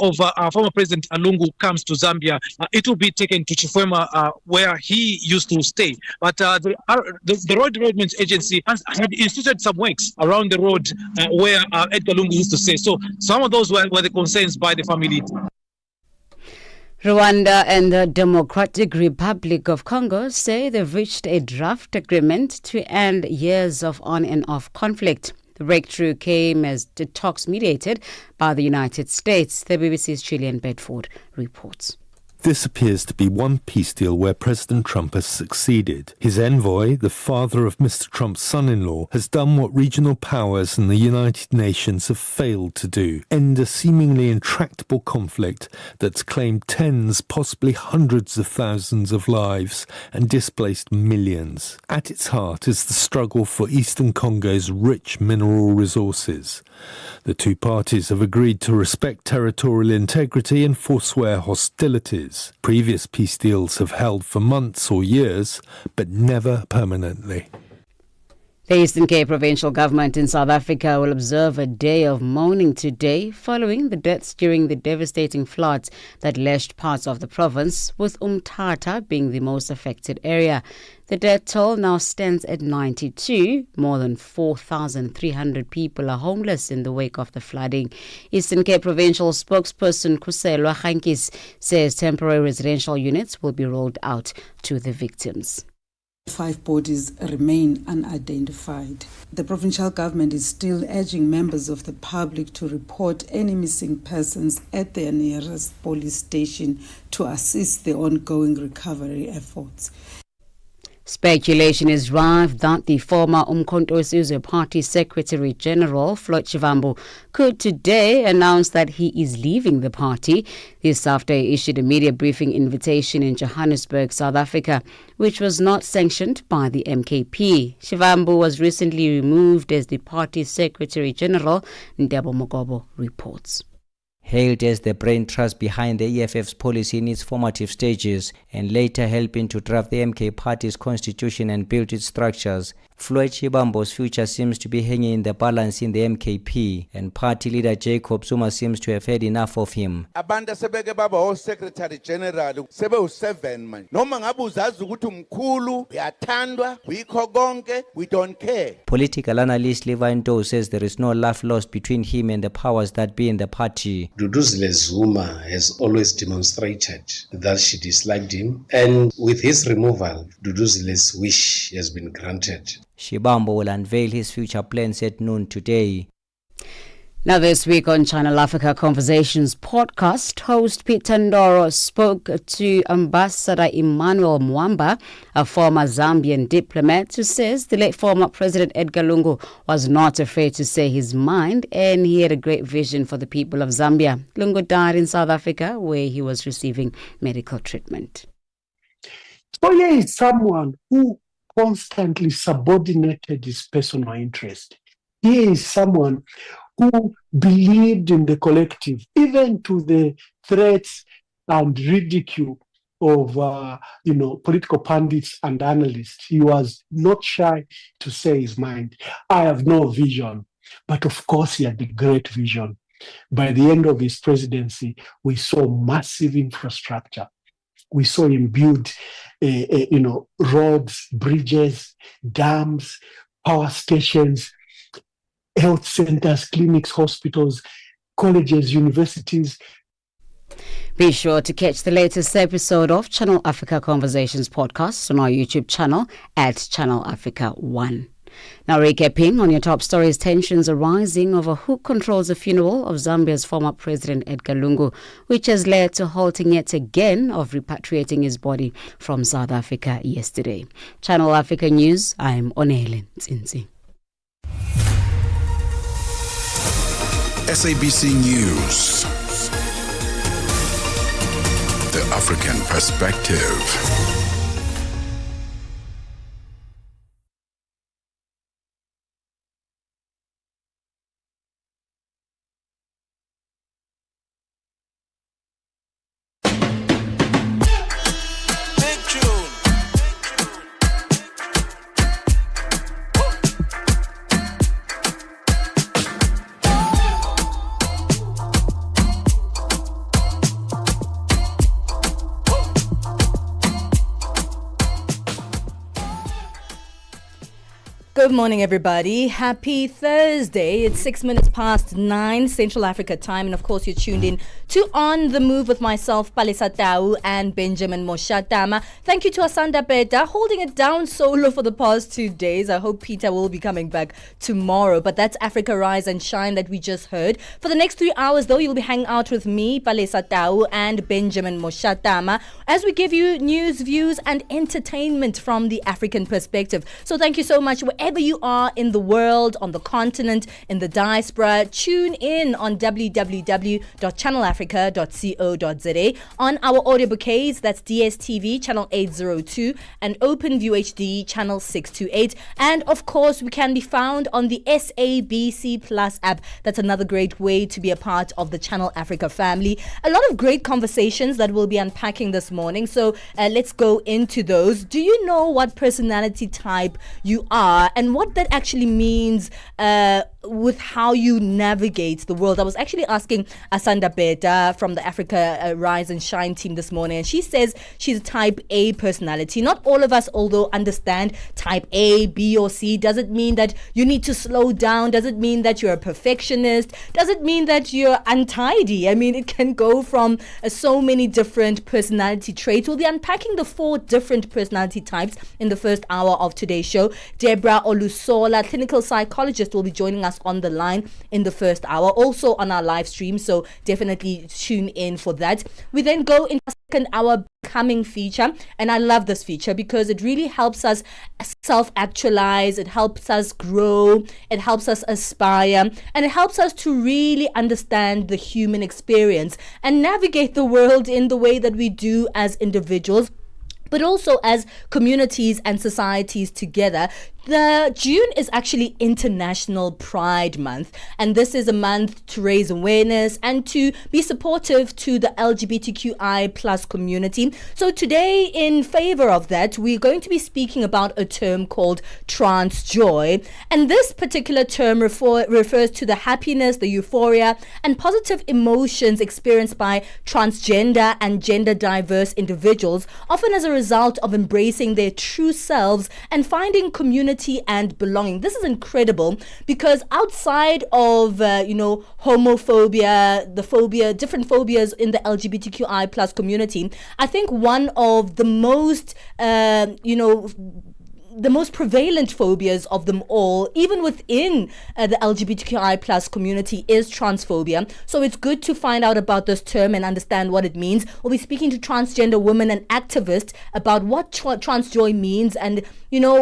of former President Lungu comes to Zambia, it will be taken to Chifwema, where he used to stay. But the Road Development Agency had instituted some works around the road where Edgar Lungu used to stay. So some of those were the concerns by the family. Rwanda and the Democratic Republic of Congo say they've reached a draft agreement to end years of on and off conflict. The breakthrough came as the talks mediated by the United States. The BBC's Julian Bedford reports. This appears to be one peace deal where President Trump has succeeded. His envoy, the father of Mr. Trump's son-in-law, has done what regional powers and the United Nations have failed to do: end a seemingly intractable conflict that's claimed tens, possibly hundreds of thousands of lives and displaced millions. At its heart is the struggle for eastern Congo's rich mineral resources. The two parties have agreed to respect territorial integrity and forswear hostilities. Previous peace deals have held for months or years, but never permanently. The Eastern Cape Provincial Government in South Africa will observe a day of mourning today following the deaths during the devastating floods that lashed parts of the province, with Umtata being the most affected area. The death toll now stands at 92. More than 4,300 people are homeless in the wake of the flooding. Eastern Cape Provincial spokesperson Kuselwa Hankis says temporary residential units will be rolled out to the victims. 5 bodies remain unidentified. The provincial government is still urging members of the public to report any missing persons at their nearest police station to assist the ongoing recovery efforts. Speculation is rife that the former Umkhonto we Party Secretary General Floyd Shivambu could today announce that he is leaving the party. This after he issued a media briefing invitation in Johannesburg, South Africa, which was not sanctioned by the MKP. Shivambu was recently removed as the party Secretary General. Ndebo Mogobo reports. Hailed as the brain trust behind the EFF's policy in its formative stages and later helping to draft the MK party's constitution and build its structures, Floyd Shivambu's future seems to be hanging in the balance in the MKP, and party leader Jacob Zuma seems to have had enough of him. Abantu sebeke baba o Secretary General sebe u7 man. Noma ngabe uzazi ukuthi umkhulu uyathandwa uyikho konke, we don't care. Political analyst Levi Nto says there is no love lost between him and the powers that be in the party. Duduzile Zuma has always demonstrated that she disliked him, and with his removal, Duduzile's wish has been granted. Shivambu will unveil his future plans at noon today. Now this week on Channel Africa Conversations podcast, host Peter Ndoro spoke to Ambassador Emmanuel Mwamba, a former Zambian diplomat who says the late former President Edgar Lungu was not afraid to say his mind and he had a great vision for the people of Zambia. Lungu died in South Africa where he was receiving medical treatment. Spoye is someone who constantly subordinated his personal interest. He is someone who believed in the collective, even to the threats and ridicule of political pundits and analysts. He was not shy to say his mind. I have no vision, but of course he had a great vision. By the end of his presidency, we saw massive infrastructure. We saw him build, roads, bridges, dams, power stations, health centers, clinics, hospitals, colleges, universities. Be sure to catch the latest episode of Channel Africa Conversations podcast on our YouTube channel at Channel Africa 1. Now recapping on your top stories, tensions are rising over who controls the funeral of Zambia's former President Edgar Lungu, which has led to halting yet again of repatriating his body from South Africa yesterday. Channel Africa News, I'm Onele Nzinzi. SABC News, the African perspective. Good morning, everybody. Happy Thursday. It's 6 minutes past 9 Central Africa time. And of course, you're tuned in to On the Move with myself, Palesa Tau and Benjamin Moshatama. Thank you to Asanda Peta, holding it down solo for the past 2 days. I hope Peter will be coming back tomorrow. But that's Africa Rise and Shine that we just heard. For the next 3 hours, though, you'll be hanging out with me, Palesa Tau and Benjamin Moshatama, as we give you news, views, and entertainment from the African perspective. So thank you so much. Wherever you are in the world, on the continent, in the diaspora, tune in on www.channelafrica.co.za on our audio bouquets. That's DSTV channel 802 and OpenView HD channel 628. And of course, we can be found on the SABC Plus app. That's another great way to be a part of the Channel Africa family. A lot of great conversations that we'll be unpacking this morning. So let's go into those. Do you know what personality type you are and what that actually means with how you navigate the world? I was actually asking Asanda Beta from the Africa Rise and Shine team this morning, and she says she's a type A personality. Not all of us, although, understand type A, B, or C. Does it mean that you need to slow down? Does it mean that you're a perfectionist? Does it mean that you're untidy? I mean, it can go from so many different personality traits. We'll be unpacking the 4 different personality types in the first hour of today's show. Deborah Olusola, clinical psychologist, will be joining us on the line in the first hour, also on our live stream, so definitely tune in for that. We then go into our second hour Becoming feature, and I love this feature because it really helps us self-actualize, it helps us grow, it helps us aspire, and it helps us to really understand the human experience and navigate the world in the way that we do as individuals, but also as communities and societies together. June is actually International Pride Month, and this is a month to raise awareness and to be supportive to the LGBTQI plus community. So today, in favor of that, we're going to be speaking about a term called trans joy, and this particular term refers to the happiness, the euphoria, and positive emotions experienced by transgender and gender diverse individuals, often as a result of embracing their true selves and finding community and belonging. This is incredible because outside of homophobia, different phobias in the LGBTQI plus community, I think one of the most the most prevalent phobias of them all, even within the LGBTQI plus community, is transphobia. So it's good to find out about this term and understand what it means. We'll be speaking to transgender women and activists about what trans joy means and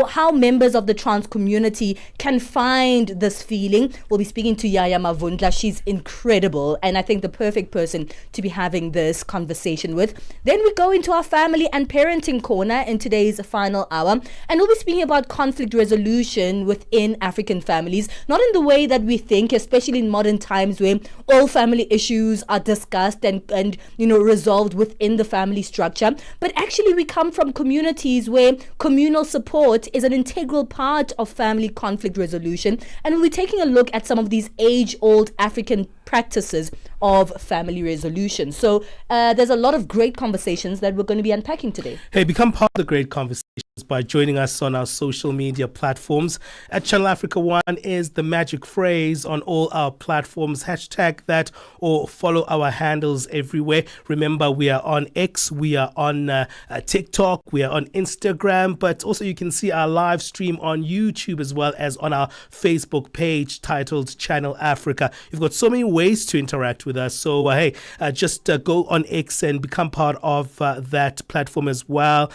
how members of the trans community can find this feeling. We'll be speaking to Yaya Mavundla. She's incredible, and I think the perfect person to be having this conversation with. Then we go into our family and parenting corner in today's final hour, and we'll be speaking about conflict resolution within African families, not in the way that we think, especially in modern times where all family issues are discussed and resolved within the family structure, but actually we come from communities where communal support is an integral part of family conflict resolution, and we'll be taking a look at some of these age-old African practices of family resolution. So there's a lot of great conversations that we're going to be unpacking today. Hey, become part of the great conversations by joining us on our social media platforms. At Channel Africa One is the magic phrase on all our platforms. Hashtag that or follow our handles everywhere. Remember, we are on X, we are on TikTok, we are on Instagram, but also you can see our live stream on YouTube as well as on our Facebook page titled Channel Africa. You've got so many ways to interact with us. So, just go on X and become part of that platform as well.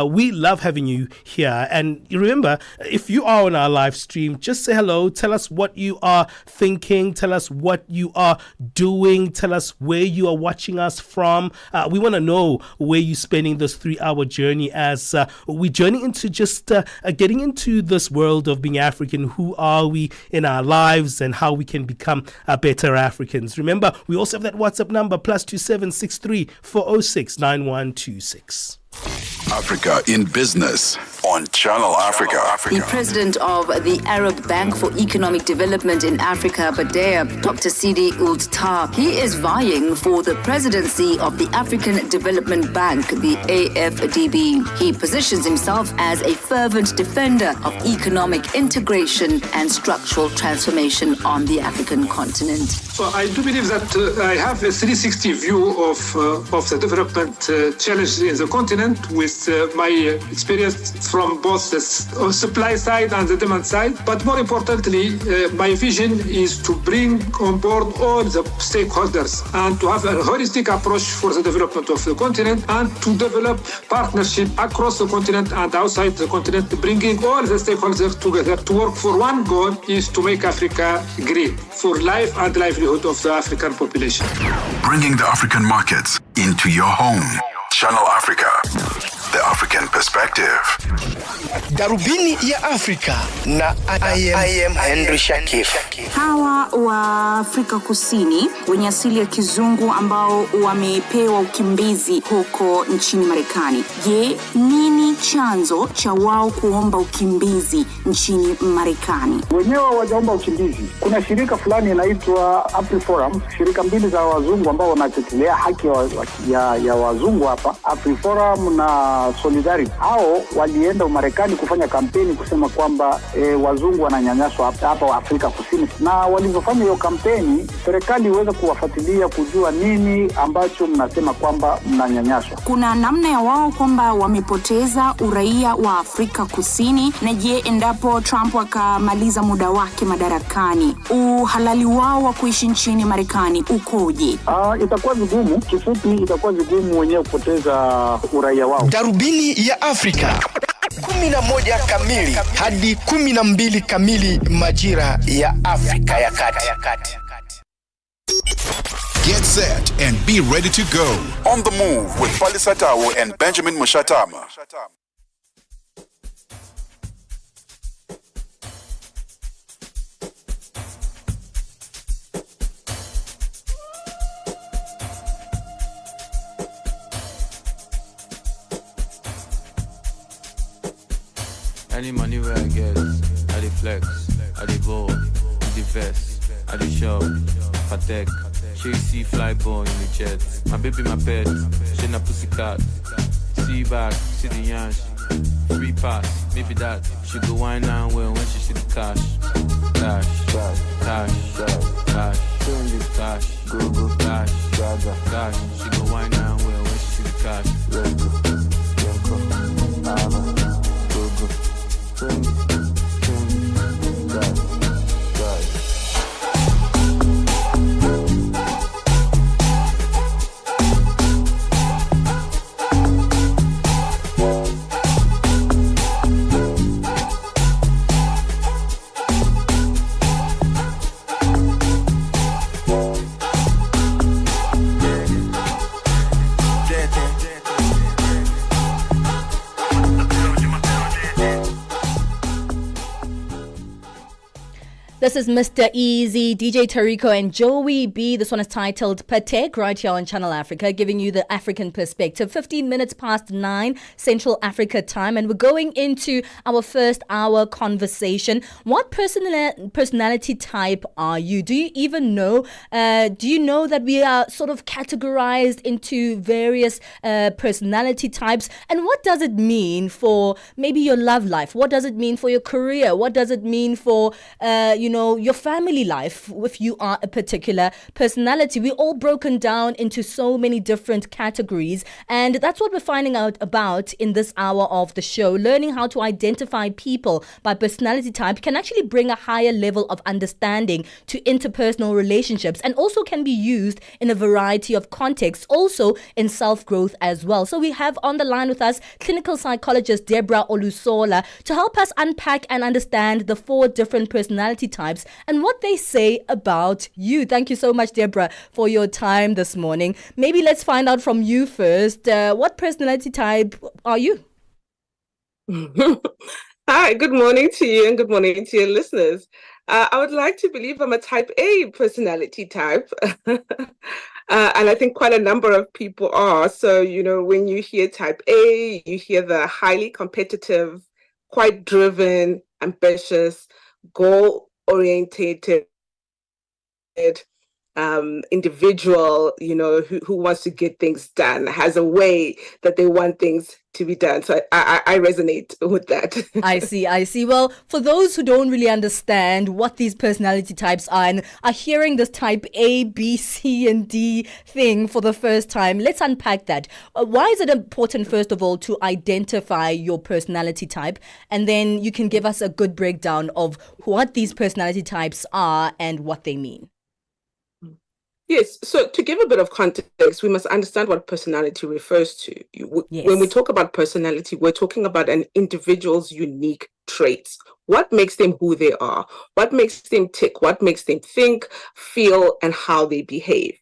We love having you here. And you remember, if you are on our live stream, just say hello. Tell us what you are thinking. Tell us what you are doing. Tell us where you are watching us from. We want to know where you're spending this 3-hour journey as we journey into just getting into this world of being African. Who are we in our lives and how we can become better Africans. Remember, we also have that WhatsApp number, +2763 406 9126. Africa in Business on on Channel Africa. The president of the Arab Bank for Economic Development in Africa, BADEA, Dr. Sidi Ould Tah, he is vying for the presidency of the African Development Bank, the AFDB. He positions himself as a fervent defender of economic integration and structural transformation on the African continent. So I do believe that I have a 360 view of the development challenges in the continent with my experience from both the supply side and the demand side. But more importantly, my vision is to bring on board all the stakeholders and to have a holistic approach for the development of the continent and to develop partnership across the continent and outside the continent, bringing all the stakeholders together to work for one goal is to make Africa great for life and livelihood of the African population. Bringing the African markets into your home. Channel Africa, the African perspective. Darubini ya Afrika na I am Henry Shakif. Hawa wa Afrika Kusini wenye asili ya kizungu ambao wamepewa ukimbizi huko nchini Marekani. Je, nini chanzo cha wao kuomba ukimbizi nchini Marekani? Wenyewe wajaomba ukimbizi. Kuna shirika fulani inaitwa AfriForum, shirika mbili za wazungu ambao wanatetea haki ya wazungu hapa, AfriForum na Solidarity. Hao walienda Marekani kufanya kampeni kusema kwamba wazungu wananyanyaswa hapa Afrika Kusini, na walivyofanya hiyo kampeni serikali iweze kuwafuatilia kujua nini ambacho mnasema kwamba mnanyanyaswa. Kuna namna ya wao kwamba wamepoteza uraia wa Afrika Kusini, na je, endapo Trump akamaliza muda wake madarakani, uhalali wao wa kuishi nchini Marekani ukoje? Itakuwa vigumu, kifupi itakuwa vigumu wenyewe kupoteza uraia wao. Darubini ya Afrika 11 kamili hadi 12 kamili majira ya Afrika ya Kati. Get set and be ready to go. On the move with Palisa Tawo and Benjamin Mushatama. Any money where I get, I dey flex, I dey ball, I dey vest, I dey shop, Patek, Chasey fly ball in the jet. My baby, my pet, she na pussycat. See back, see the yansh, free pass, maybe that. She go wine and well when she see the cash. Cash, cash, cash, cash, go, cash, cash. She go wine and well when she see the cash. Let's go, This is Mr. Easy, DJ Tariko and Joey B. This one is titled Patek, right here on Channel Africa, giving you the African perspective. 15 minutes past 9 Central Africa time, and we're going into our first hour conversation. What personality type are you? Do you even know? Do you know that we are sort of categorized into various personality types? And what does it mean for maybe your love life? What does it mean for your career? What does it mean for, your family life if you are a particular personality? We're all broken down into so many different categories, and that's what we're finding out about in this hour of the show. Learning how to identify people by personality type can actually bring a higher level of understanding to interpersonal relationships, and also can be used in a variety of contexts, also in self-growth as well. So we have on the line with us clinical psychologist Deborah Olusola to help us unpack and understand the 4 different personality types and what they say about you. Thank you so much, Deborah, for your time this morning. Maybe let's find out from you first. What personality type are you? Hi, good morning to you and good morning to your listeners. I would like to believe I'm a type A personality type. And I think quite a number of people are. So, when you hear type A, you hear the highly competitive, quite driven, ambitious, goal-oriented individual, who wants to get things done, has a way that they want things to be done. So I resonate with that. I see. Well, for those who don't really understand what these personality types are and are hearing this type A, B, C, and D thing for the first time, let's unpack that. Why is it important, first of all, to identify your personality type? And then you can give us a good breakdown of what these personality types are and what they mean. Yes, so to give a bit of context, we must understand what personality refers to. When we talk about personality, we're talking about an individual's unique traits. What makes them who they are? What makes them tick? What makes them think, feel, and how they behave?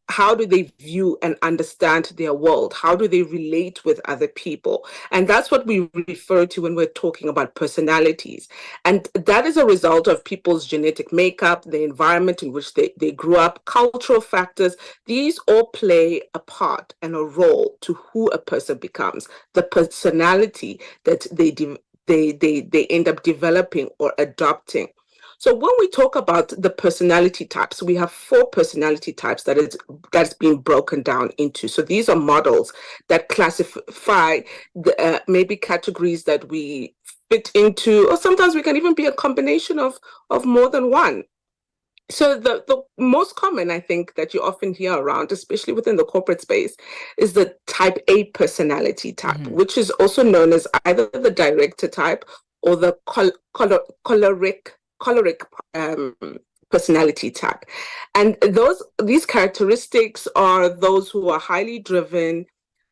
How do they view and understand their world? How do they relate with other people? And that's what we refer to when we're talking about personalities. And that is a result of people's genetic makeup, the environment in which they grew up, cultural factors. These all play a part and a role to who a person becomes, the personality that they end up developing or adopting. So when we talk about the personality types, we have 4 personality types that's been broken down into. So these are models that classify maybe categories that we fit into, or sometimes we can even be a combination of more than one. So the most common, I think, that you often hear around, especially within the corporate space, is the type A personality type, which is also known as either the director type or the choleric personality type. And these characteristics are those who are highly driven,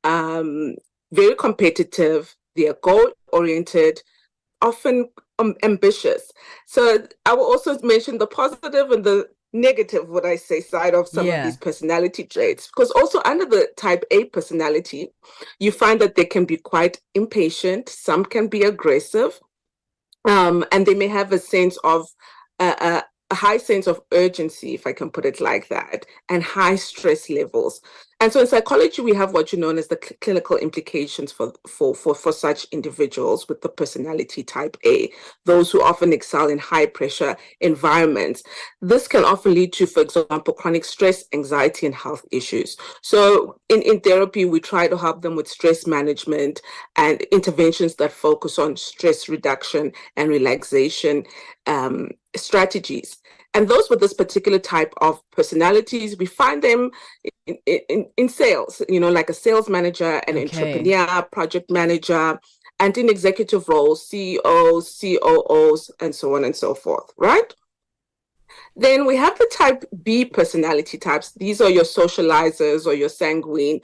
very competitive, they are goal-oriented, often ambitious. So I will also mention the positive and the negative, what I say, side of some of these personality traits, because also under the type A personality, you find that they can be quite impatient, some can be aggressive, and they may have a sense of a high sense of urgency, if I can put it like that, and high stress levels. And so in psychology, we have what you know as the clinical implications for such individuals with the personality type A, those who often excel in high pressure environments. This can often lead to, for example, chronic stress, anxiety, and health issues. So in therapy, we try to help them with stress management and interventions that focus on stress reduction and relaxation strategies. And those with this particular type of personalities, we find them in sales, like a sales manager, an entrepreneur, project manager, and in executive roles, CEOs, COOs, and so on and so forth, right? Then we have the type B personality types. These are your socializers or your sanguine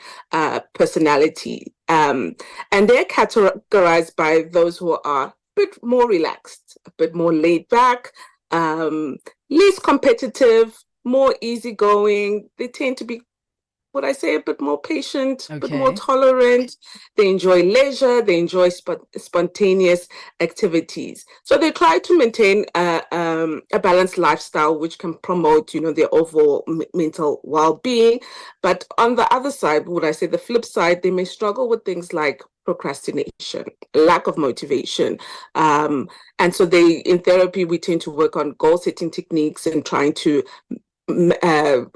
personality. And they're categorized by those who are a bit more relaxed, a bit more laid back, less competitive, more easygoing. They tend to be, would I say, a bit more patient, a bit more tolerant. They enjoy leisure. They enjoy spontaneous activities. So they try to maintain a balanced lifestyle, which can promote, their overall mental well-being. But on the other side, would I say the flip side, they may struggle with things like procrastination, lack of motivation. And so in therapy, we tend to work on goal-setting techniques and trying to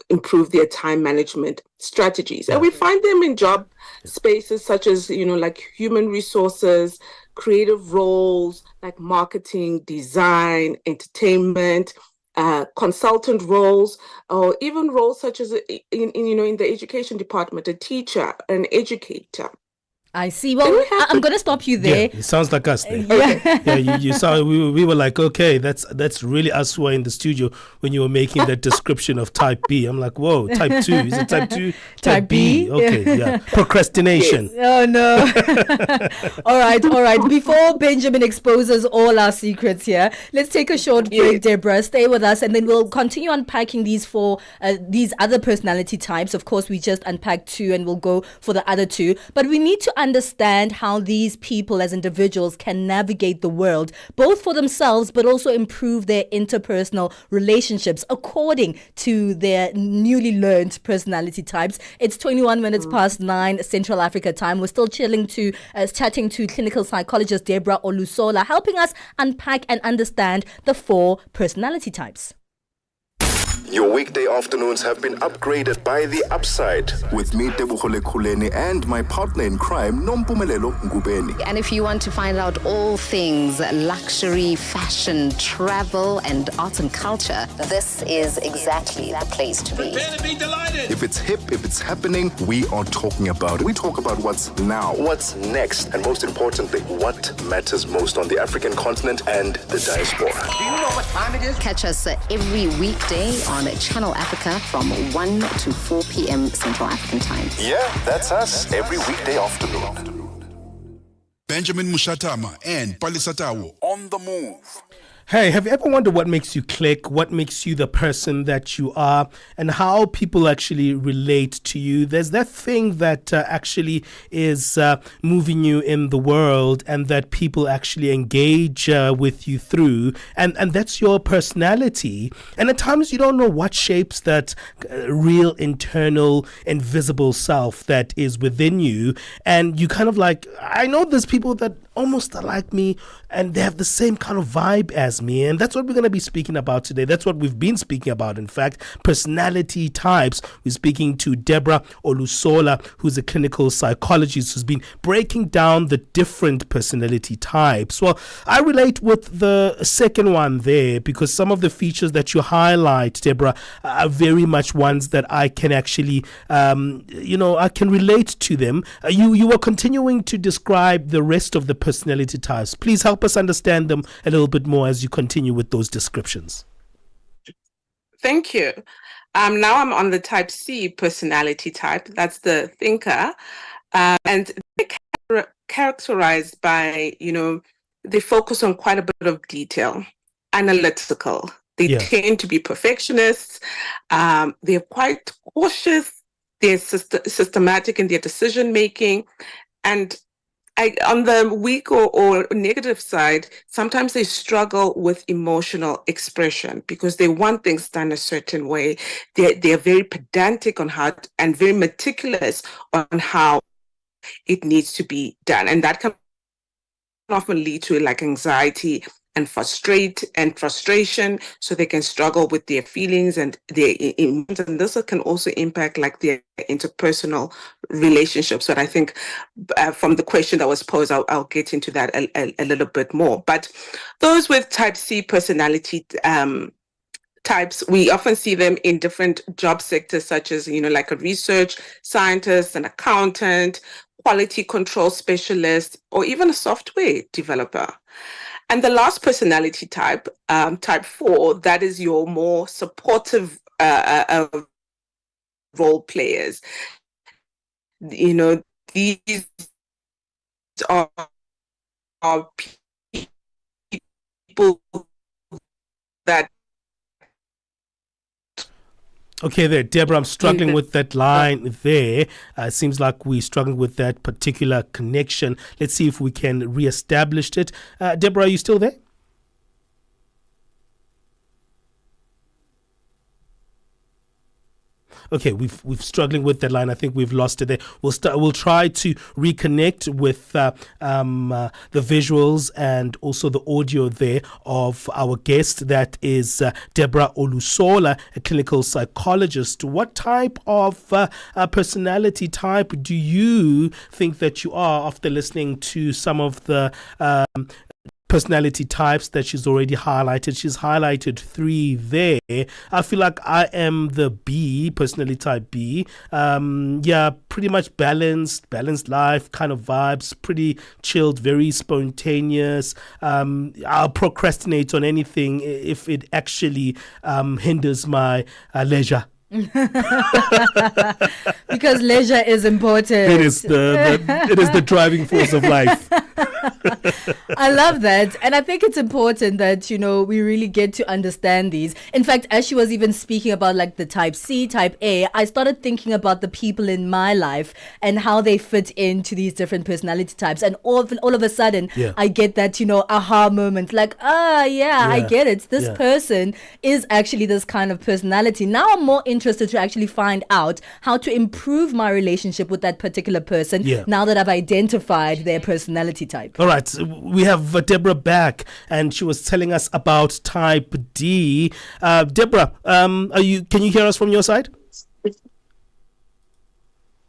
improve their time management strategies. And we find them in job spaces such as, like human resources, creative roles like marketing, design, entertainment, consultant roles, or even roles such as in the education department, a teacher, an educator. I see. Well, I'm going to stop you there. Yeah, it sounds like us there. You saw, we were like, okay, that's really us who are in the studio when you were making that description of type B. I'm like, whoa, type 2. Is it type 2? Type B? Okay, yeah. Procrastination. Yes. Oh, no. All right. Before Benjamin exposes all our secrets here, let's take a short break, Deborah. Stay with us, and then we'll continue unpacking these these other personality types. Of course, we just unpacked 2, and we'll go for the other 2. But we need to understand how these people as individuals can navigate the world, both for themselves but also improve their interpersonal relationships according to their newly learned personality types. It's 21 minutes past 9 Central Africa time. We're still chatting to clinical psychologist Deborah Olusola, helping us unpack and understand the 4 personality types. Your weekday afternoons have been upgraded by The Upside with me, Tebohole Khuleni, and my partner in crime, Nompumelelo Ngubeni. And if you want to find out all things luxury, fashion, travel, and arts and culture, this is exactly the place to be. Prepare to be delighted. If it's hip, if it's happening, we are talking about it. We talk about what's now, what's next, and most importantly, what matters most on the African continent and the diaspora. Do you know what time it is? Catch us every weekday on Channel Africa from 1 to 4 p.m. Central African time. Yeah, that's us every weekday afternoon. Benjamin Mushatama and Palisatawo on the move. Hey, have you ever wondered what makes you click, what makes you the person that you are, and how people actually relate to you? There's that thing that actually is moving you in the world and that people actually engage with you through, and that's your personality. And at times you don't know what shapes that real internal invisible self that is within you, and you kind of like, I know there's people that almost are like me and they have the same kind of vibe as me, and that's what we're going to be speaking about today. That's what we've been speaking about, in fact, personality types. We're speaking to Deborah Olusola, who's a clinical psychologist who's been breaking down the different personality types. Well, I relate with the second one there because some of the features that you highlight, Deborah, are very much ones that I can actually I can relate to them. You were continuing to describe the rest of the personality types. Please help us understand them a little bit more as you continue with those descriptions. Thank you. Now I'm on the type C personality type. That's the thinker. And they're characterized by, they focus on quite a bit of detail, analytical. They tend to be perfectionists. They're quite cautious. They're systematic in their decision making. And on the weak or negative side, sometimes they struggle with emotional expression because they want things done a certain way. They're very pedantic on how and very meticulous on how it needs to be done. And that can often lead to like anxiety and frustration, so they can struggle with their feelings and their emotions, and this can also impact like their interpersonal relationships. But I think from the question that was posed, I'll get into that a little bit more. But those with type C personality types, we often see them in different job sectors, such as like a research scientist, an accountant, quality control specialist, or even a software developer. And the last personality type, type 4, that is your more supportive role players. These are people that... Okay, there, Deborah, I'm struggling with that line there. It seems like we're struggling with that particular connection. Let's see if we can reestablish it. Deborah, are you still there? Okay, we've struggling with that line. I think we've lost it there. We'll try to reconnect with the visuals and also the audio there of our guest. That is Deborah Olusola, a clinical psychologist. What type of personality type do you think that you are after listening to some of the personality types that she's already highlighted? She's highlighted 3 there. I feel like I am the B, personality type B. Pretty much balanced life kind of vibes, pretty chilled, very spontaneous. I'll procrastinate on anything if it actually hinders my leisure. Because leisure is important. It is the driving force of life. I love that. And I think it's important that, we really get to understand these. In fact, as she was even speaking about like the type C, type A, I started thinking about the people in my life and how they fit into these different personality types. And all of a sudden, I get that, aha moment. Like, I get it. This person is actually this kind of personality. Now I'm more interested to actually find out how to improve my relationship with that particular person now that I've identified their personality type. All right, we have Deborah back, and she was telling us about type D. Deborah, can you hear us from your side?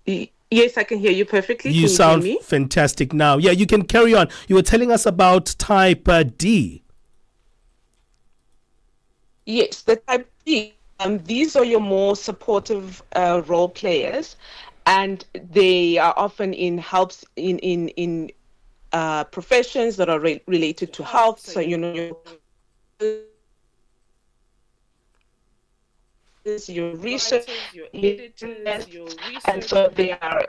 Yes, I can hear you perfectly. You sound fantastic now. Yeah, you can carry on. You were telling us about type D. Yes, the type D. These are your more supportive role players, and they are often in helps in professions that are related to health. So your research, your editors, and so they are.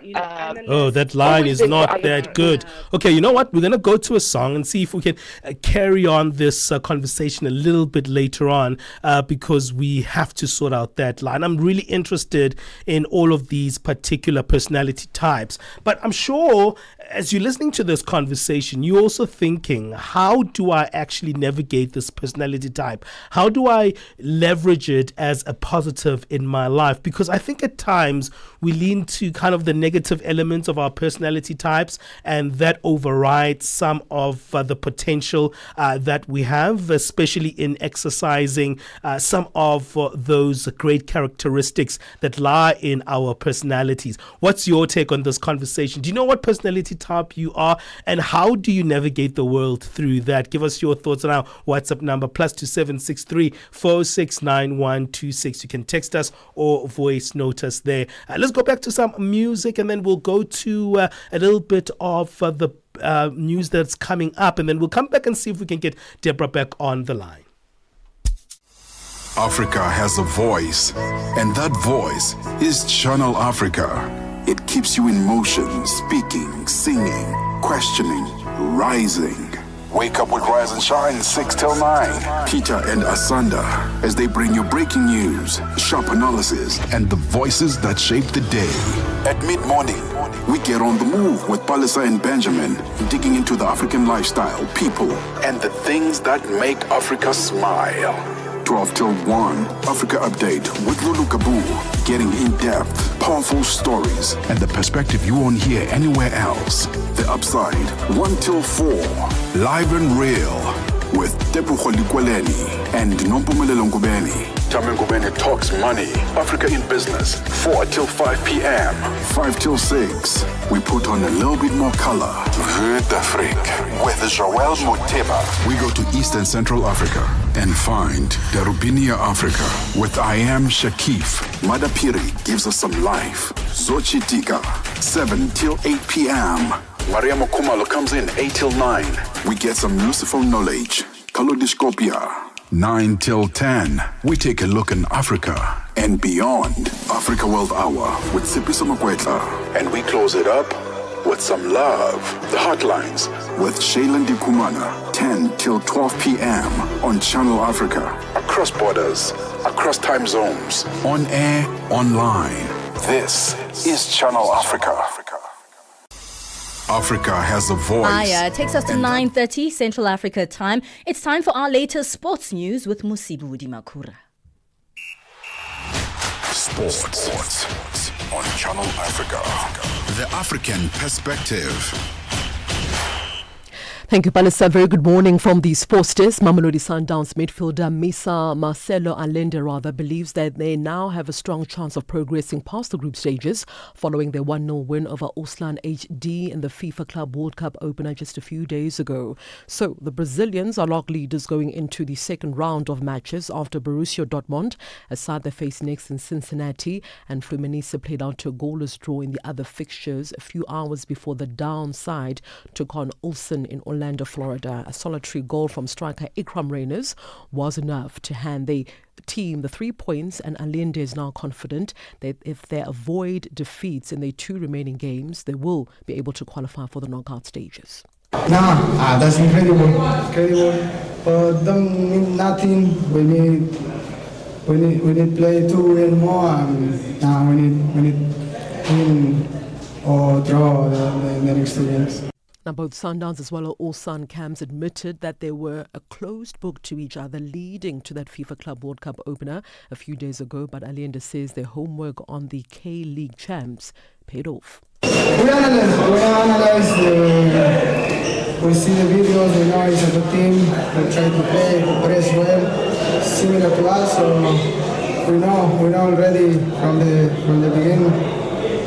That line is not that good. Okay, you know what? We're going to go to a song and see if we can carry on this conversation a little bit later on because we have to sort out that line. I'm really interested in all of these particular personality types, but I'm sure as you're listening to this conversation, you're also thinking, how do I actually navigate this personality type? How do I leverage it as a positive in my life? Because I think at times we lean to kind of the negative elements of our personality types, and that overrides some of the potential that we have, especially in exercising some of those great characteristics that lie in our personalities. What's your take on this conversation? Do you know what personality type you are, and how do you navigate the world through that? Give us your thoughts on our WhatsApp number, +2763 469 126. You can text us or voice note us there. Let's go back to some music, and then we'll go to a little bit of the news that's coming up, and then we'll come back and see if we can get Deborah back on the line. Africa has a voice, and that voice is Channel Africa. It keeps you in motion, speaking, singing, questioning, rising. Wake up with Rise and Shine 6 till 9. Peter and Asanda as they bring you breaking news, sharp analysis, and the voices that shape the day. At mid-morning, we get on the move with Palisa and Benjamin, digging into the African lifestyle, people, and the things that make Africa smile. 12 till 1, Africa Update with Lulu Kabu, getting in-depth, powerful stories, and the perspective you won't hear anywhere else. The Upside, 1 till 4, live and real, with Tepuho Likweleni and Nompumelelo Ngubeni. Tame Ngubeni talks money, Africa in business, 4 till 5 p.m. 5 till 6, we put on a little bit more color. Vue d'Afrique with Joël Moteba. We go to East and Central Africa and find Darubinia Africa with I Am Shakif. Madapiri gives us some life. Zochitika, 7 till 8 p.m. Maria Mokumalo comes in 8 till 9. We get some useful knowledge. Kalodiscopia. 9 till 10. We take a look in Africa and beyond. Africa World Hour with Sipiso Makwetla. And we close it up with some love. The Hotlines with Shailen Dikumana. 10 till 12 p.m. on Channel Africa. Across borders, across time zones. On air, online. This is Channel Africa. Africa has a voice. It takes us to 9:30 Central Africa time. It's time for our latest sports news with Musibu Dimakura. Sports on Channel Africa. The African perspective. Thank you, Palisa. Very good morning from the sports desk. Mamelodi Sundowns midfielder Marcelo Allende believes that they now have a strong chance of progressing past the group stages following their 1-0 win over Uslan HD in the FIFA Club World Cup opener just a few days ago. So the Brazilians are log leaders going into the second round of matches after Borussia Dortmund, a side they face next in Cincinnati, and Fluminense played out to a goalless draw in the other fixtures a few hours before the downside took on Ulsan in Orlando, Florida. A solitary goal from striker Ikram Reyners was enough to hand the team the 3 points, and Allende is now confident that if they avoid defeats in their 2 remaining games, they will be able to qualify for the knockout stages. That's incredible. Don't mean nothing. We need play to win more. We need win or draw the next 2 games. Now, both Sundowns as well as Ulsan Camps admitted that they were a closed book to each other leading to that FIFA Club World Cup opener a few days ago. But Allende says their homework on the K-League champs paid off. We analyze we see the videos, we know it's a good team, we try to play, to press well, similar to us, so we know already from the beginning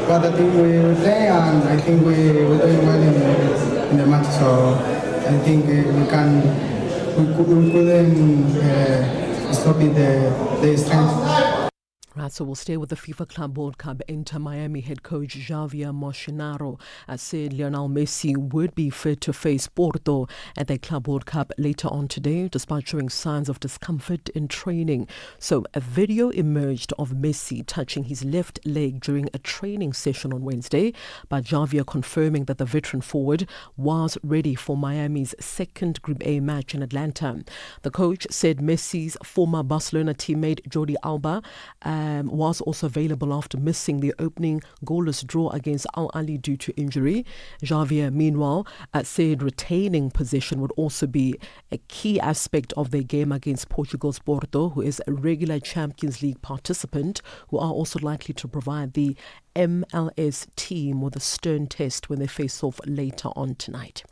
what the team we play, and I think we're doing well in the match, so I think we couldn't stop it the strength. Right, so we'll stay with the FIFA Club World Cup. Inter Miami head coach Javier Mascherano said Lionel Messi would be fit to face Porto at the Club World Cup later on today, despite showing signs of discomfort in training. So a video emerged of Messi touching his left leg during a training session on Wednesday, but Javier confirming that the veteran forward was ready for Miami's second Group A match in Atlanta. The coach said Messi's former Barcelona teammate Jordi Alba was also available after missing the opening goalless draw against Al Ahly due to injury. Javier, meanwhile, said retaining possession would also be a key aspect of their game against Portugal's Porto, who is a regular Champions League participant, who are also likely to provide the MLS team with a stern test when they face off later on tonight.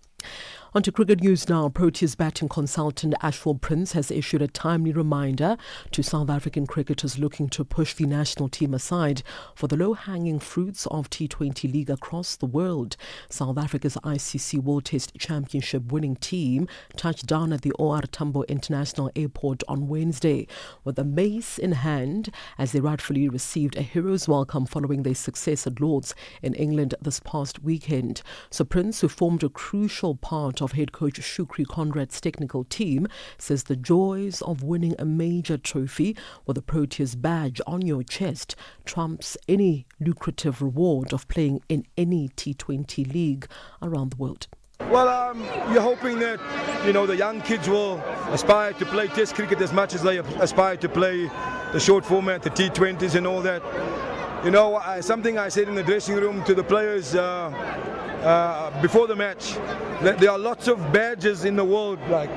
On to cricket news now. Proteas batting consultant Ashwell Prince has issued a timely reminder to South African cricketers looking to push the national team aside for the low-hanging fruits of T20 League across the world. South Africa's ICC World Test Championship winning team touched down at the OR Tambo International Airport on Wednesday with a mace in hand as they rightfully received a hero's welcome following their success at Lord's in England this past weekend. So Prince, who formed a crucial part of head coach Shukri Conrad's technical team, says the joys of winning a major trophy with a Proteas badge on your chest trumps any lucrative reward of playing in any T20 league around the world. Well, you're hoping that, the young kids will aspire to play Test cricket as much as they aspire to play the short format, the T20s and all that. Something I said in the dressing room to the players before the match, that there are lots of badges in the world, like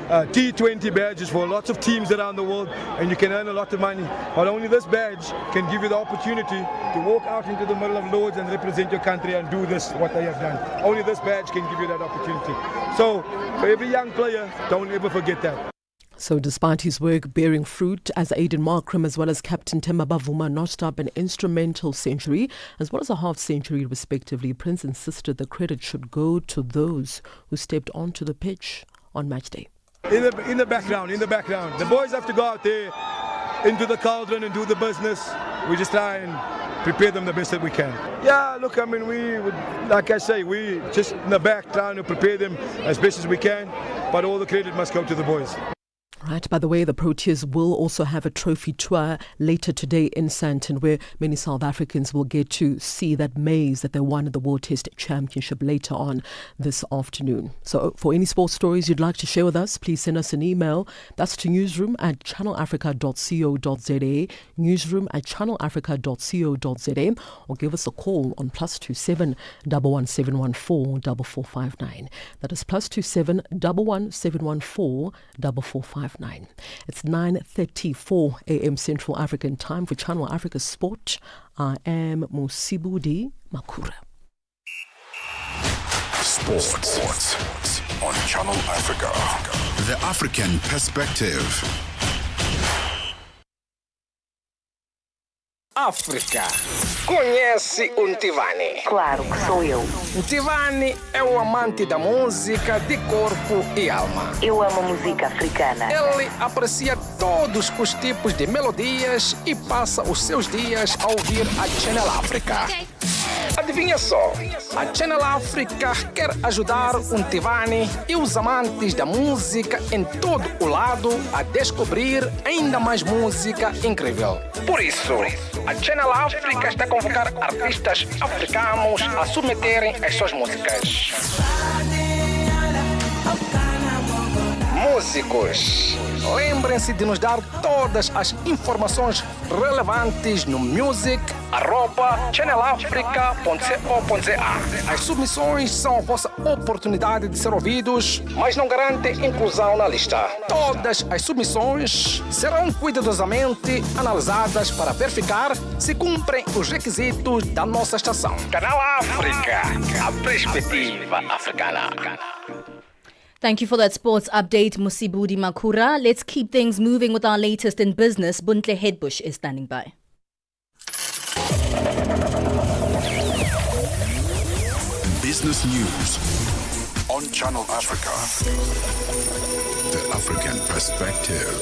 T20 badges for lots of teams around the world, and you can earn a lot of money. But only this badge can give you the opportunity to walk out into the middle of Lords and represent your country and do what they have done. Only this badge can give you that opportunity. So for every young player, don't ever forget that. So despite his work bearing fruit as Aiden Markram as well as Captain Themba Bavuma notched up an instrumental century as well as a half century respectively, Prince insisted the credit should go to those who stepped onto the pitch on match day. In the background, the boys have to go out there into the cauldron and do the business. We just try and prepare them the best that we can. Yeah, look, like I say, we just in the back trying to prepare them as best as we can, but all the credit must go to the boys. Right, by the way, the Proteas will also have a trophy tour later today in Sandton, where many South Africans will get to see that maze that they won at the World Test Championship later on this afternoon. So for any sports stories you'd like to share with us, please send us an email. That's to newsroom@channelafrica.co.za, newsroom@channelafrica.co.za, or give us a call on +27 11714 4459. That is +27 11714 4459. It's 9:34 a.m. Central African time for Channel Africa Sport. I am Musibudi Makura. Sports on Channel Africa. The African perspective. África. Conhece o Ntivani? Claro que sou eu. Ntivani é o amante da música de corpo e alma. Eu amo música africana. Ele aprecia todos os tipos de melodias e passa os seus dias a ouvir a Channel Africa. Adivinha só, a Channel Africa quer ajudar o Ntivani e os amantes da música em todo o lado a descobrir ainda mais música incrível. Por isso, a Channel Africa está a convocar artistas africanos a submeterem as suas músicas. músicos. Lembrem-se de nos dar todas as informações relevantes no music@channelafrica.co.za. As submissões são a vossa oportunidade de ser ouvidos, mas não garantem inclusão na lista. Todas as submissões serão cuidadosamente analisadas para verificar se cumprem os requisitos da nossa estação. Canal África, a perspectiva africana. Thank you for that sports update, Musibudi Makura. Let's keep things moving with our latest in business. Buntle Headbush is standing by. Business News on Channel Africa. The African Perspective.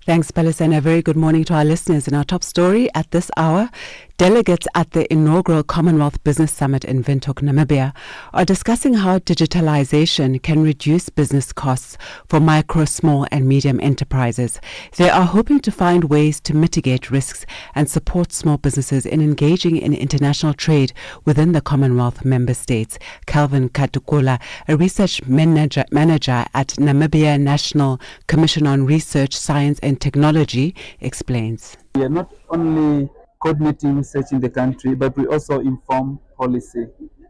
Thanks, Pelis, and a very good morning to our listeners. In our top story at this hour, delegates at the inaugural Commonwealth Business Summit in Windhoek, Namibia, are discussing how digitalization can reduce business costs for micro, small and medium enterprises. They are hoping to find ways to mitigate risks and support small businesses in engaging in international trade within the Commonwealth member states. Calvin Katukula, a research manager at Namibia National Commission on Research, Science and Technology, explains. We are not only coordinating research in the country, but we also inform policy.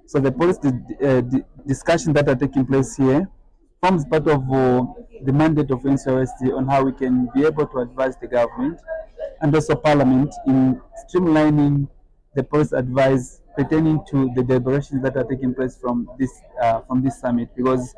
So the policy discussions that are taking place here forms part of the mandate of NCRSD on how we can be able to advise the government and also Parliament in streamlining the policy advice pertaining to the deliberations that are taking place from this summit, because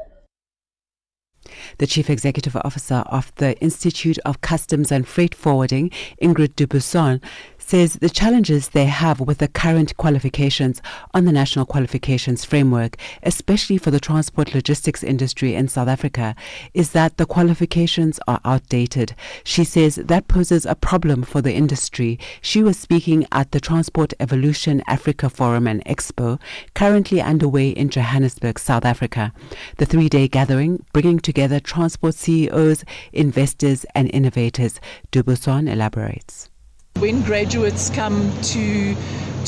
the Chief Executive Officer of the Institute of Customs and Freight Forwarding, Ingrid Dubuisson, says the challenges they have with the current qualifications on the National Qualifications Framework, especially for the transport logistics industry in South Africa, is that the qualifications are outdated. She says that poses a problem for the industry. She was speaking at the Transport Evolution Africa Forum and Expo, currently underway in Johannesburg, South Africa. The three-day gathering bringing together transport CEOs, investors and innovators. Dubuisson elaborates. When graduates come to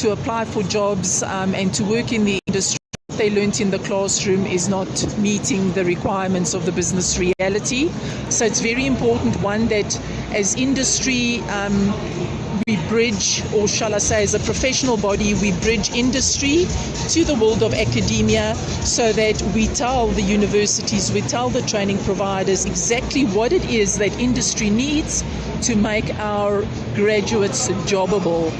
apply for jobs and to work in the industry, what they learnt in the classroom is not meeting the requirements of the business reality. So it's very important, one, that as industry we bridge, or shall I say as a professional body, we bridge industry to the world of academia so that we tell the universities, we tell the training providers exactly what it is that industry needs to make our graduates jobbable.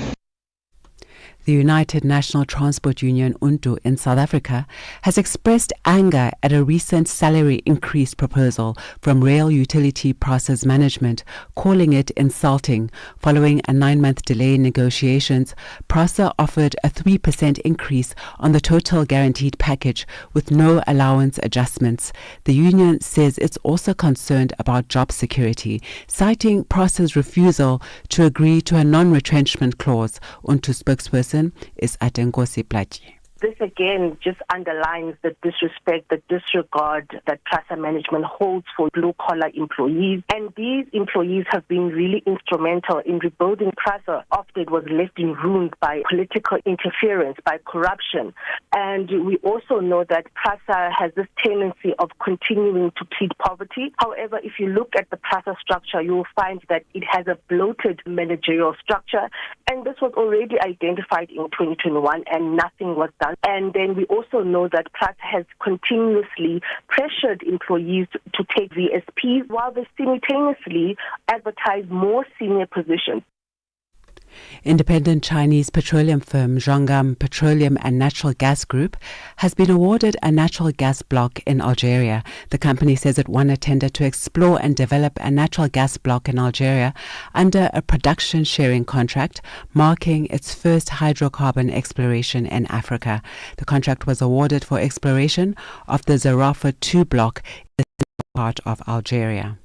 The United National Transport Union, UNTU, in South Africa has expressed anger at a recent salary increase proposal from Rail Utility Process Management, calling it insulting. Following a 9-month delay in negotiations, PRASA offered a 3% increase on the total guaranteed package with no allowance adjustments. The union says it's also concerned about job security, citing PRASA's refusal to agree to a non-retrenchment clause. UNTU spokesperson is Atenkosi Plachi. This again just underlines the disrespect, the disregard that PRASA management holds for blue-collar employees. And these employees have been really instrumental in rebuilding PRASA after it was left in ruins by political interference, by corruption. And we also know that PRASA has this tendency of continuing to plead poverty. However, if you look at the PRASA structure, you will find that it has a bloated managerial structure. And this was already identified in 2021 and nothing was done. And then we also know that PRASA has continuously pressured employees to take VSPs while they simultaneously advertise more senior positions. Independent Chinese petroleum firm Zhongam Petroleum and Natural Gas Group has been awarded a natural gas block in Algeria. The company says it won a tender to explore and develop a natural gas block in Algeria under a production sharing contract, marking its first hydrocarbon exploration in Africa. The contract was awarded for exploration of the Zarafa 2 block in the part of Algeria.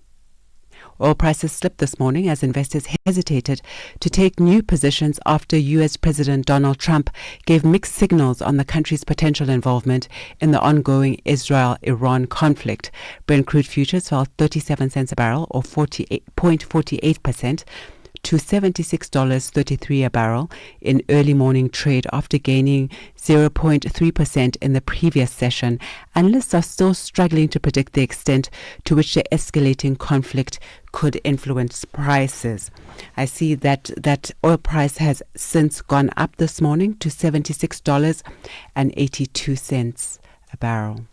Oil prices slipped this morning as investors hesitated to take new positions after U.S. President Donald Trump gave mixed signals on the country's potential involvement in the ongoing Israel-Iran conflict. Brent crude futures fell 37 cents a barrel or 0.48%. to $76.33 a barrel in early morning trade after gaining 0.3% in the previous session. Analysts are still struggling to predict the extent to which the escalating conflict could influence prices. I see that oil price has since gone up this morning to $76.82 a barrel.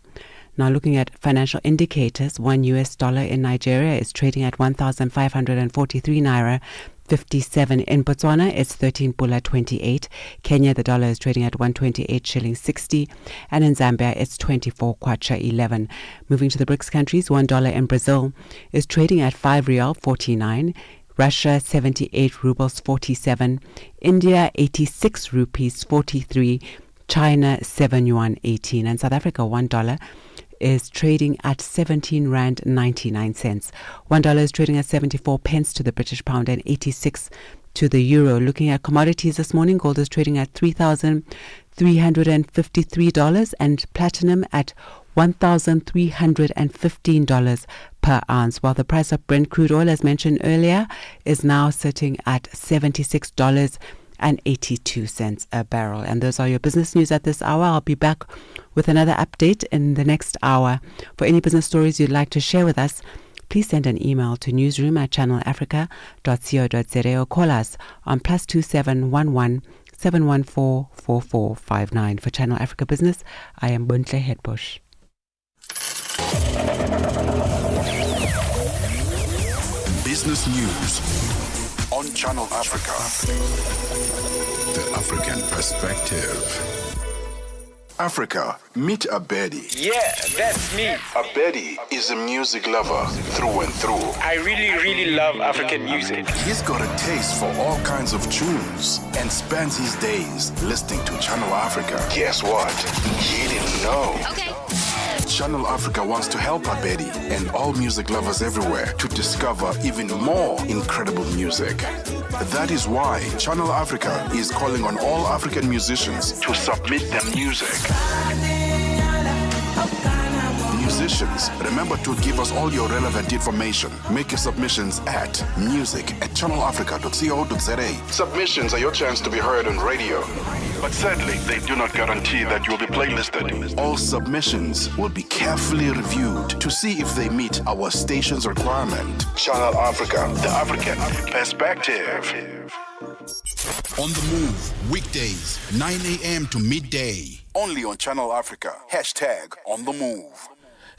Now looking at financial indicators, $1 in Nigeria is trading at 1,543 naira 57. In Botswana, it's 13 pula 28. Kenya, the dollar is trading at 128 shillings 60. And in Zambia, it's 24 kwacha 11. Moving to the BRICS countries, $1 in Brazil is trading at 5 rial 49. Russia, 78 rubles 47. India, 86 rupees 43. China, 7 yuan 18. And South Africa, $1 is trading at 17 rand 99 cents. $1 is trading at 74 pence to the British pound and 86 to the euro. Looking at commodities this morning, gold is trading at $3,353 and platinum at $1,315 per ounce, while the price of Brent crude oil, as mentioned earlier, is now sitting at $76.82 a barrel. And those are your business news at this hour. I'll be back with another update in the next hour. For any business stories you'd like to share with us, please send an email to newsroom@channelafrica.co.za or call us on +2711 714 4459. For Channel Africa Business, I am Buntle Hedbush. Business News on Channel Africa. The African Perspective. Africa, meet Abedi. Yeah, that's me. Abedi is a music lover through and through. I really love African music. He's got a taste for all kinds of tunes and spends his days listening to Channel Africa. Guess what? He didn't know. Okay. Channel Africa wants to help Abedi and all music lovers everywhere to discover even more incredible music. That is why Channel Africa is calling on all African musicians to submit their music. Musicians, remember to give us all your relevant information. Make your submissions at music@channelafrica.co.za. Submissions are your chance to be heard on radio. But sadly, they do not guarantee that you will be playlisted. All submissions will be carefully reviewed to see if they meet our station's requirement. Channel Africa, the African Perspective. On the Move, weekdays, 9 a.m. to midday. Only on Channel Africa. #On the Move.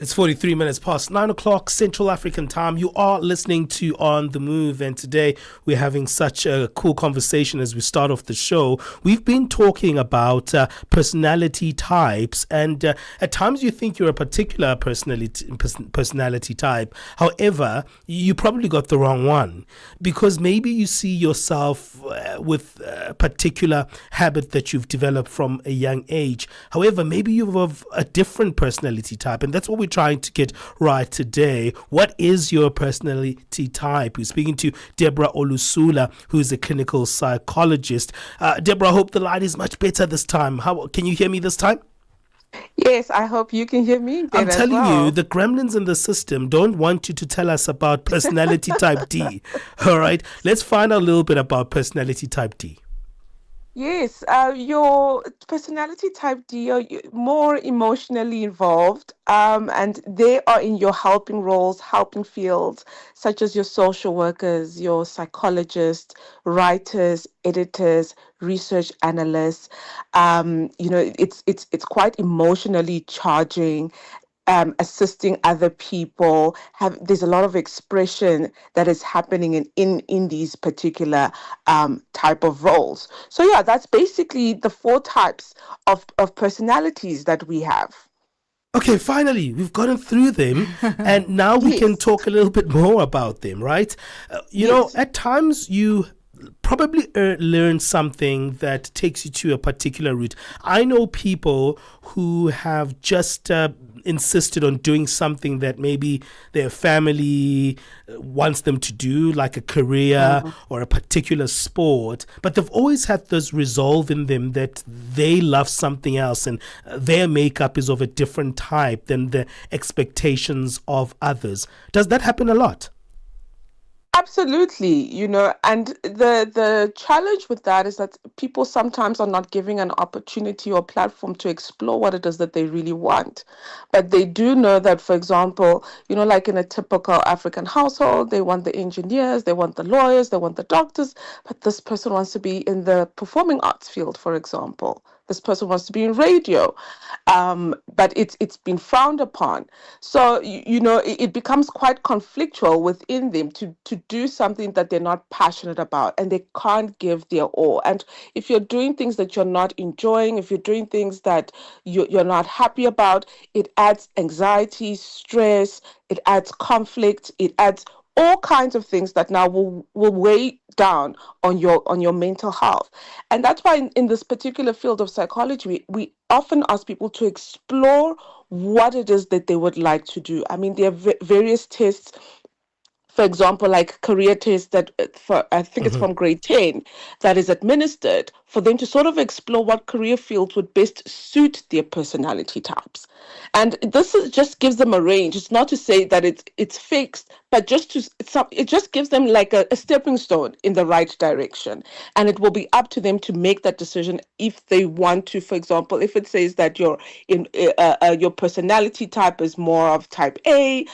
It's 43 minutes past 9 o'clock Central African time. You are listening to On the Move, and today we're having such a cool conversation as we start off the show. We've been talking about personality types, and at times you think you're a particular personality type. However, you probably got the wrong one, because maybe you see yourself with a particular habit that you've developed from a young age. However, maybe you have a different personality type, and that's what we're trying to get right today. What is your personality type? We're speaking to Deborah Olusula, who is a clinical psychologist. Deborah, I hope the light is much better this time. How can you hear me this time? Yes, I hope you can hear me. I'm telling you, the gremlins in the system don't want you to tell us about personality type D. All right, let's find out a little bit about personality type D. Yes, your personality type D are more emotionally involved, and they are in your helping roles, helping fields, such as your social workers, your psychologists, writers, editors, research analysts. It's quite emotionally charging. Assisting other people. There's a lot of expression that is happening in these particular type of roles. So yeah, that's basically the 4 types of personalities that we have. Okay, finally, we've gotten through them, and now we can talk a little bit more about them, right? You know, at times you probably learn something that takes you to a particular route. I know people who have just insisted on doing something that maybe their family wants them to do, like a career or a particular sport, but they've always had this resolve in them that they love something else, and their makeup is of a different type than the expectations of others. Does that happen a lot? Absolutely, and the challenge with that is that people sometimes are not giving an opportunity or platform to explore what it is that they really want. But they do know that, for example, like in a typical African household, they want the engineers, they want the lawyers, they want the doctors, but this person wants to be in the performing arts field, for example. This person wants to be in radio, but it's been frowned upon. So, it becomes quite conflictual within them to do something that they're not passionate about and they can't give their all. And if you're doing things that you're not enjoying, if you're doing things that you're not happy about, it adds anxiety, stress, it adds conflict, it adds all kinds of things that now will weigh down on your mental health. And that's why in this particular field of psychology, we often ask people to explore what it is that they would like to do. I mean, there are various tests, for example, like career tests that I think it's from grade 10 that is administered for them to sort of explore what career fields would best suit their personality types. And this just gives them a range. It's not to say that it's fixed, but it just gives them like a stepping stone in the right direction. And it will be up to them to make that decision if they want to. For example, if it says that your personality type is more of type A,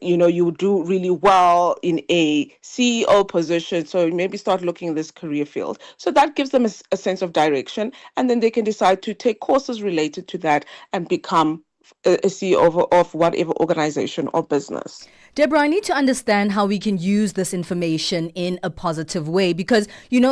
you do really well in a CEO position. So maybe start looking at this career field. So that gives them a sense of direction, and then they can decide to take courses related to that and become a CEO of whatever organization or business. Deborah, I need to understand how we can use this information in a positive way because,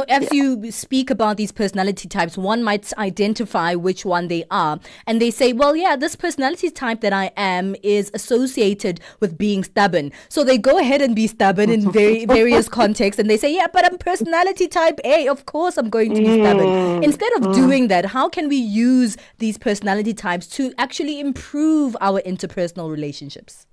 as you speak about these personality types, one might identify which one they are. And they say, well, yeah, this personality type that I am is associated with being stubborn. So they go ahead and be stubborn in various contexts. And they say, yeah, but I'm personality type A. Of course, I'm going to be stubborn. Instead of doing that, how can we use these personality types to actually improve our interpersonal relationships?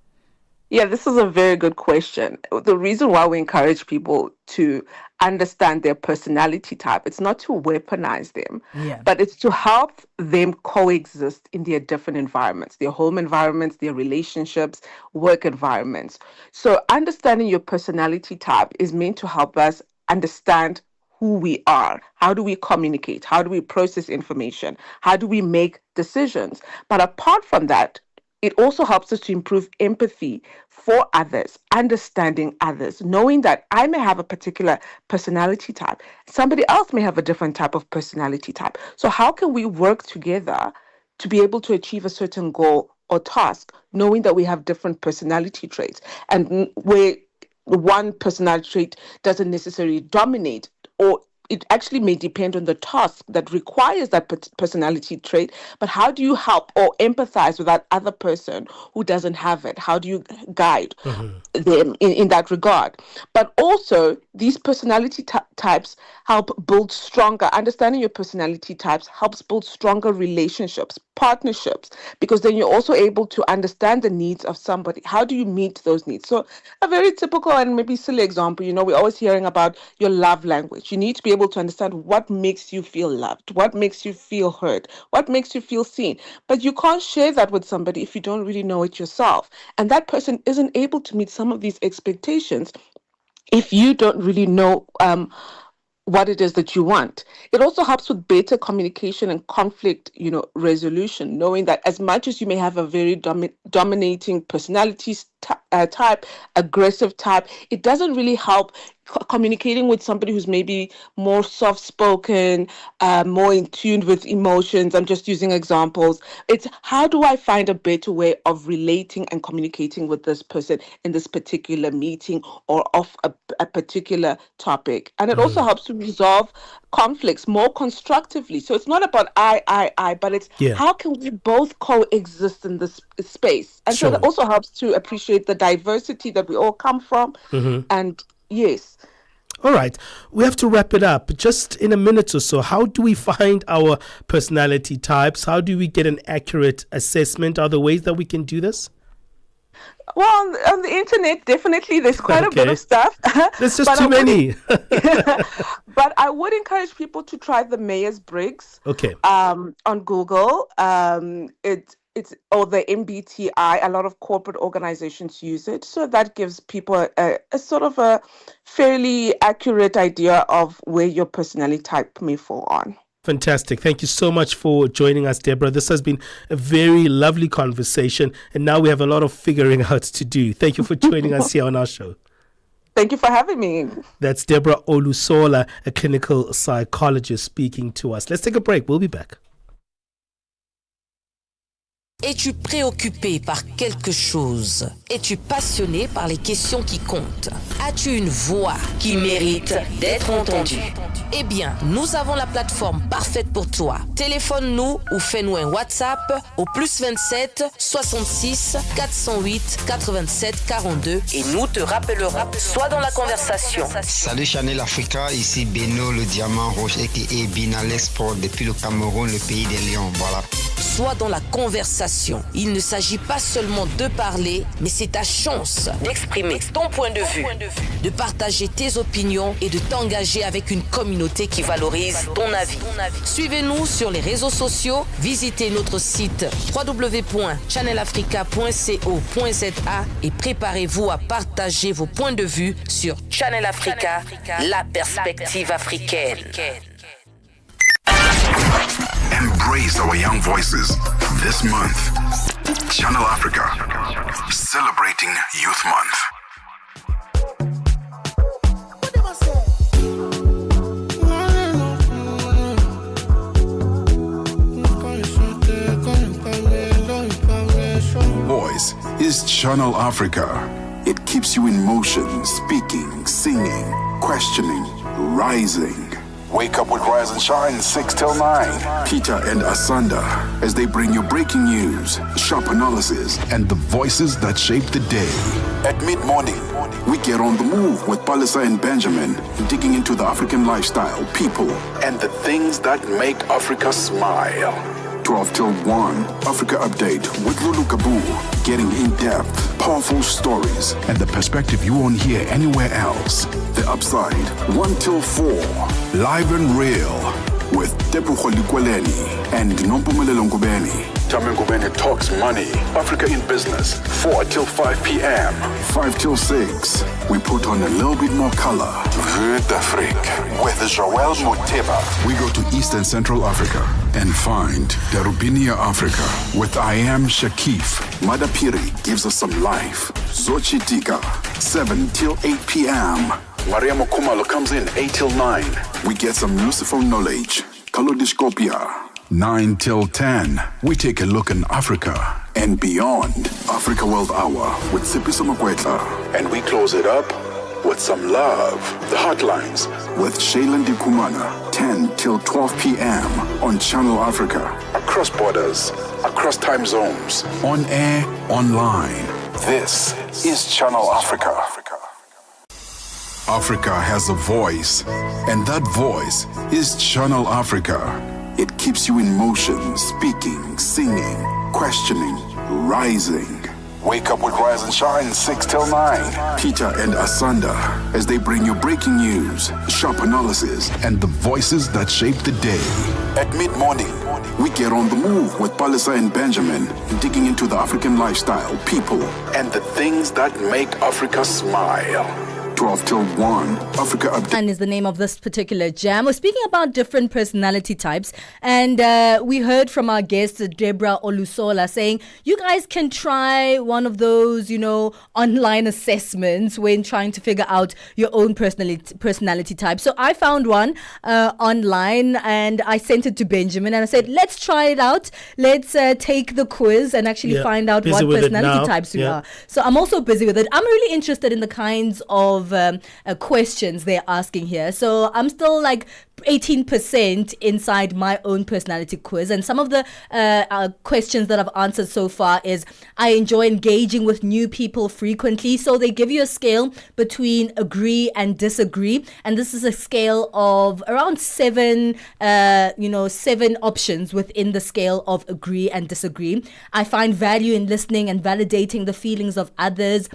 Yeah, this is a very good question. The reason why we encourage people to understand their personality type, it's not to weaponize them, but it's to help them coexist in their different environments, their home environments, their relationships, work environments. So understanding your personality type is meant to help us understand who we are. How do we communicate? How do we process information? How do we make decisions? But apart from that, it also helps us to improve empathy for others, understanding others, knowing that I may have a particular personality type. Somebody else may have a different type of personality type. So how can we work together to be able to achieve a certain goal or task, knowing that we have different personality traits and where one personality trait doesn't necessarily dominate, or it actually may depend on the task that requires that personality trait, but how do you help or empathize with that other person who doesn't have it? How do you guide them in that regard? But also, these personality types help build stronger, understanding your personality types helps build stronger relationships, partnerships, because then you're also able to understand the needs of somebody. How do you meet those needs? So a very typical and maybe silly example, we're always hearing about your love language. You need to be able to understand what makes you feel loved, what makes you feel heard, what makes you feel seen. But you can't share that with somebody if you don't really know it yourself. And that person isn't able to meet some of these expectations if you don't really know what it is that you want. It also helps with better communication and conflict, resolution, knowing that as much as you may have a very dominating personality type, aggressive type, it doesn't really help communicating with somebody who's maybe more soft-spoken, more in tune with emotions. I'm just using examples. It's how do I find a better way of relating and communicating with this person in this particular meeting or of a particular topic. And it also helps to resolve conflicts more constructively. So it's not about I, but it's how can we both coexist in this space? And so that also helps to appreciate the diversity that we all come from. And yes. All right. We have to wrap it up. Just in a minute or so, how do we find our personality types? How do we get an accurate assessment? Are there ways that we can do this? Well, on the internet, definitely, there's quite a bit of stuff. There's just too many. But I would encourage people to try the Myers-Briggs on Google. the MBTI, a lot of corporate organizations use it. So that gives people a sort of a fairly accurate idea of where your personality type may fall on. Fantastic. Thank you so much for joining us, Deborah. This has been a very lovely conversation, and now we have a lot of figuring out to do. Thank you for joining us here on our show. Thank you for having me. That's Deborah Olusola, a clinical psychologist, speaking to us. Let's take a break. We'll be back. Es-tu préoccupé par quelque chose? Es-tu passionné par les questions qui comptent? As-tu une voix qui mérite d'être entendue? Eh bien, nous avons la plateforme parfaite pour toi. Téléphone-nous ou fais-nous un WhatsApp au +27 66 408 87 42 et nous te rappellerons. Sois dans la conversation. Salut Channel Africa, ici Beno le Diamant Rouge et Binal Sport depuis le Cameroun, le pays des lions. Voilà. Sois dans la conversation. Il ne s'agit pas seulement de parler, mais c'est ta chance d'exprimer ton point de vue, de partager tes opinions et de t'engager avec une communauté qui valorise ton avis. Suivez-nous sur les réseaux sociaux, visitez notre site www.channelafrica.co.za et préparez-vous à partager vos points de vue sur Channel Africa, la perspective africaine. Embrace our young voices this month. Channel Africa, celebrating Youth Month. Voice is Channel Africa. It keeps you in motion, speaking, singing, questioning, rising. Wake up with Rise and Shine 6 till 9. Peter and Asanda as they bring you breaking news, sharp analysis, and the voices that shape the day. At mid-morning, we get on the move with Palisa and Benjamin, digging into the African lifestyle, people, and the things that make Africa smile. 12 till 1, Africa Update with Lulu Kabu, getting in-depth, powerful stories, and the perspective you won't hear anywhere else. The Upside, 1 till 4, live and real, with Tepuho Likweleni and Nompumelelo Ngubeni. Tame Ngubeni talks money, Africa in business, 4 till 5 p.m. 5 till 6, we put on a little bit more color. Vue d'Afrique with Joel Moteba. We go to Eastern Central Africa and find Darubinia Africa with I Am Shakif. Madapiri gives us some life. Zochi Tika, 7 till 8 p.m. Maria Mokumalo comes in 8 till 9. We get some useful knowledge. Kalodishkopia. 9 till 10. We take a look in Africa and beyond. Africa World Hour with Sipiso Makwetla. And we close it up with some love. The Hotlines with Shailen Dikumana. 10 till 12 p.m. on Channel Africa. Across borders, across time zones. On air, online. This is Channel Africa. Africa has a voice, and that voice is Channel Africa. It keeps you in motion, speaking, singing, questioning, rising. Wake up with Rise and Shine 6 till 9. Peter and Asanda as they bring you breaking news, sharp analysis, and the voices that shape the day. At mid-morning, we get on the move with Palisa and Benjamin, digging into the African lifestyle, people, and the things that make Africa smile. 12 till 1, Africa Update. And is the name of this particular jam. We're speaking about different personality types. And we heard from our guest, Deborah Olusola, saying, you guys can try one of those, online assessments when trying to figure out your own personality type. So I found one online and I sent it to Benjamin and I said, let's try it out. Let's take the quiz and actually find out what personality types we are. So I'm also busy with it. I'm really interested in the kinds of questions they're asking here. So I'm still like 18% inside my own personality quiz, and some of the questions that I've answered so far is I enjoy engaging with new people frequently. So they give you a scale between agree and disagree, and this is a scale of around 7 options within the scale of agree and disagree. I find value in listening and validating the feelings of others.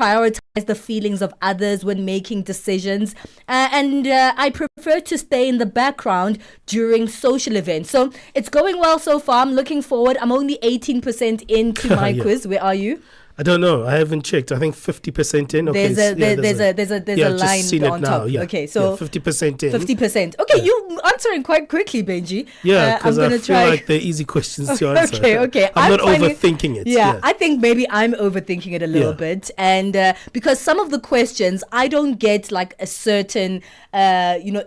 Prioritize the feelings of others when making decisions, and I prefer to stay in the background during social events. So it's going well so far. I'm looking forward. I'm only 18% into my quiz. Where are you? I don't know. I haven't checked. I think 50% in. Okay, there's a line seen on it now. top. Yeah. Okay, so 50% in. 50%. Okay, you answering quite quickly, Benji. Yeah, because I feel try. like they're easy questions to answer. Okay. I'm not overthinking it. Yeah, I think maybe I'm overthinking it a little bit, and because some of the questions I don't get like a certain,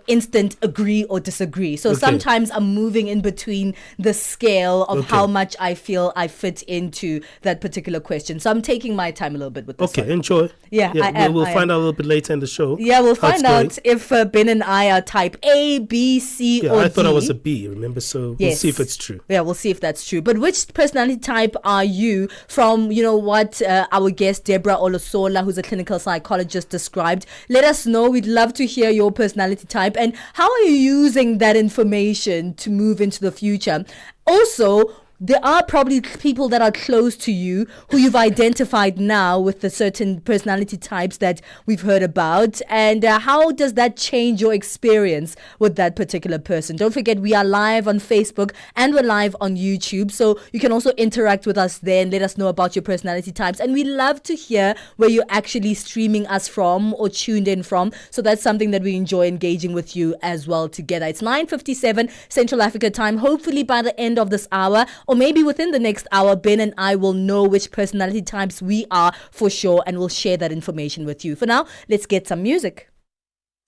instant agree or disagree. So sometimes I'm moving in between the scale of how much I feel I fit into that particular question. So I'm taking my time a little bit with this. Okay, enjoy. Yeah, we'll find out a little bit later in the show. Yeah, we'll find out if Ben and I are type A, B, C, or D. I thought I was a B, remember? So we'll see if it's true. Yeah, we'll see if that's true. But which personality type are you from, what our guest Deborah Olosola, who's a clinical psychologist, described? Let us know. We'd love to hear your personality type and how are you using that information to move into the future. Also, there are probably people that are close to you who you've identified now with the certain personality types that we've heard about. And how does that change your experience with that particular person? Don't forget, we are live on Facebook and we're live on YouTube. So you can also interact with us there and let us know about your personality types. And we love to hear where you're actually streaming us from or tuned in from. So that's something that we enjoy engaging with you as well together. It's 9:57 Central Africa time. Hopefully by the end of this hour, or maybe within the next hour, Ben and I will know which personality types we are for sure, and we'll share that information with you. For now, let's get some music.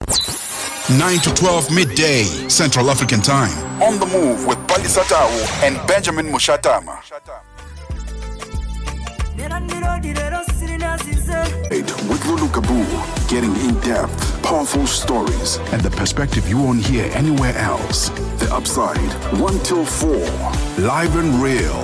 9 to 12 midday Central African time. On the move with Palisa Tau and Benjamin Mushatama. With Lulu Kabu, getting in-depth, powerful stories, and the perspective you won't hear anywhere else. The Upside, 1 till 4, live and real,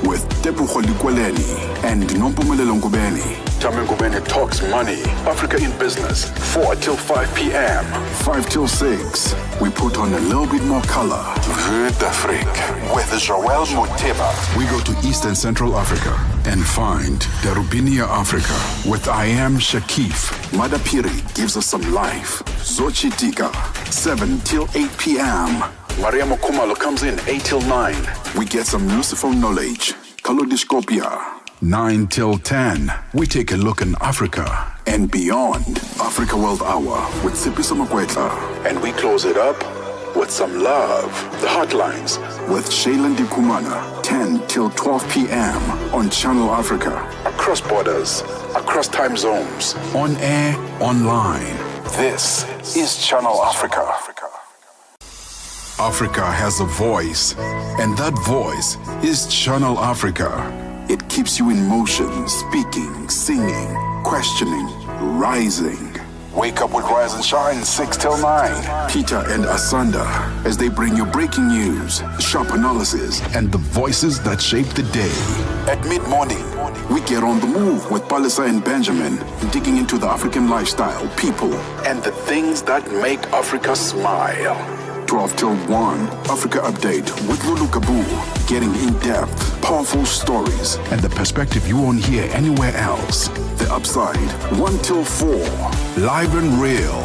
with Tepuho Likweleni and Nompumelelo Ngubeni. Tame Ngubeni talks money, Africa in business, 4 till 5 p.m. 5 till 6, we put on a little bit more color. Vue d'Afrique, with Joël Moteba. We go to Eastern Central Africa and find Darubinia Africa with I Am Shakif. Madapiri gives us some life. Zochitika, 7 till 8 p.m. Maria Mokumalo comes in 8 till 9. We get some useful knowledge. Kalodiscopia. 9 till 10. We take a look in Africa and beyond. Africa World Hour with Sipiso Makwetla. And we close it up with some love. The Hotlines with Shailen Dikumana. 10 till 12 p.m. on Channel Africa. Across borders, across time zones. On air, online. This is Channel Africa. Africa has a voice, and that voice is Channel Africa. It keeps you in motion, speaking, singing, questioning, rising. Wake up with Rise and Shine, 6 till 9. Peter and Asanda, as they bring you breaking news, sharp analysis, and the voices that shape the day. At mid-morning, we get on the move with Palisa and Benjamin, digging into the African lifestyle, people, and the things that make Africa smile. 12 till 1, Africa Update with Lulu Kabu, getting in-depth, powerful stories, and the perspective you won't hear anywhere else. The Upside, 1 till 4, live and real,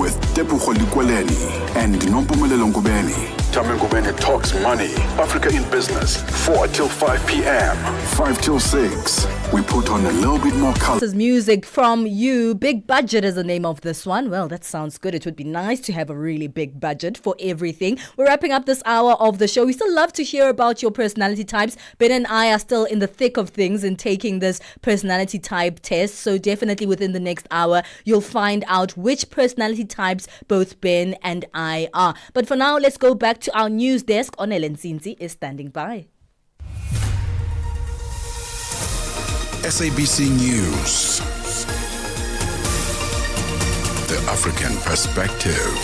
with Tepuho Likweleni and Nompumelelo Ngubeni. Tame Ngubeni talks money, Africa in business, 4 till 5 p.m. 5 till 6, we put on a little bit more color. This is music from you. Big Budget is the name of this one. Well, that sounds good. It would be nice to have a really big budget for everything. We're wrapping up this hour of the show. We still love to hear about your personality types. Ben and I are still in the thick of things and taking this personality type test. So definitely within the next hour, you'll find out which personality types both Ben and I are. But for now, let's go back to our news desk. Onele Nzinzi is standing by. SABC News. The African Perspective.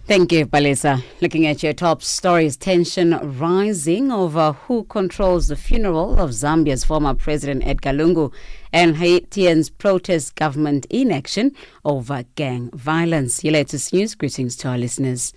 Thank you, Palisa. Looking at your top stories, tension rising over who controls the funeral of Zambia's former President Edgar Lungu, and Haitians protest government inaction over gang violence. Your latest news. Greetings to our listeners.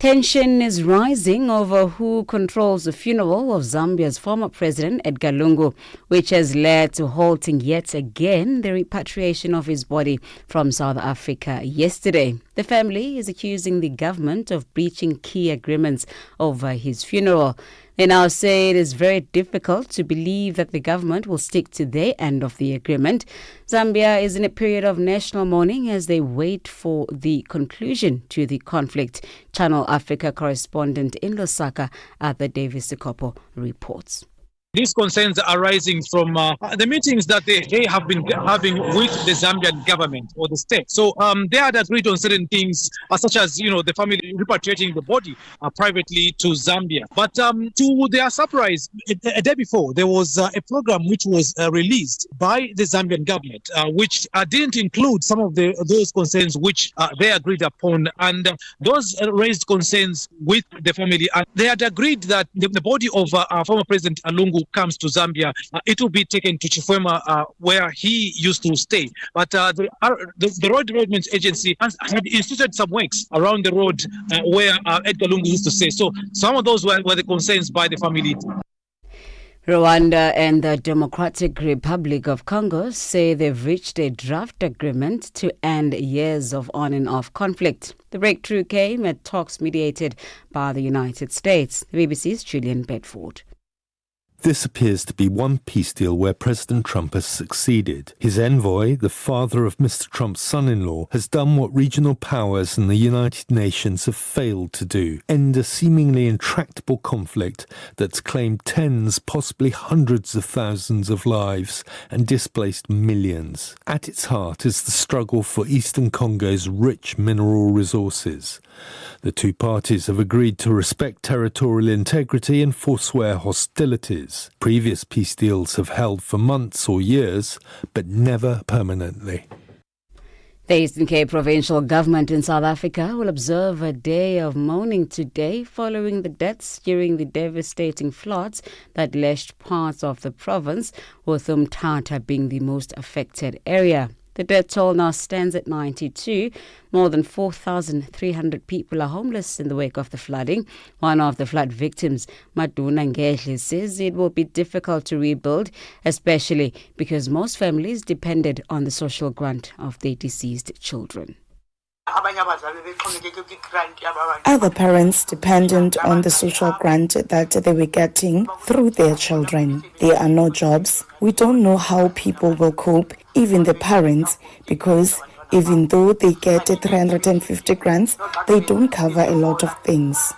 Tension is rising over who controls the funeral of Zambia's former president, Edgar Lungu, which has led to halting yet again the repatriation of his body from South Africa yesterday. The family is accusing the government of breaching key agreements over his funeral. They now say it is very difficult to believe that the government will stick to their end of the agreement. Zambia is in a period of national mourning as they wait for the conclusion to the conflict. Channel Africa correspondent in Lusaka, Arthur Davis Sikopo, reports. These concerns are arising from the meetings that they have been having with the Zambian government or the state. So they had agreed on certain things, such as, the family repatriating the body privately to Zambia. But to their surprise, a day before, there was a program which was released by the Zambian government, which didn't include some of those concerns which they agreed upon. And those raised concerns with the family. And they had agreed that the body of former President Lungu comes to Zambia, it will be taken to Chifwema, where he used to stay. But the Road Development Agency had instituted some works around the road where Edgar Lungu used to stay. So some of those were the concerns by the family. Rwanda and the Democratic Republic of Congo say they've reached a draft agreement to end years of on and off conflict. The breakthrough came at talks mediated by the United States. The BBC's Julian Bedford. This appears to be one peace deal where President Trump has succeeded. His envoy, the father of Mr. Trump's son-in-law, has done what regional powers and the United Nations have failed to do: end a seemingly intractable conflict that's claimed tens, possibly hundreds of thousands of lives and displaced millions. At its heart is the struggle for eastern Congo's rich mineral resources. The two parties have agreed to respect territorial integrity and forswear hostilities. Previous peace deals have held for months or years, but never permanently. The Eastern Cape Provincial Government in South Africa will observe a day of mourning today following the deaths during the devastating floods that lashed parts of the province, with Umtata being the most affected area. The death toll now stands at 92. More than 4,300 people are homeless in the wake of the flooding. One of the flood victims, Maduna Ngehle, says it will be difficult to rebuild, especially because most families depended on the social grant of their deceased children. Other parents dependent on the social grant that they were getting through their children. There are no jobs. We don't know how people will cope, even the parents, because even though they get 350 grants, they don't cover a lot of things.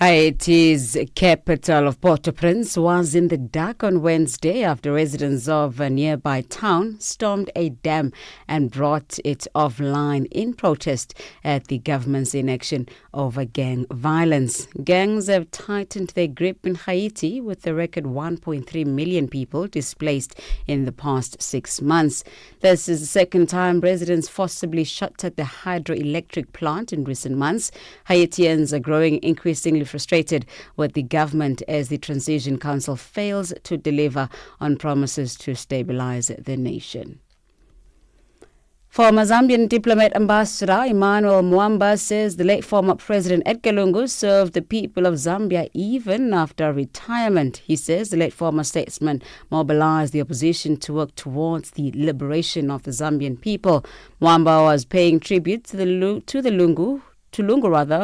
Haiti's capital of Port-au-Prince was in the dark on Wednesday after residents of a nearby town stormed a dam and brought it offline in protest at the government's inaction over gang violence. Gangs have tightened their grip in Haiti, with a record 1.3 million people displaced in the past 6 months. This is the second time residents forcibly shuttered the hydroelectric plant in recent months. Haitians are growing increasingly frustrated with the government as the Transition Council fails to deliver on promises to stabilize the nation. Former Zambian diplomat Ambassador Emmanuel Mwamba says the late former President Edgar Lungu served the people of Zambia even after retirement. He says the late former statesman mobilized the opposition to work towards the liberation of the Zambian people. Mwamba was paying tribute to Lungu,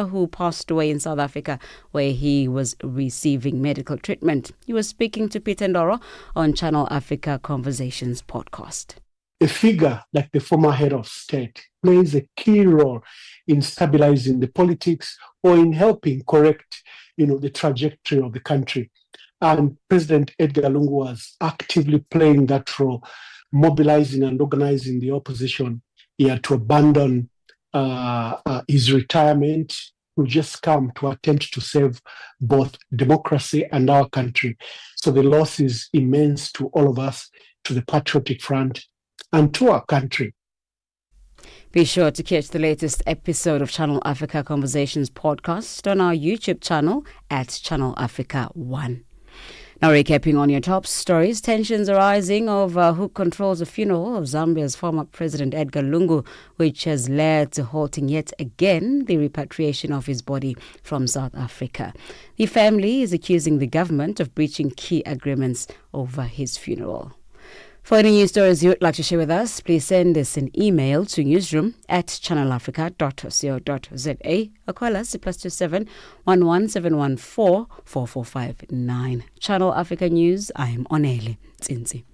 who passed away in South Africa, where he was receiving medical treatment. He was speaking to Peter Ndoro on Channel Africa Conversations podcast. A figure like the former head of state plays a key role in stabilizing the politics or in helping correct, the trajectory of the country. And President Edgar Lungu was actively playing that role, mobilizing and organizing the opposition. He had to abandon his retirement to just come to attempt to save both democracy and our country. So the loss is immense to all of us, to the Patriotic Front, and to our country. Be sure to catch the latest episode of Channel Africa Conversations podcast on our YouTube channel at Channel Africa 1. Now, recapping on your top stories, tensions are rising over who controls the funeral of Zambia's former President Edgar Lungu, which has led to halting yet again the repatriation of his body from South Africa. The family is accusing the government of breaching key agreements over his funeral. For any news stories you would like to share with us, please send us an email to newsroom@channelafrica.co.za or call us at +27 11714 4459. Channel Africa News, I'm Onele Tsinzi.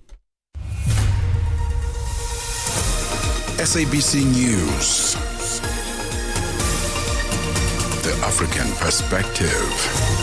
SABC News. The African Perspective.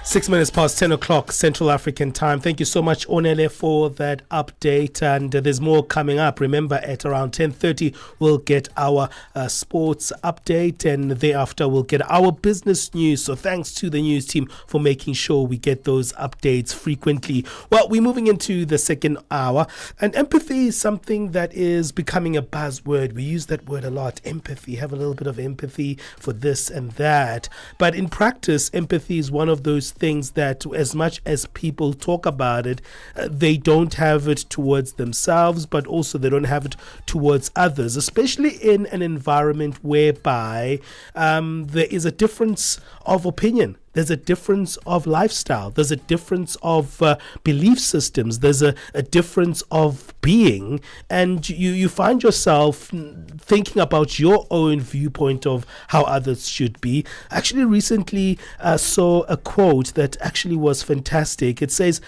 6 minutes past 10 o'clock Central African time. Thank you so much, Onele, for that update. And there's more coming up. Remember, at around 10:30, we'll get our sports update, and thereafter we'll get our business news. So thanks to the news team for making sure we get those updates frequently. Well, we're moving into the second hour, and empathy is something that is becoming a buzzword. We use that word a lot, empathy, have a little bit of empathy for this and that. But in practice, empathy is one of those things that, as much as people talk about it, they don't have it towards themselves, but also they don't have it towards others, especially in an environment whereby there is a difference of opinion. There's a difference of lifestyle. There's a difference of belief systems. There's a difference of being. And you find yourself thinking about your own viewpoint of how others should be. I actually recently saw a quote that actually was fantastic. It says,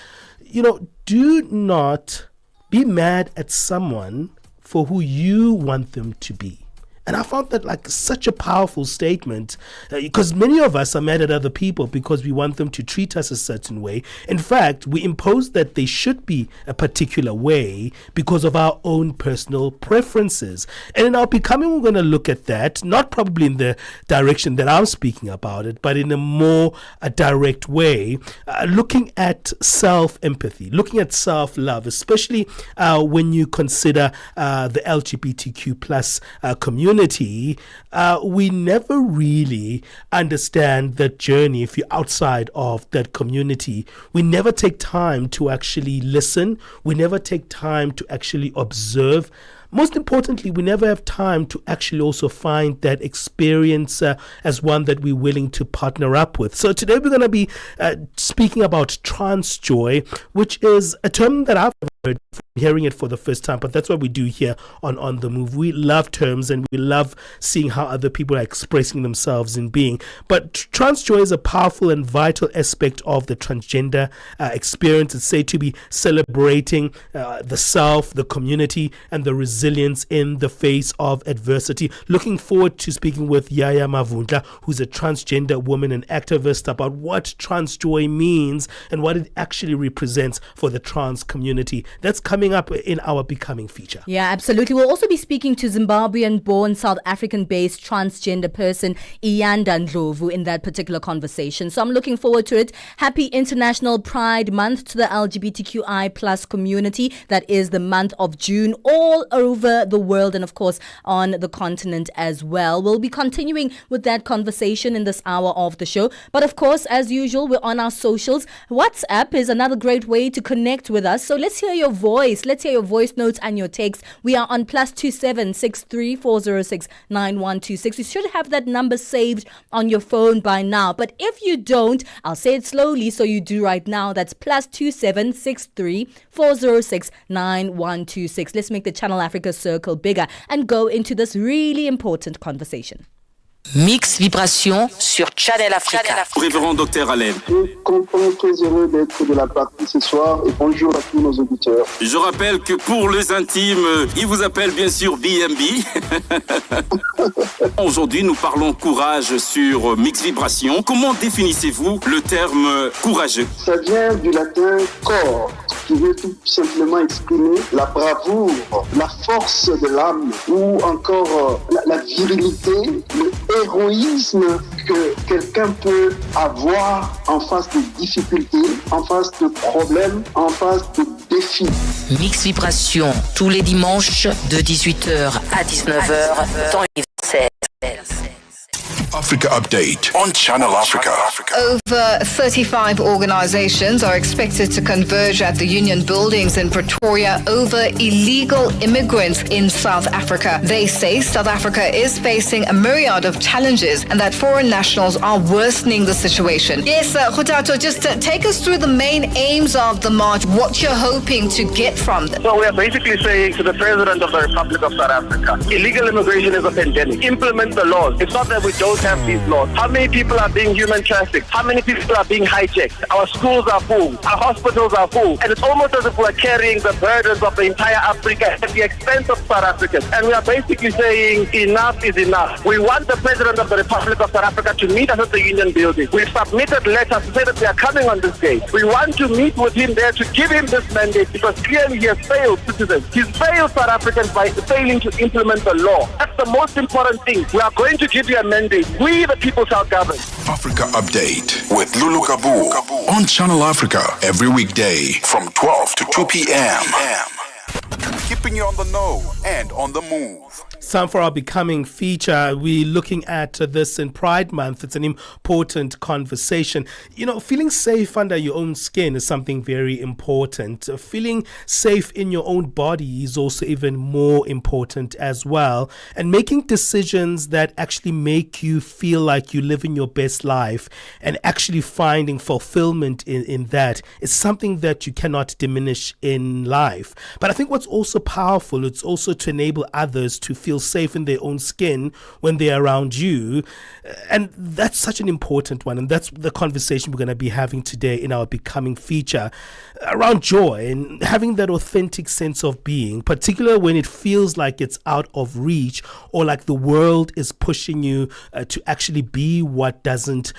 do not be mad at someone for who you want them to be. And I found that like such a powerful statement, because many of us are mad at other people because we want them to treat us a certain way. In fact, we impose that they should be a particular way because of our own personal preferences. And in our becoming, we're going to look at that, not probably in the direction that I'm speaking about it, but in a more direct way, looking at self-empathy, looking at self-love, especially when you consider the LGBTQ plus community. We never really understand that journey if you're outside of that community. We never take time to actually listen. We never take time to actually observe. Most importantly, we never have time to actually also find that experience as one that we're willing to partner up with. So today we're going to be speaking about trans joy, which is a term that I've heard, hearing it for the first time, but that's what we do here on The Move. We love terms and we love seeing how other people are expressing themselves in being. But trans joy is a powerful and vital aspect of the transgender experience. It's said to be celebrating the self, the community, and the resilience in the face of adversity. Looking forward to speaking with Yaya Mavundla, who's a transgender woman and activist, about what trans joy means and what it actually represents for the trans community. That's coming up in our Becoming feature. Yeah, absolutely. We'll also be speaking to Zimbabwean-born, South African-based transgender person Iyanda Ndlovu in that particular conversation. So I'm looking forward to it. Happy International Pride Month to the LGBTQI plus community. That is the month of June all over the world and, of course, on the continent as well. We'll be continuing with that conversation in this hour of the show. But, of course, as usual, we're on our socials. WhatsApp is another great way to connect with us. So let's hear your voice. Let's hear your voice notes and your takes. We are on +27 63 406 9126. You should have that number saved on your phone by now. But if you don't, I'll say it slowly so you do right now. That's +27 63 406 9126. Let's make the Channel Africa circle bigger and go into this really important conversation. Mix Vibration sur Channel Africa. Révérend Dr Alain. Je suis content, très heureux d'être de la partie ce soir et bonjour à tous nos auditeurs. Je rappelle que pour les intimes, il vous appelle bien sûr BMB. Aujourd'hui, nous parlons courage sur Mix Vibration. Comment définissez-vous le terme courageux? Ça vient du latin cor, qui veut tout simplement exprimer la bravoure, la force de l'âme ou encore la virilité, le héroïsme que quelqu'un peut avoir en face de difficultés, en face de problèmes, en face de défis. Mix Vibration, tous les dimanches de 18h à 19h, temps universel. Africa Update on Channel Africa. Over 35 organizations are expected to converge at the Union buildings in Pretoria over illegal immigrants in South Africa. They say South Africa is facing a myriad of challenges and that foreign nationals are worsening the situation. Yes, Khutato, just take us through the main aims of the march, what you're hoping to get from them. So we are basically saying to the President of the Republic of South Africa, illegal immigration is a pandemic. Implement the laws. It's not that we don't have these laws. How many people are being human trafficked? How many people are being hijacked? Our schools are full. Our hospitals are full. And it's almost as if we're carrying the burdens of the entire Africa at the expense of South Africans. And we are basically saying enough is enough. We want the President of the Republic of South Africa to meet us at the Union building. We've submitted letters to say that we are coming on this day. We want to meet with him there to give him this mandate because clearly he has failed citizens. He's failed South Africans by failing to implement the law. That's the most important thing. We are going to give you a mandate. We, the people, shall govern. Africa Update with Lulu Kabu on Channel Africa every weekday from 12 to 2 p.m. Keeping you on the know and on the move. Time for our Becoming feature. We're looking at this in Pride Month. It's an important conversation. You know, feeling safe under your own skin is something very important. Feeling safe in your own body is also even more important as well. And making decisions that actually make you feel like you're living your best life and actually finding fulfillment in that is something that you cannot diminish in life. But I think what's also powerful, it's also to enable others to feel safe in their own skin when they're around you. And that's such an important one. And that's the conversation we're going to be having today in our Becoming feature around joy and having that authentic sense of being, particularly when it feels like it's out of reach or like the world is pushing you to actually be what doesn't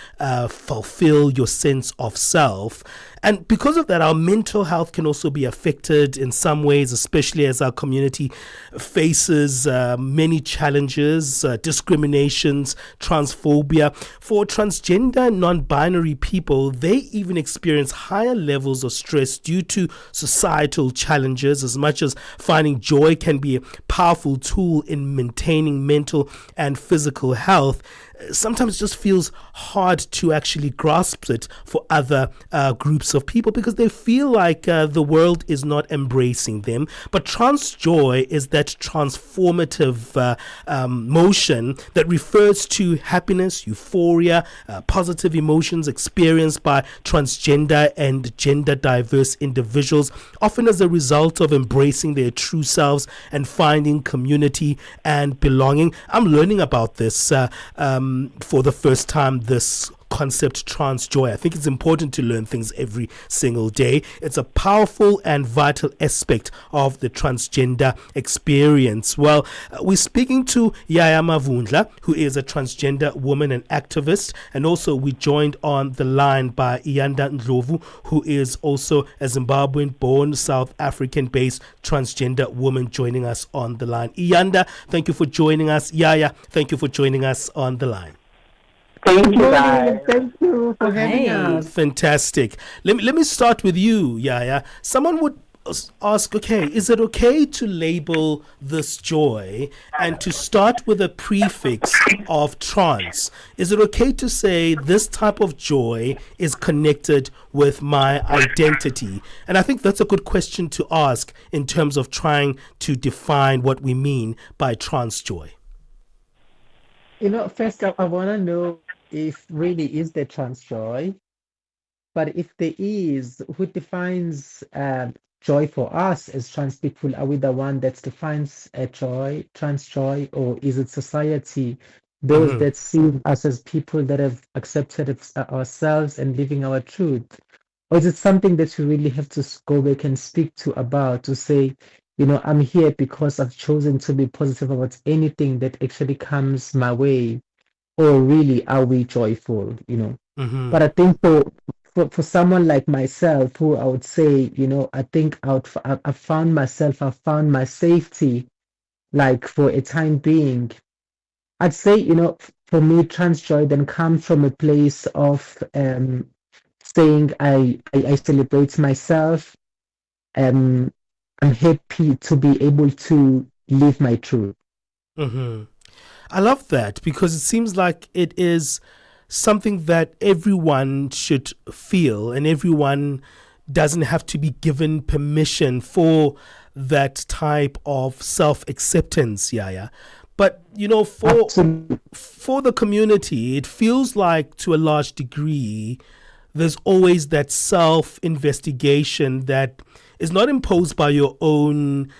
fulfill your sense of self. And because of that, our mental health can also be affected in some ways, especially as our community faces many challenges, discriminations, transphobia. For transgender, non-binary people, they even experience higher levels of stress due to societal challenges. As much as finding joy can be a powerful tool in maintaining mental and physical health, sometimes it just feels hard to actually grasp it for other groups of people because they feel like the world is not embracing them. But trans joy is that transformative motion that refers to happiness, euphoria, positive emotions experienced by transgender and gender diverse individuals, often as a result of embracing their true selves and finding community and belonging. I'm learning about this for the first time, this concept trans joy. I think it's important to learn things every single day. It's a powerful and vital aspect of the transgender experience. Well, we're speaking to Yaya Mavundla, who is a transgender woman and activist, and also we joined on the line by Iyanda Ndlovu, who is also a Zimbabwean-born, South African-based transgender woman joining us on the line. Iyanda, thank you for joining us. Yaya, thank you for joining us on the line. Thank you, guys. Thank you for having us. Fantastic. Let me start with you, Yaya. Someone would ask, okay, is it okay to label this joy and to start with a prefix of trans? Is it okay to say this type of joy is connected with my identity? And I think that's a good question to ask in terms of trying to define what we mean by trans joy. You know, first up, I want to know if really is there trans joy, but if there is, who defines joy for us as trans people? Are we the one that defines a joy, trans joy, or is it society, those that see us as people that have accepted ourselves and living our truth? Or is it something that we really have to go back and speak to about, to say, you know, I'm here because I've chosen to be positive about anything that actually comes my way, or really are we joyful, you know? But I think for for someone like myself, who I would say, I think I found myself, I found my safety, like for a time being. I'd say, for me, TransJoy then comes from a place of saying I celebrate myself. I'm happy to be able to live my truth. Mm-hmm. I love that, because it seems like it is something that everyone should feel, and everyone doesn't have to be given permission for that type of self-acceptance, Yaya. But, for the community, it feels like to a large degree, there's always that self-investigation that is not imposed by your own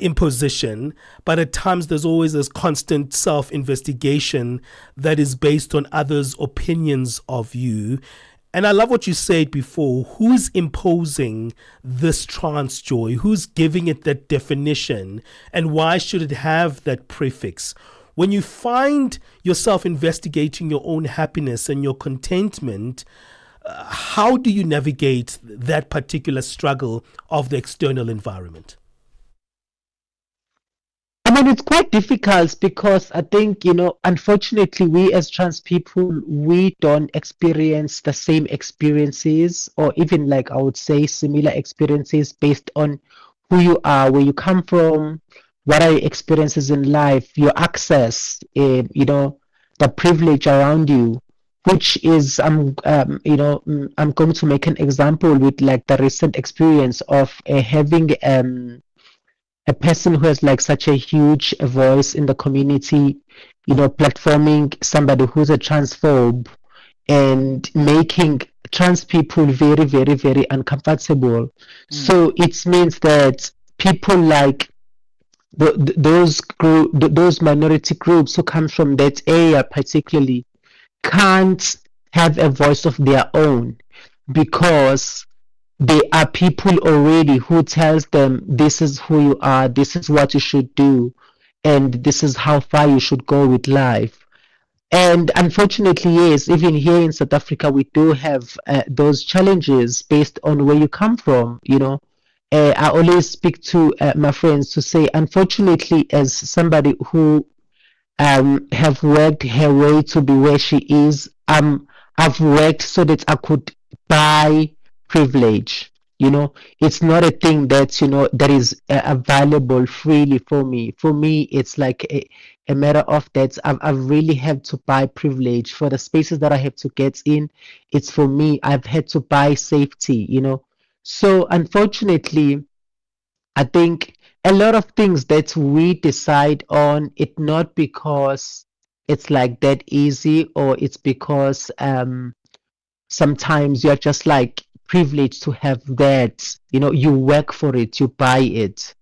imposition, but at times there's always this constant self-investigation that is based on others' opinions of you. And I love what you said before. Who's imposing this TransJoy? Who's giving it that definition? And why should it have that prefix? When you find yourself investigating your own happiness and your contentment, how do you navigate that particular struggle of the external environment? I mean, it's quite difficult because I think, unfortunately, we as trans people, we don't experience the same experiences, or even, like, I would say, similar experiences based on who you are, where you come from, what are your experiences in life, your access, the privilege around you, which is, I'm going to make an example with, like, the recent experience of having a person who has, like, such a huge voice in the community, platforming somebody who's a transphobe and making trans people very, very, very uncomfortable. So it means that people like those minority groups who come from that area particularly can't have a voice of their own, because there are people already who tells them this is who you are, this is what you should do, and this is how far you should go with life. And unfortunately, yes, even here in South Africa, we do have those challenges based on where you come from. I always speak to my friends to say, unfortunately, as somebody who have worked her way to be where she is, I've worked so that I could buy privilege. It's not a thing that that is available freely for me. For me, it's like a matter of that I've really had to buy privilege for the spaces that I have to get in. It's for me, I've had to buy safety. So unfortunately, I think a lot of things that we decide on, it not because it's like that easy, or it's because sometimes you're just like privileged to have that, you work for it, you buy it.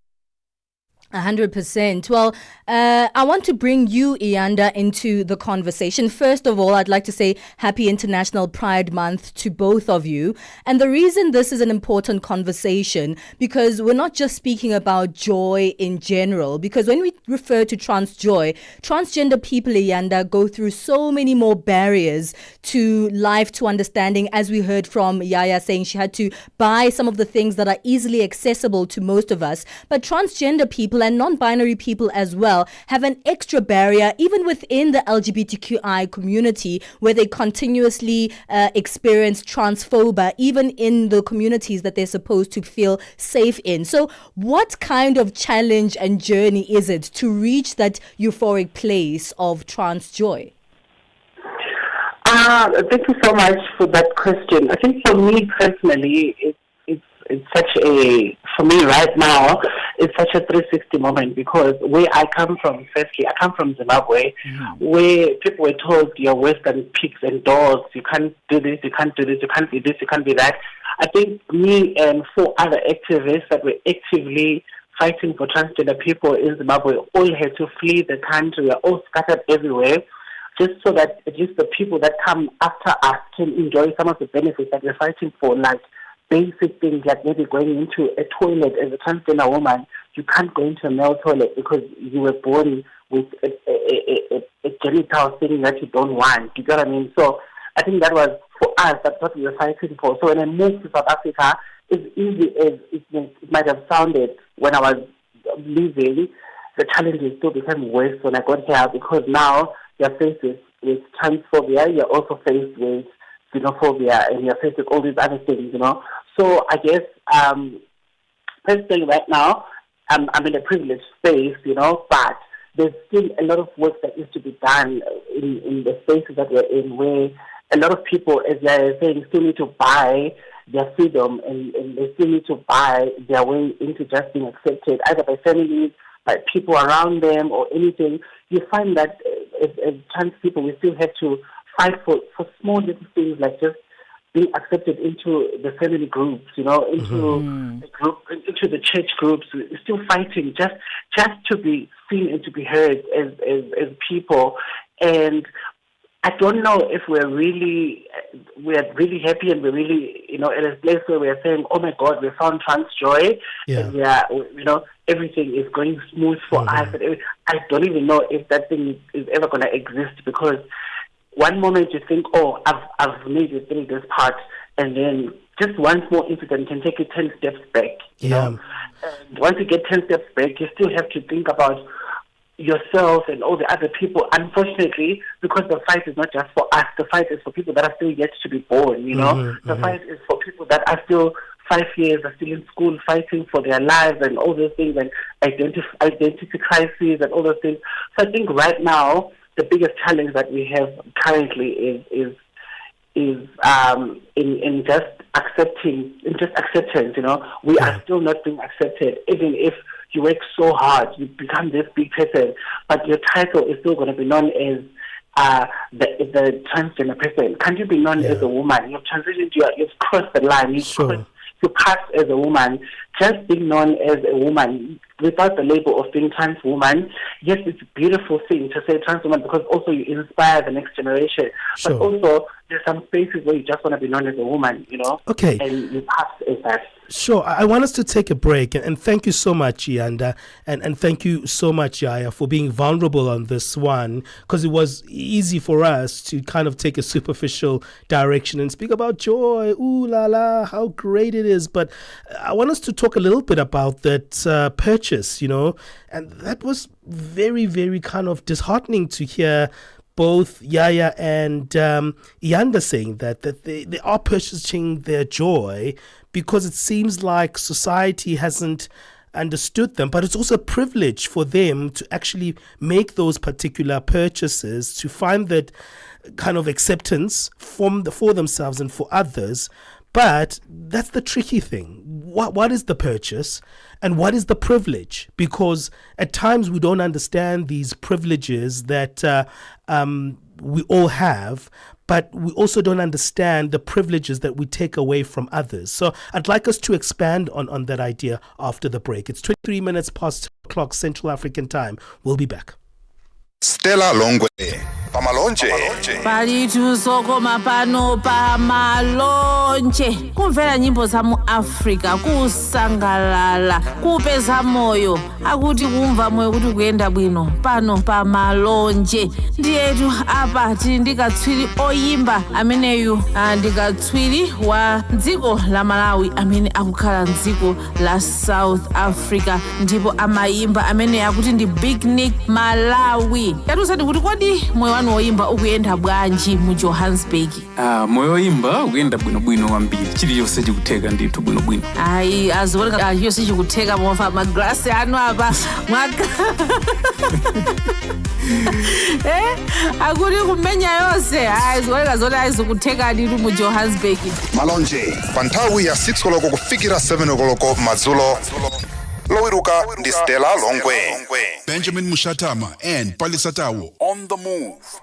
100%. Well, I want to bring you, Iyanda, into the conversation. First of all, I'd like to say Happy International Pride Month to both of you. And the reason this is an important conversation, because we're not just speaking about joy in general, because when we refer to TransJoy, transgender people, Iyanda, go through so many more barriers to life, to understanding, as we heard from Yaya saying she had to buy some of the things that are easily accessible to most of us. But transgender people and non-binary people as well have an extra barrier, even within the LGBTQI community, where they continuously experience transphobia, even in the communities that they're supposed to feel safe in. So what kind of challenge and journey is it to reach that euphoric place of TransJoy? Thank you so much for that question. I think for me personally, it's such a, for me right now, it's such a 360 moment, because where I come from, firstly, I come from Zimbabwe, where people were told you're worse than pigs and dogs, you can't do this, you can't do this, you can't be this, you can't be that. I think me and 4 other activists that were actively fighting for transgender people in Zimbabwe all had to flee the country. We are all scattered everywhere, just so that at least the people that come after us can enjoy some of the benefits that we're fighting for, like basic things like maybe going into a toilet as a transgender woman. You can't go into a male toilet because you were born with a genital thing that you don't want. You get what I mean? So I think that was for us. That's what we were fighting for. So when I moved to South Africa, as easy as it might have sounded when I was leaving, the challenges still became worse when I got here, because now you're faced with transphobia, you're also faced with xenophobia, and you're faced with all these other things, So I guess, personally right now, I'm in a privileged space, but there's still a lot of work that needs to be done in the spaces that we're in, where a lot of people, as they're saying, still need to buy their freedom, and they still need to buy their way into just being accepted, either by families, by people around them, or anything. You find that as trans people, we still have to fight for small little things, like just being accepted into the family groups, into the group, into the church groups. We're still fighting just to be seen and to be heard as people. And I don't know if we're really happy, and we're really, in a place where we're saying, oh my God, we found trans joy, and everything is going smooth for us. I don't even know if that thing is ever going to exist, because one moment you think, oh, I've made it through this part, and then just one small incident can take you 10 steps back. You know? And once you get 10 steps back, you still have to think about yourself and all the other people, unfortunately, because the fight is not just for us. The fight is for people that are still yet to be born, The fight is for people that are still 5 years, are still in school, fighting for their lives and all those things, and identity crises and all those things. So I think right now, the biggest challenge that we have currently is in just acceptance, We are still not being accepted, even if you work so hard, you become this big person, but your title is still going to be known as the transgender person. Can't you be known as a woman? You've transitioned, you've crossed the line, you passed as a woman. Just being known as a woman without the label of being trans woman, yes, it's a beautiful thing to say trans woman, because also you inspire the next generation. But also, there's some spaces where you just want to be known as a woman, Okay. And you pass as that. Sure. I want us to take a break, and thank you so much, Yanda, and thank you so much, Yaya, for being vulnerable on this one, because it was easy for us to kind of take a superficial direction and speak about joy, ooh la la, how great it is. But I want us to talk a little bit about that purchase, and that was very, very kind of disheartening to hear both Yaya and Yanda saying that they are purchasing their joy, because it seems like society hasn't understood them, but it's also a privilege for them to actually make those particular purchases, to find that kind of acceptance for themselves and for others. But that's the tricky thing. What is the purchase and what is the privilege? Because at times we don't understand these privileges that we all have, but we also don't understand the privileges that we take away from others. So I'd like us to expand on that idea after the break. It's 23 minutes past 2 o'clock Central African time. We'll be back. Stella Longwe, Pamalonje. Palitu sokoma pano pamalonje. Kumvera nyimbo za mu Africa, kusangalala, kupeza moyo. Akuti kumva moyo kuti kuyenda bwino. Pano pamalonje. Ndiyetu apa tili ndikatswiri oyimba ameneyu ndikatswiri wa dziko la Malawi amene akukhala mdziko la South Africa, ndipo amayimba amene akuti ndi Big Nick Malawi. Yatusani kuti kodi moyo wanu woyimba ukuyenda bwanji mu Johannesburg? Moyo woyimba ukuyenda bwino kwambiri. Chiliyonse chikutheka ndithu bwino. Ayi, azioneka chiliyonse chikutheka mofa magrasi anu apa mwaka. Akuti kumenya yonse, azioneka zoti azikutheka ndithu mu Johannesburg. Malonje, panthawi ya 6 koloko kufikira 7 koloko madzulo. Lowiruka ndi Stella Longwe. Benjamin Mushatama and Palisatawo on the move.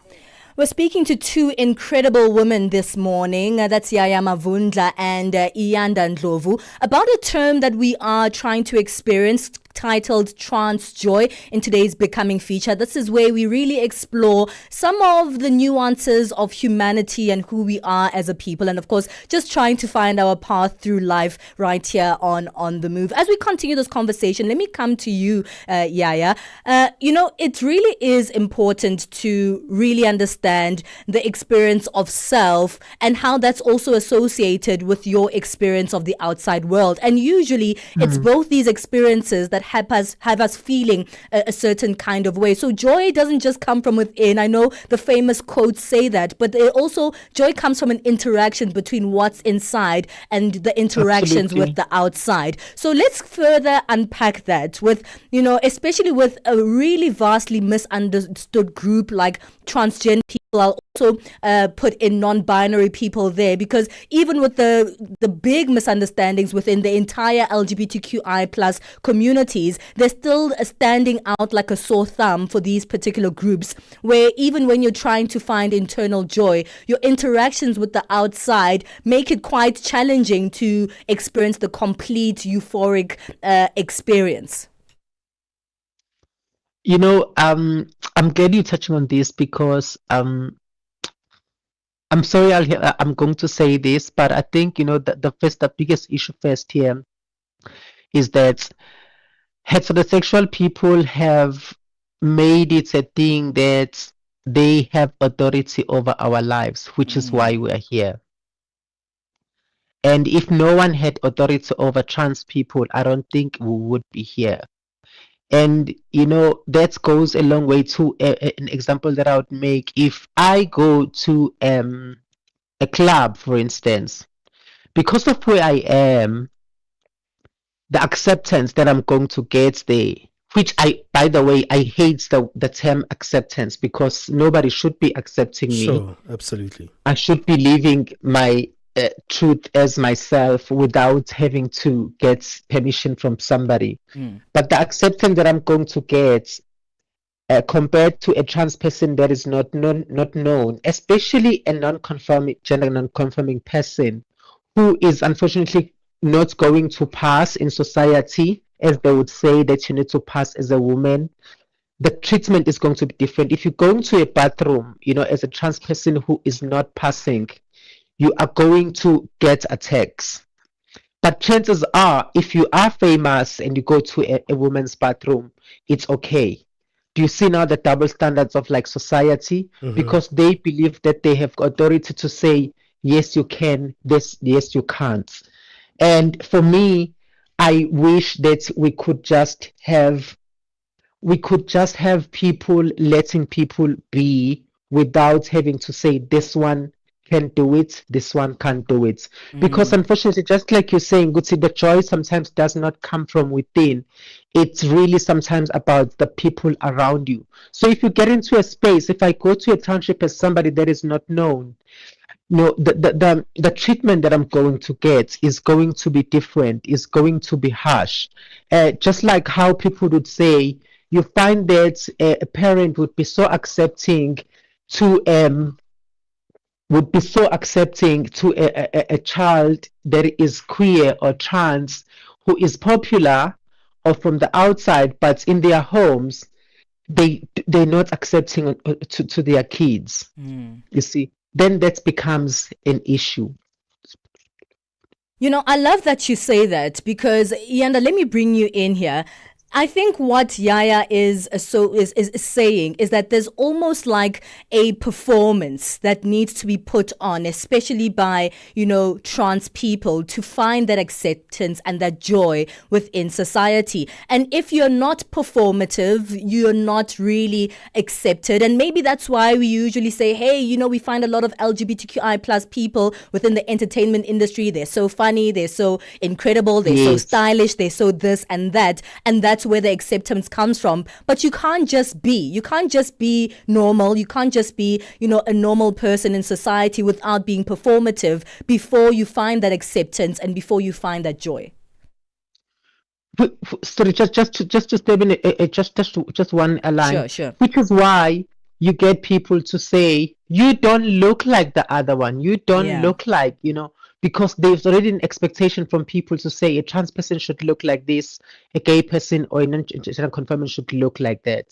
We're speaking to two incredible women this morning, that's Yaya Mavundla and Iyanda Ndlovu, about a term that we are trying to experience titled Trans Joy in today's Becoming feature. This is where we really explore some of the nuances of humanity and who we are as a people, and of course just trying to find our path through life right here on The Move. As we continue this conversation, let me come to you, Yaya. It really is important to really understand the experience of self and how that's also associated with your experience of the outside world. And usually it's both these experiences that have us feeling a certain kind of way. So joy doesn't just come from within. I know the famous quotes say that, but also joy comes from an interaction between what's inside and the interactions with the outside. So let's further unpack that with, especially with a really vastly misunderstood group like transgender people. I'll also put in non-binary people there, because even with the big misunderstandings within the entire LGBTQI plus communities, they're still standing out like a sore thumb for these particular groups, where even when you're trying to find internal joy, your interactions with the outside make it quite challenging to experience the complete euphoric experience. I'm glad you're touching on this, because I'm sorry I'm going to say this, but I think the biggest issue first here is that heterosexual people have made it a thing that they have authority over our lives, which is why we are here. And if no one had authority over trans people, I don't think we would be here. And, that goes a long way to an example that I would make. If I go to a club, for instance, because of where I am, the acceptance that I'm going to get there, which by the way, I hate the term acceptance, because nobody should be accepting me. Sure, absolutely. I should be living my truth as myself without having to get permission from somebody. But the acceptance that I'm going to get compared to a trans person that is not known, especially a gender non-conforming person who is unfortunately not going to pass in society, as they would say that you need to pass as a woman, the treatment is going to be different. If you go into a bathroom, as a trans person who is not passing, you are going to get attacks. But chances are, if you are famous and you go to a woman's bathroom, it's okay. Do you see now the double standards of society? Because they believe that they have authority to say, yes, you can, yes, you can't. And for me, I wish that we could just have people letting people be without having to say this one can do it, this one can't do it. Because unfortunately, just like you're saying, Gutsi, the joy sometimes does not come from within. It's really sometimes about the people around you. So if you get into a space, if I go to a township as somebody that is not known, the treatment that I'm going to get is going to be different, is going to be harsh. Just like how people would say, you find that a parent would be so accepting to a child that is queer or trans, who is popular or from the outside, but in their homes they're not accepting to their kids. You see, then that becomes an issue. I love that you say that, because Yanda, let me bring you in here. I think what Yaya is saying is that there's almost like a performance that needs to be put on, especially by, trans people, to find that acceptance and that joy within society. And if you're not performative, you're not really accepted. And maybe that's why we usually say, hey, we find a lot of LGBTQI plus people within the entertainment industry. They're so funny, they're so incredible, they're so stylish, they're so this and that. And that's where the acceptance comes from. But you can't just be normal. You can't just be, a normal person in society without being performative before you find that acceptance and before you find that joy. Sorry, just to step in, just one line. Sure. Which is why you get people to say, you don't look like the other one. You don't look like, because there's already an expectation from people to say a trans person should look like this, a gay person or a non-gender conforming should look like that.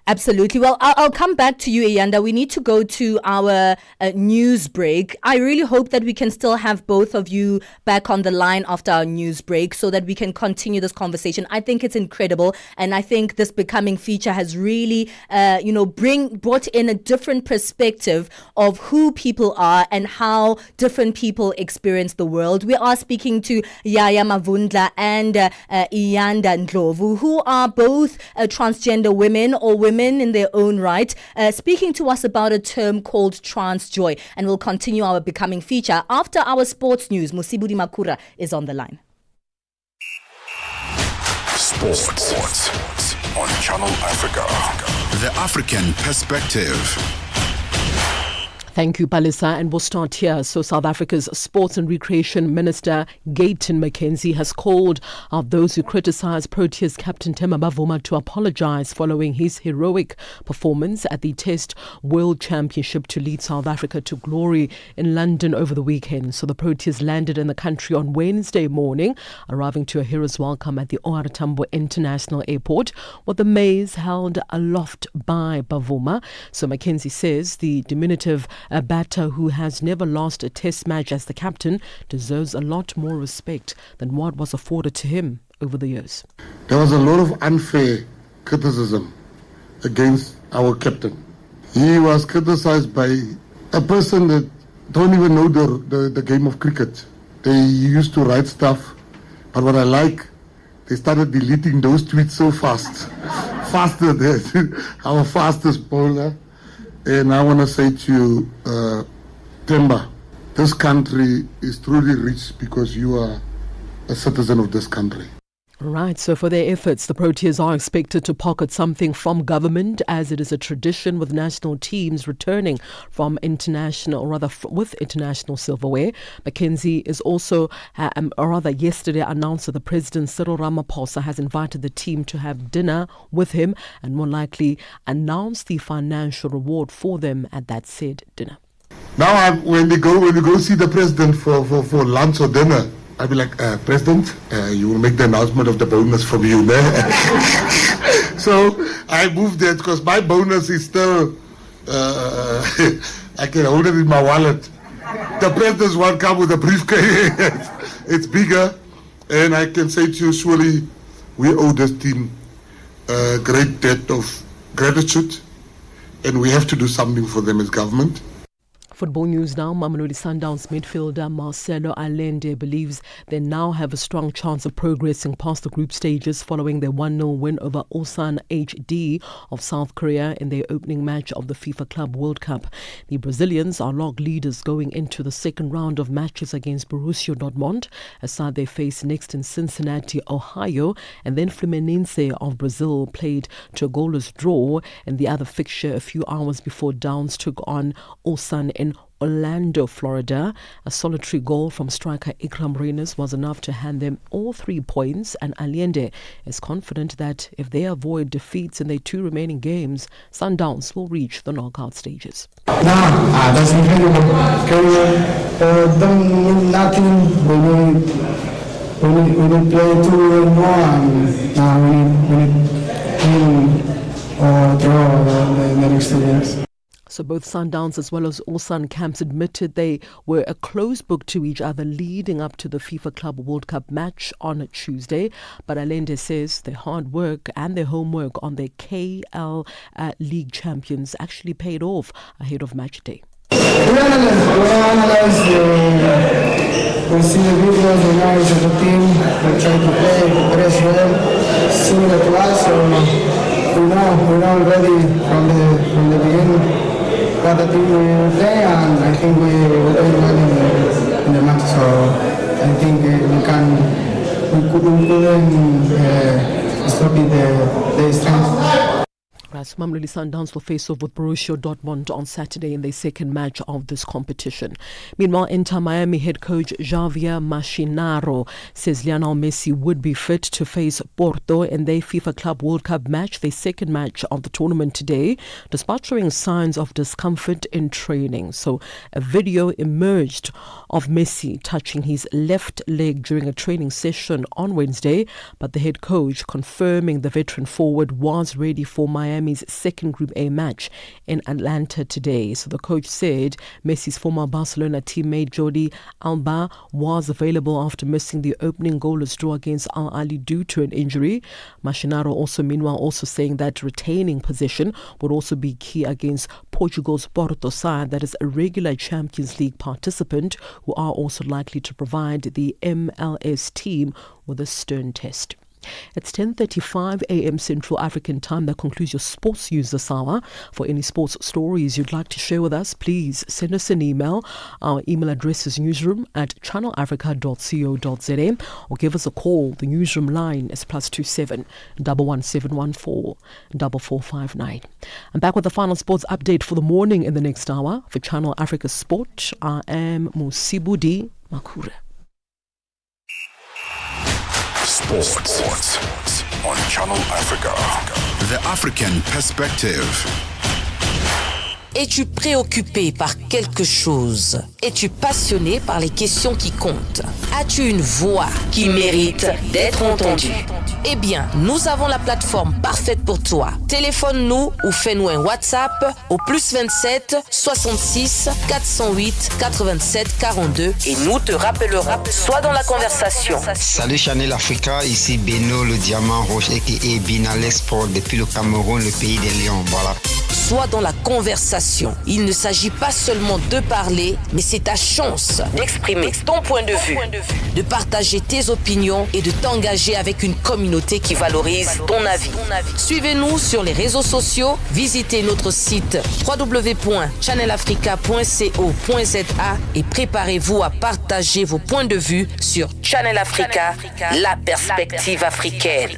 Absolutely. Well, I'll come back to you, Ayanda. We need to go to our news break. I really hope that we can still have both of you back on the line after our news break so that we can continue this conversation. I think it's incredible. And I think this Becoming feature has really, brought in a different perspective of who people are and how different people experience the world. We are speaking to Yaya Mavundla and Ayanda Ndlovu, who are both transgender women or women in their own right, speaking to us about a term called trans joy. And we'll continue our Becoming feature after our sports news. Musibudi Makura is on the line. Sports on Channel Africa. The African perspective. Thank you, Palisa. And we'll start here. So South Africa's Sports and Recreation Minister, Gayton McKenzie, has called out those who criticize Proteas captain Themba Bavuma to apologize following his heroic performance at the Test World Championship to lead South Africa to glory in London over the weekend. So the Proteas landed in the country on Wednesday morning, arriving to a hero's welcome at the OR Tambo International Airport, with the maize held aloft by Bavuma. So McKenzie says the diminutive a batter who has never lost a test match as the captain deserves a lot more respect than what was afforded to him over the years. There was a lot of unfair criticism against our captain. He was criticized by a person that don't even know the game of cricket. They used to write stuff, but what I like, they started deleting those tweets so fast. Faster than our fastest bowler. And I want to say to you, Themba, this country is truly rich because you are a citizen of this country. Right, so for their efforts, the Proteas are expected to pocket something from government, as it is a tradition with national teams returning from with international silverware. McKenzie is also, yesterday announced that the President Cyril Ramaphosa has invited the team to have dinner with him and more likely announce the financial reward for them at that said dinner. Now, when you go see the president for lunch or dinner, I'll be like, President, you will make the announcement of the bonus from you. So I moved that because my bonus is still, I can hold it in my wallet. The president's one come with a briefcase. It's bigger. And I can say to you, surely we owe this team a great debt of gratitude. And we have to do something for them as government. Football news now. Mamelodi Sundowns midfielder Marcelo Allende believes they now have a strong chance of progressing past the group stages following their 1-0 win over Ulsan HD of South Korea in their opening match of the FIFA Club World Cup. The Brazilians are log leaders going into the second round of matches against Borussia Dortmund, a side they face next in Cincinnati, Ohio, and then Fluminense of Brazil played to a goalless draw in the other fixture a few hours before Downs took on Ulsan in Orlando, Florida. A solitary goal from striker Ikram Reyners was enough to hand them all 3 points, and Allende is confident that if they avoid defeats in their 2 remaining games, Sundowns will reach the knockout stages. That's incredible. Don't mean nothing. We need play 2 more, and we need win or draw the next 2 games. So both Sundowns as well as Ulsan camps admitted they were a close book to each other leading up to the FIFA Club World Cup match on Tuesday. But Allende says their hard work and their homework on their KL League champions actually paid off ahead of match day. We analyze we see the videos, the guys of the team, they try to play, press well, similar to us, so we know already from the beginning what the team will play, and I think we will play well in the match, so I think we couldn't stop the strength. Right, so Mamelodi Sundowns will face off with Borussia Dortmund on Saturday in their second match of this competition. Meanwhile, Inter Miami head coach Javier Mascherano says Lionel Messi would be fit to face Porto in their FIFA Club World Cup match, their second match of the tournament today, despite showing signs of discomfort in training. So a video emerged of Messi touching his left leg during a training session on Wednesday, but the head coach confirming the veteran forward was ready for Miami's second Group A match in Atlanta today. So the coach said Messi's former Barcelona teammate Jordi Alba was available after missing the opening goalless draw against Al Ahly due to an injury. Mascherano also saying that retaining possession would also be key against Portugal's Porto side, that is a regular Champions League participant, who are also likely to provide the MLS team with a stern test. It's 10:35 a.m. Central African Time. That concludes your sports news this hour. For any sports stories you'd like to share with us, please send us an email. Our email address is newsroom@channelafrica.co.za, or give us a call. The newsroom line is +27 11714 4459. I'm back with the final sports update for the morning in the next hour. For Channel Africa Sport, I am Musibudi Makura. Sports on Channel Africa. The African Perspective. Es-tu préoccupé par quelque chose? Es-tu passionné par les questions qui comptent? As-tu une voix qui mérite d'être entendue? Eh bien, nous avons la plateforme parfaite pour toi. Téléphone-nous ou fais-nous un WhatsApp au +27 66 408 87 42 et nous te rappellerons. Sois dans la conversation. Salut Channel Africa, ici Beno le Diamant Rouge et Binales Sport depuis le Cameroun, le pays des Lions. Voilà. Sois dans la conversation. Il ne s'agit pas seulement de parler, mais c'est ta chance d'exprimer ton point de vue, de partager tes opinions et de t'engager avec une communauté qui valorise ton avis. Suivez-nous sur les réseaux sociaux, visitez notre site www.channelafrica.co.za et préparez-vous à partager vos points de vue sur Channel Africa, la perspective africaine.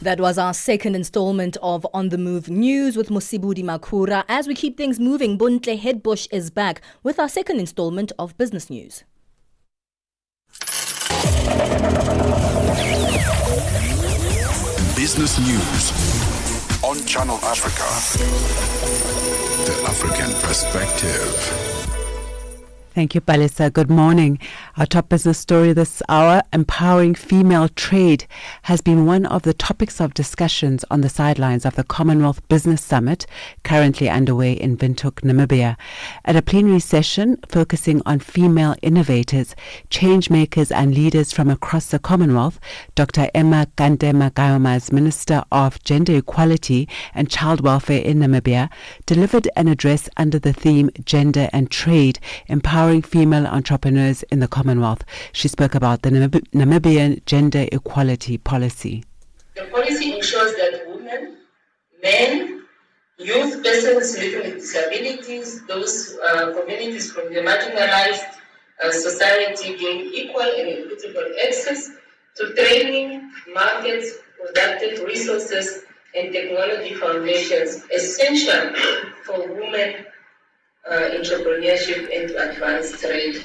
That was our second installment of On the Move News with Musibudi Makura. As we keep things moving, Buntle Headbush is back with our second installment of Business News. Business News on Channel Africa. The African Perspective. Thank you, Palesa. Good morning. Our top business story this hour, empowering female trade, has been one of the topics of discussions on the sidelines of the Commonwealth Business Summit, currently underway in Windhoek, Namibia. At a plenary session focusing on female innovators, change makers and leaders from across the Commonwealth, Dr. Emma Kante Makayoma, Minister of Gender Equality and Child Welfare in Namibia, delivered an address under the theme Gender and Trade, empowering female entrepreneurs in the Commonwealth. She spoke about the Namibian gender equality policy. The policy ensures that women, men, youth, persons living with disabilities, those communities from the marginalized society gain equal and equitable access to training, markets, productive resources, and technology foundations essential for women entrepreneurship and to advance trade.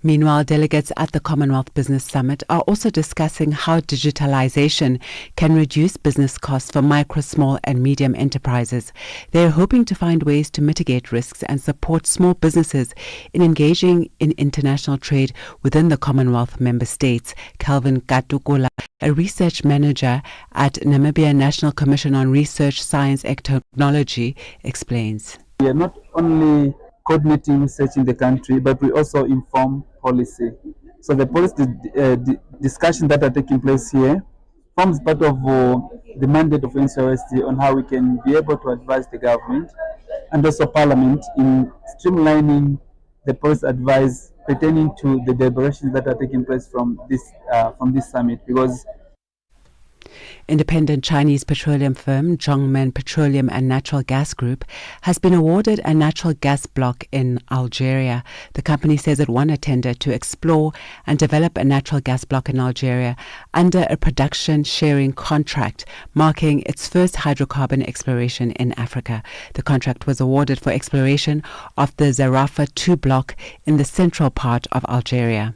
Meanwhile, delegates at the Commonwealth Business Summit are also discussing how digitalization can reduce business costs for micro, small and medium enterprises. They are hoping to find ways to mitigate risks and support small businesses in engaging in international trade within the Commonwealth member states. Calvin Katukula, a research manager at Namibia National Commission on Research, Science and Technology, explains. We are not only coordinating research in the country, but we also inform policy. So the policy discussions that are taking place here forms part of the mandate of NCRST on how we can be able to advise the government and also Parliament in streamlining the policy advice pertaining to the deliberations that are taking place from this summit, because Independent Chinese petroleum firm Zhongmen Petroleum and Natural Gas Group has been awarded a natural gas block in Algeria. The company says it won a tender to explore and develop a natural gas block in Algeria under a production sharing contract, marking its first hydrocarbon exploration in Africa. The contract was awarded for exploration of the Zarafa 2 block in the central part of Algeria.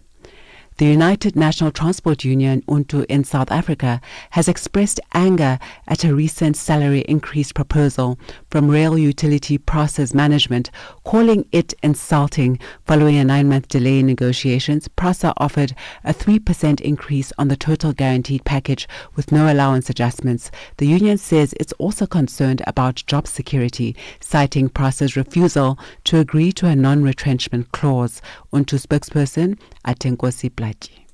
The United National Transport Union, UNTU, in South Africa has expressed anger at a recent salary increase proposal from Rail Utility Process Management, calling it insulting. Following a 9-month delay in negotiations, PRASA offered a 3% increase on the total guaranteed package with no allowance adjustments. The union says it's also concerned about job security, citing PRASA's refusal to agree to a non-retrenchment clause. UNTU spokesperson Atenkosi Plaji.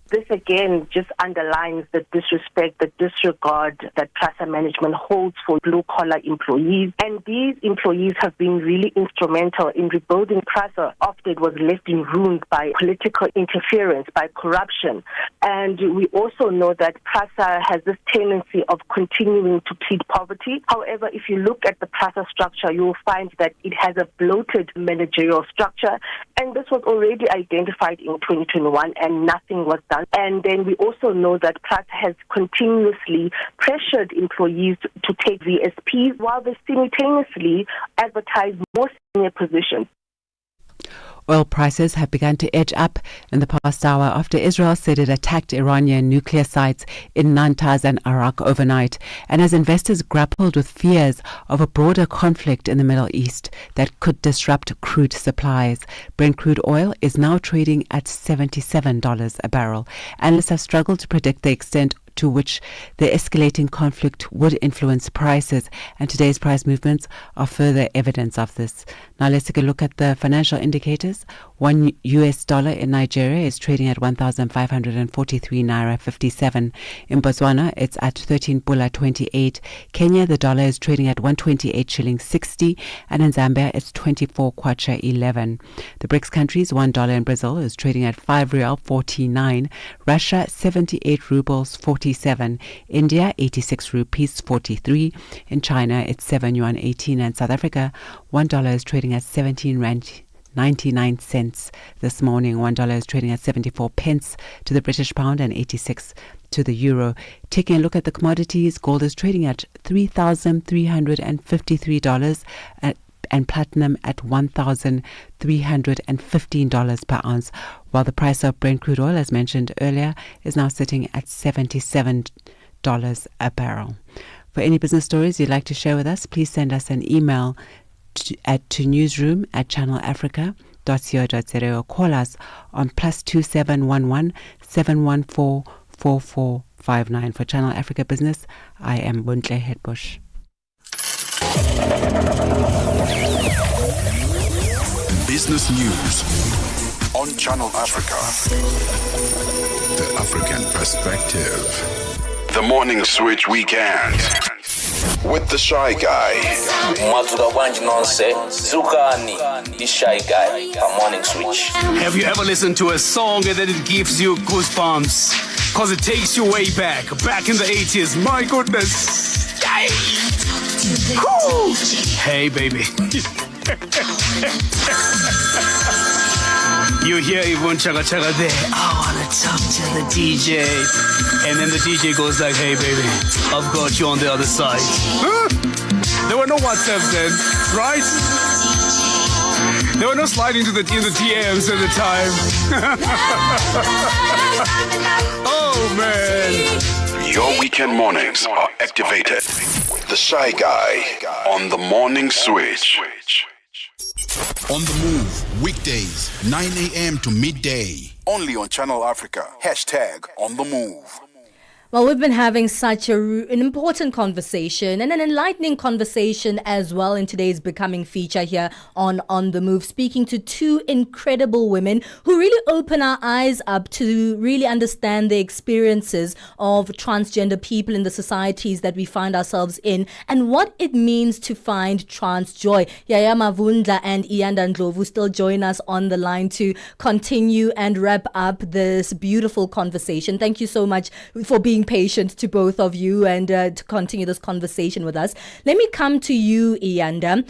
This again just underlines the disrespect, the disregard that PRASA management holds for blue-collar employees. And these employees have been really instrumental in rebuilding PRASA after it was left in ruins by political interference, by corruption. And we also know that PRASA has this tendency of continuing to plead poverty. However, if you look at the PRASA structure, you will find that it has a bloated managerial structure. And this was already identified in 2021 and nothing was done. And then we also know that PRASA has continuously pressured employees to take VSPs while they simultaneously advertise more senior positions. Oil prices have begun to edge up in the past hour after Israel said it attacked Iranian nuclear sites in Natanz and Arak overnight, and as investors grappled with fears of a broader conflict in the Middle East that could disrupt crude supplies. Brent crude oil is now trading at $77 a barrel. Analysts have struggled to predict the extent to which the escalating conflict would influence prices, and today's price movements are further evidence of this. Now let's take a look at the financial indicators. $1 in Nigeria is trading at 1,543 naira 57. In Botswana, it's at 13 pula 28. Kenya, the dollar is trading at 128 shillings 60, and in Zambia, it's 24 kwacha 11. The BRICS countries, $1 in Brazil is trading at 5 real 49. Russia, 78 rubles 47. India, 86 rupees 43. In China, it's 7 yuan 18. And South Africa, $1 is trading at 17 rand 99 cents this morning. $1 is trading at 74 pence to the British pound and 86 to the euro. Taking a look at the commodities, gold is trading at $3,353 and platinum at $1,315 per ounce, while the price of Brent crude oil, as mentioned earlier, is now sitting at $77 a barrel. For any business stories you'd like to share with us, please send us an email to newsroom@channelafrica.co.za or call us on +2711 714 4459. For Channel Africa Business, I am Buntle Hetbush. Business news on Channel Africa. The African perspective. The Morning Switch Weekend with the Shy Guy. The Shy Guy, a Morning Switch. Have you ever listened to a song and then it gives you goosebumps? Because it takes you way back in the 80s. My goodness. Cool. Hey, baby. You hear Yvonne Chaka Chaka there. I want to talk to the DJ. And then the DJ goes like, hey, baby, I've got you on the other side. Huh? There were no WhatsApps then, right? There were no sliding in the DMs at the time. Oh, man. Your weekend mornings are activated with the Shy Guy on the Morning Switch. On the Move, weekdays, 9 a.m. to midday. Only on Channel Africa. #On the Move. Well, we've been having such an important conversation and an enlightening conversation as well in today's Becoming feature here on the Move, speaking to two incredible women who really open our eyes up to really understand the experiences of transgender people in the societies that we find ourselves in and what it means to find trans joy. Yaya Mavundla and Iyanda Ndlovu still join us on the line to continue and wrap up this beautiful conversation. Thank you so much for being patient to both of you and to continue this conversation with us. Let me come to you, Iyanda.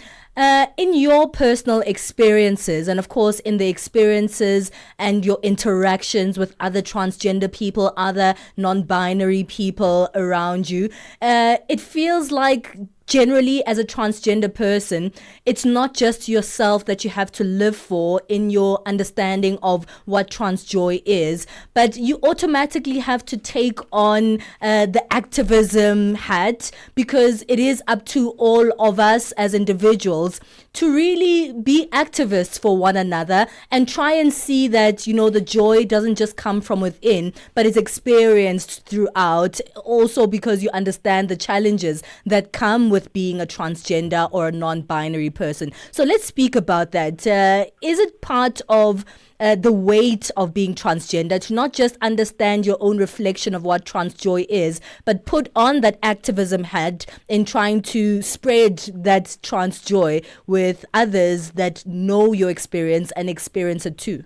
In your personal experiences, and of course in the experiences and your interactions with other transgender people, other non-binary people around you, it feels like generally as a transgender person, it's not just yourself that you have to live for in your understanding of what trans joy is, but you automatically have to take on the activism hat, because it is up to all of us as individuals to really be activists for one another and try and see that, you know, the joy doesn't just come from within, but is experienced throughout, also because you understand the challenges that come with being a transgender or a non-binary person. So let's speak about that. Is it part of the weight of being transgender to not just understand your own reflection of what trans joy is, but put on that activism hat in trying to spread that trans joy with others that know your experience and experience it too?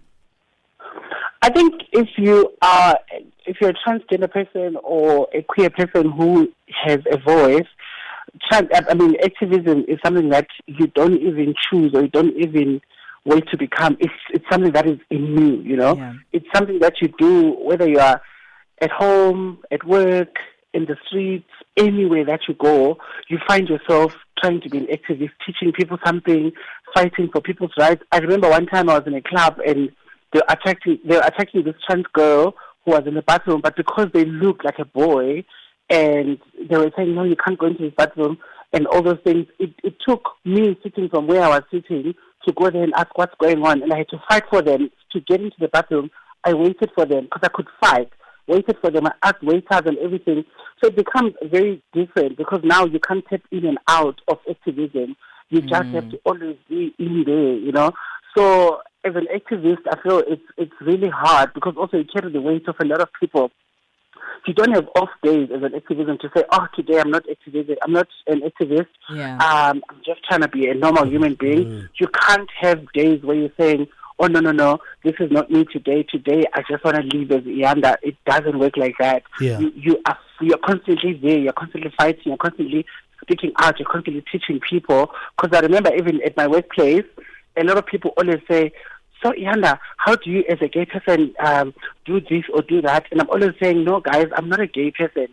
I think if you're a transgender person or a queer person who has a voice, activism is something that you don't even choose or you don't even wait to become. It's something that is in you, you know. Yeah. It's something that you do whether you are at home, at work, in the streets, anywhere that you go. You find yourself trying to be an activist, teaching people something, fighting for people's rights. I remember one time I was in a club and they were attacking this trans girl who was in the bathroom, but because they looked like a boy, and they were saying, no, you can't go into this bathroom, and all those things. It took me sitting from where I was sitting to go there and ask what's going on, and I had to fight for them to get into the bathroom. I waited for them because I could fight, waited for them, I asked waiters and everything. So it becomes very different because now you can't tap in and out of activism. You just have to always be in there, you know. So as an activist, I feel it's really hard because also you carry the weight of a lot of people. You don't have off days as an activism to say, oh, today I'm not activism. I'm not an activist. Yeah. I'm just trying to be a normal human being. You can't have days where you're saying, oh, no, this is not me today. Today, I just want to leave as Iyanda. It doesn't work like that. Yeah. You're constantly there. You're constantly fighting. You're constantly speaking out. You're constantly teaching people. Because I remember even at my workplace, a lot of people always say, so Iyanda, how do you as a gay person do this or do that? And I'm always saying, no guys, I'm not a gay person.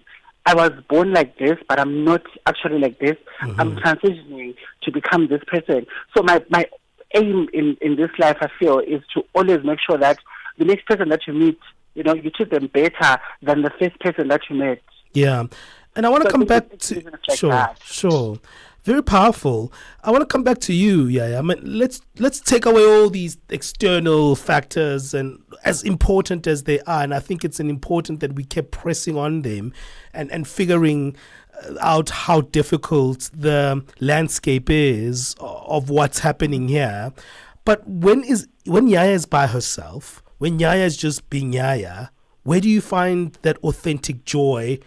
I was born like this, but I'm not actually like this. I'm transitioning to become this person. So my aim in this life, I feel, is to always make sure that the next person that you meet, you know, you treat them better than the first person that you met. Yeah. And I want to come back to... Like sure. Very powerful. I want to come back to you, Yaya. I mean, let's take away all these external factors, and as important as they are, and I think it's important that we kept pressing on them and figuring out how difficult the landscape is of what's happening here. But when Yaya is by herself, when Yaya is just being Yaya, where do you find that authentic joy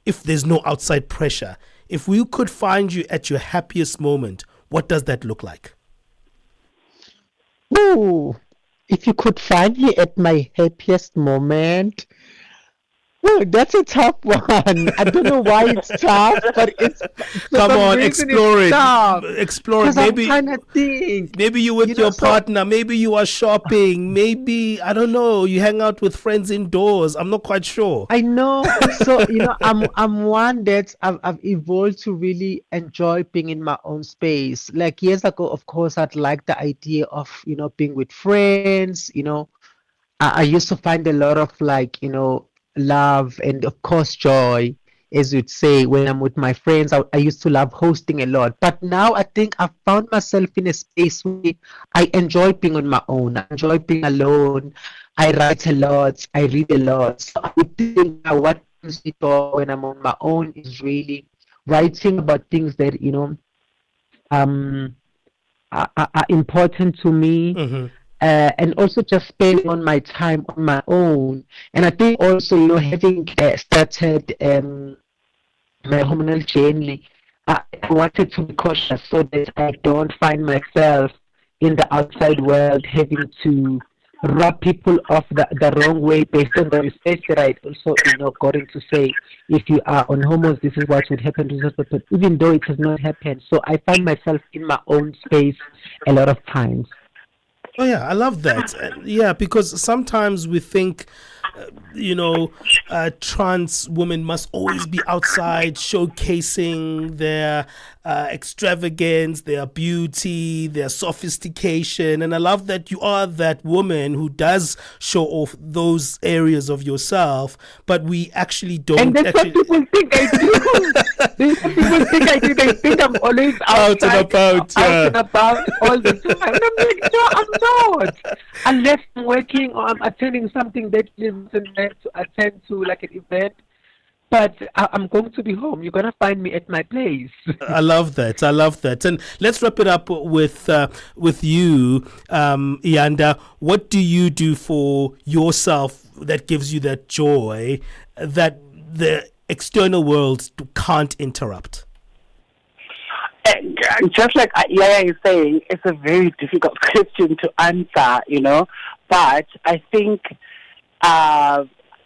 if there's no outside pressure? If we could find you at your happiest moment, what does that look like? Ooh, if you could find me at my happiest moment, that's a tough one. I don't know why it's tough, but it's come on, explore it. Explore it. Maybe I'm trying to think. Maybe you're with your partner. Maybe you are shopping. Maybe I don't know. You hang out with friends indoors. I'm not quite sure. I know. So I'm one that I've evolved to really enjoy being in my own space. Like years ago, of course, I'd like the idea of being with friends. I used to find a lot of love and of course joy, as you'd say, when I'm with my friends. I used to love hosting a lot, but now I think I've found myself in a space where I enjoy being on my own. I enjoy being alone. I write a lot. I read a lot. So I would think what comes before when I'm on my own is really writing about things that are important to me. And also just spending on my time on my own. And I think also, having started my hormonal journey, I wanted to be cautious so that I don't find myself in the outside world having to rub people off the wrong way based on the research that I also going to say, if you are on hormones, this is what would happen to this person, even though it has not happened. So I find myself in my own space a lot of times. Oh yeah, I love that. Yeah, because sometimes we think, trans women must always be outside showcasing their extravagance, their beauty, their sophistication. And I love that you are that woman who does show off those areas of yourself, but we actually don't. And that's what people think I do. People think I do. They think I'm always outside, out and about, out and about all the time. And I'm like, no, I'm not. Unless I'm working or I'm attending something that is meant to attend to, like an event. But I'm going to be home. You're going to find me at my place. I love that. And let's wrap it up with you, Iyanda. What do you do for yourself that gives you that joy that the external world can't interrupt? Just like Yaya is saying, it's a very difficult question to answer, But I think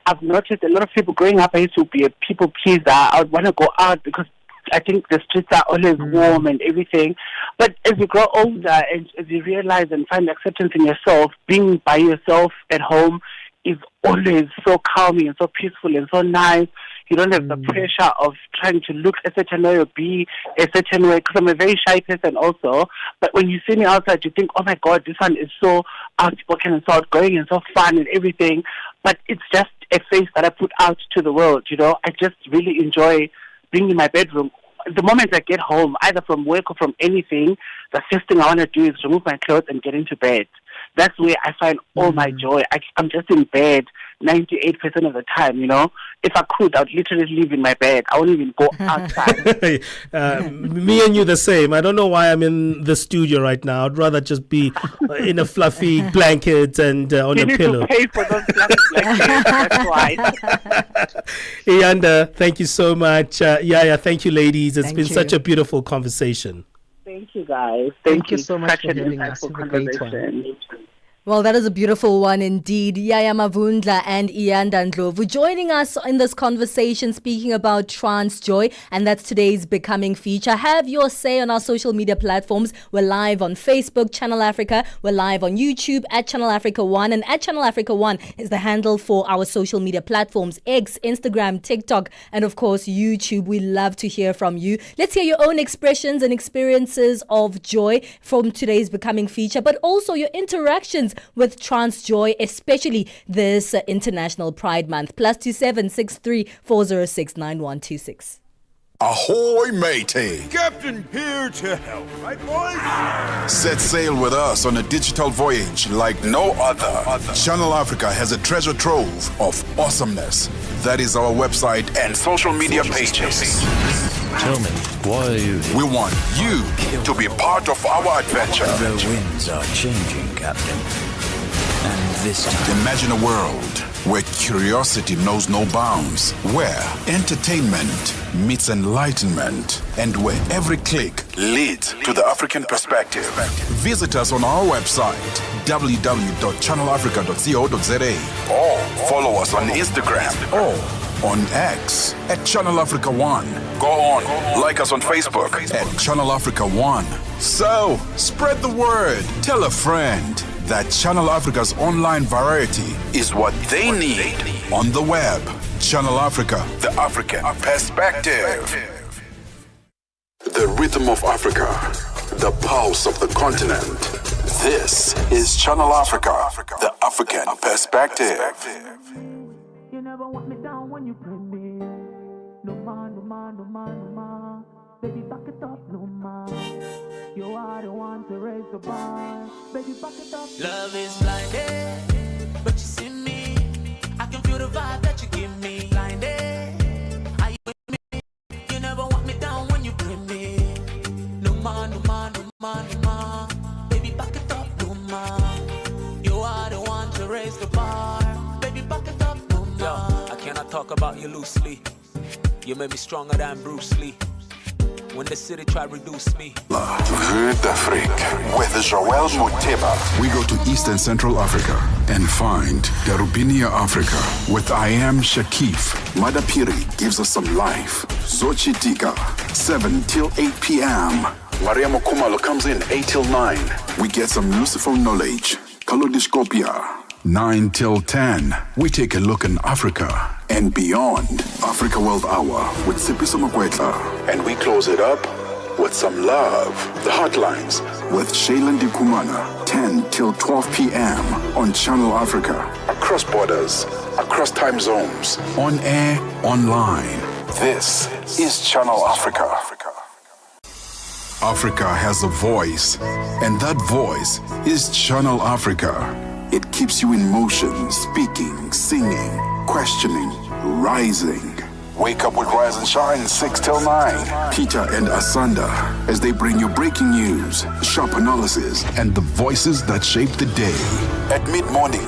I've noticed a lot of people growing up. I used to be a people pleaser. I would want to go out because I think the streets are always warm and everything. But as you grow older and as you realize and find acceptance in yourself, being by yourself at home is always so calming and so peaceful and so nice. You don't have the pressure of trying to look a certain way or be a certain way, because I'm a very shy person also. But when you see me outside, you think, oh my God, this one is so outspoken and so outgoing and so fun and everything. But it's just a face that I put out to the world, I just really enjoy being in my bedroom. The moment I get home, either from work or from anything, the first thing I want to do is remove my clothes and get into bed. That's where I find all my joy. I'm just in bed 98% of the time, If I could, I'd literally live in my bed. I wouldn't even go outside. Me and you the same. I don't know why I'm in the studio right now. I'd rather just be in a fluffy blanket and on a pillow. You need to pay for those fluffy blankets. That's why. Iyanda, thank you so much. Yaya, thank you, ladies. It's been such a beautiful conversation. Thank you, guys. Thank you so much for having us. Have a great one. Well, that is a beautiful one indeed. Yaya Mavundla and Iyanda Ndlovu joining us in this conversation, speaking about trans joy, and that's today's Becoming feature. Have your say on our social media platforms. We're live on Facebook, Channel Africa. We're live on YouTube at Channel Africa 1, and at Channel Africa 1 is the handle for our social media platforms: X, Instagram, TikTok, and of course YouTube. We love to hear from you. Let's hear your own expressions and experiences of joy from today's Becoming feature, but also your interactions with trans joy, especially this International Pride Month. +27 63 406 9126. Ahoy, matey! Captain here to help, right, boys? Set sail with us on a digital voyage like no other. Channel Africa has a treasure trove of awesomeness. That is our website and social media pages. Tell me, why are you here? We want you to be part of our adventure. The winds are changing, Captain. And this time... Imagine a world where curiosity knows no bounds, where entertainment meets enlightenment, and where every click leads to the African perspective. Visit us on our website, www.channelafrica.co.za, or follow us on Instagram or on X at Channel Africa 1. Go on, like us on Facebook at Channel Africa 1. So, spread the word. Tell a friend that Channel Africa's online variety is what they need on the web. Channel Africa, the African perspective. The rhythm of Africa, the pulse of the continent. This is Channel Africa, the African perspective. You never want me down when you play me. No man, no man, no man, no man. Baby, back it up, no man. You are the one to raise the bar. Baby, back it up. Love is blinded, but you see me. I can feel the vibe that you give me. Blinded, are you with me? You never want me down when you play me. No man, no man, no man, no man. Baby, back it up, no man. You are the one to raise the bar. Baby, back it up, no man. Yo, I cannot talk about you loosely. You made me stronger than Bruce Lee. when the city tried to reduce me. Vue d'Afrique with Joel Moteba. We go to Eastern Central Africa and find Darubinia Africa with I Am Shakif. Madapiri gives us some life. Zochitika, 7 till 8 p.m. Mariamo Kumalo comes in 8 till 9. We get some Lucifer knowledge. Kalodiscopia, 9 till 10. We take a look in Africa and beyond. Africa World Hour with Sipiso Makwetla. And we close it up with some love. The Hotlines with Shailen Dikumana, 10 till 12 p.m. on Channel Africa. Across borders, across time zones, on air, online. This is Channel Africa. Africa has a voice, and that voice is Channel Africa. It keeps you in motion, speaking, singing, questioning, rising. Wake up with Rise and Shine 6 till 9. Peter and Asanda as they bring you breaking news, sharp analysis, and the voices that shape the day. At mid-morning,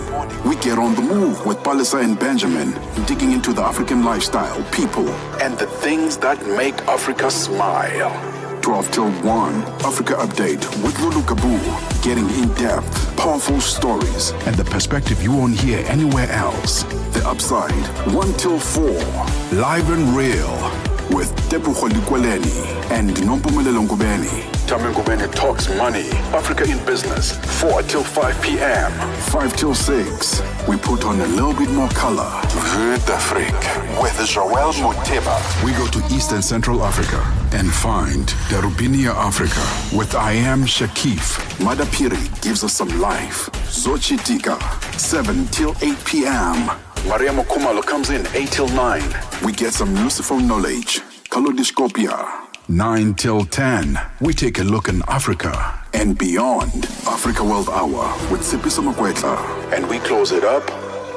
we get on the move with Palisa and Benjamin, digging into the African lifestyle, people, and the things that make Africa smile. 12 till 1, Africa Update with Lulu Kabu, getting in-depth, powerful stories, and the perspective you won't hear anywhere else. The Upside, 1 till 4, live and real, with Tepu Kholikweleni and Nompumelelo Ngubeni. Tame Ngubeni talks money, Africa in business, 4 till 5 p.m. 5 till 6, we put on a little bit more color. Vue d'Afrique with Joel Moteba. We go to Eastern Central Africa and find Darubinia Africa with I Am Shakif. Madapiri gives us some life. Zochitika, 7 till 8 p.m. Mariamo Kumalo comes in 8 till 9. We get some Lucifer knowledge. Kalodiscopia, 9 till 10. We take a look in Africa and beyond. Africa World Hour with Sipiso Makwetla. And we close it up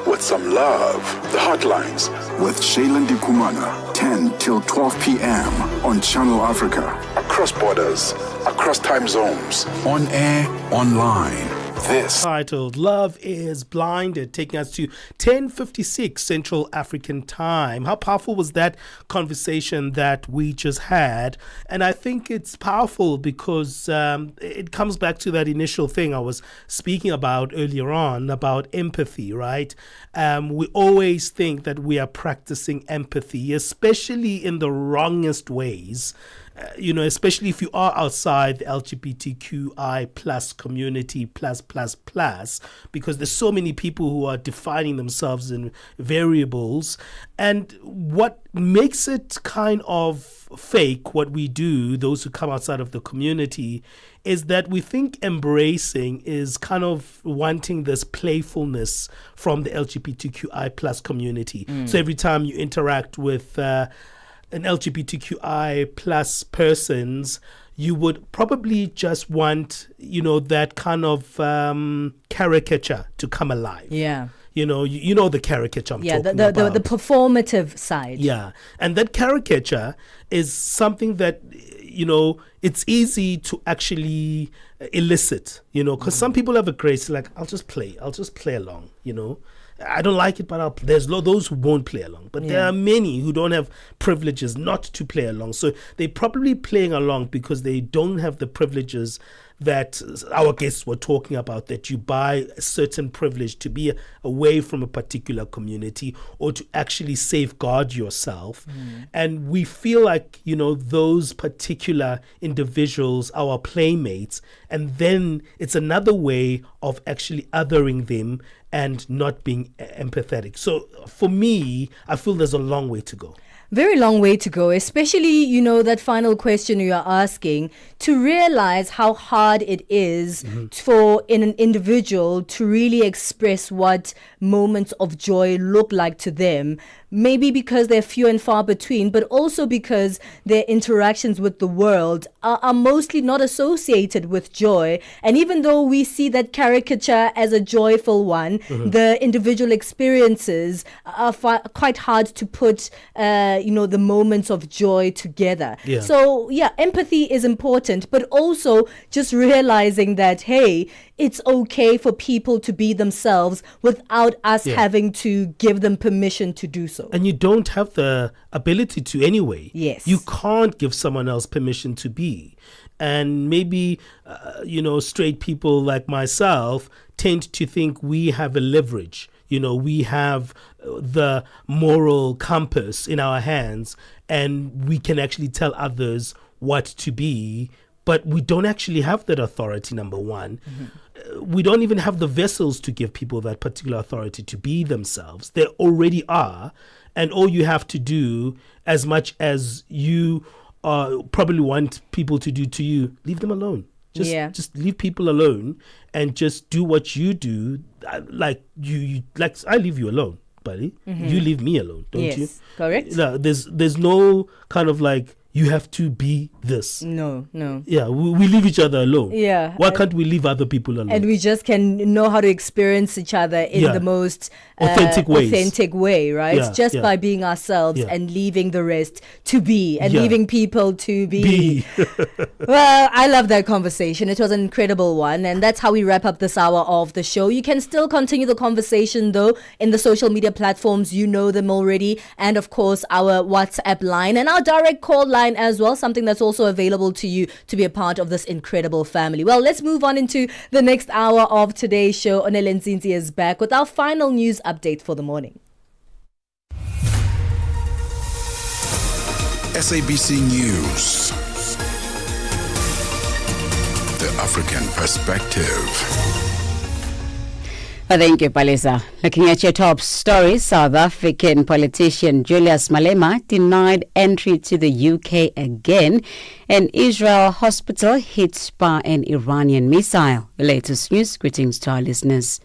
with some love. The Hotlines with Shailen Dikumana, 10 till 12 p.m. on Channel Africa. Across borders, across time zones, on air, online. This titled Love is Blinded, taking us to 10:56 Central African time. How powerful was that conversation that we just had? And I think it's powerful because it comes back to that initial thing I was speaking about earlier on, about empathy, right? We always think that we are practicing empathy, especially in the wrongest ways. Especially if you are outside the LGBTQI plus community plus, because there's so many people who are defining themselves in variables. And what makes it kind of fake, what we do, those who come outside of the community, is that we think embracing is kind of wanting this playfulness from the LGBTQI plus community. So every time you interact with an LGBTQI plus persons, you would probably just want, that kind of caricature to come alive. Yeah. You know the caricature I'm talking about. Yeah, the performative side. Yeah. And that caricature is something that, it's easy to actually elicit, because some people have a grace, like, I'll just play along, I don't like it, but there's those who won't play along. But there are many who don't have privileges not to play along. So they're probably playing along because they don't have the privileges that our guests were talking about, that you buy a certain privilege to be away from a particular community or to actually safeguard yourself. And we feel like, those particular individuals, our playmates, and then it's another way of actually othering them and not being empathetic. So for me, I feel there's a long way to go. Very long way to go, especially, that final question you are asking, to realize how hard it is for an individual to really express what moments of joy look like to them. Maybe because they're few and far between, but also because their interactions with the world are mostly not associated with joy. And even though we see that caricature as a joyful one, the individual experiences are quite hard to put, the moments of joy together. Yeah. So empathy is important, but also just realizing that, hey, it's okay for people to be themselves without us having to give them permission to do so. And you don't have the ability to anyway. Yes. You can't give someone else permission to be. And maybe, straight people like myself tend to think we have a leverage. We have the moral compass in our hands, and we can actually tell others what to be, but we don't actually have that authority, number one. We don't even have the vessels to give people that particular authority to be themselves. They already are, and all you have to do, as much as you probably want people to do to you, leave them alone. Just leave people alone and just do what you do. Like I leave you alone, buddy. You leave me alone, don't you? Yes, correct. No, there's no kind of like, you have to be this. No. Yeah, we leave each other alone. Yeah. Why can't we leave other people alone? And we just can know how to experience each other in the most authentic way, right? Yeah, just by being ourselves and leaving the rest to be, and leaving people to be. Well, I love that conversation. It was an incredible one. And that's how we wrap up this hour of the show. You can still continue the conversation, though, in the social media platforms. You know them already. And, of course, our WhatsApp line and our direct call line as well, something that's also available to you to be a part of this incredible family. Well, let's move on into the next hour of today's show. Onele Nzinzi is back with our final news update for the morning. SABC News. The African Perspective. Thank you, Palisa. Looking at your top stories, South African politician Julius Malema denied entry to the UK again. An Israel hospital hit by an Iranian missile. The latest news. Greetings to our listeners.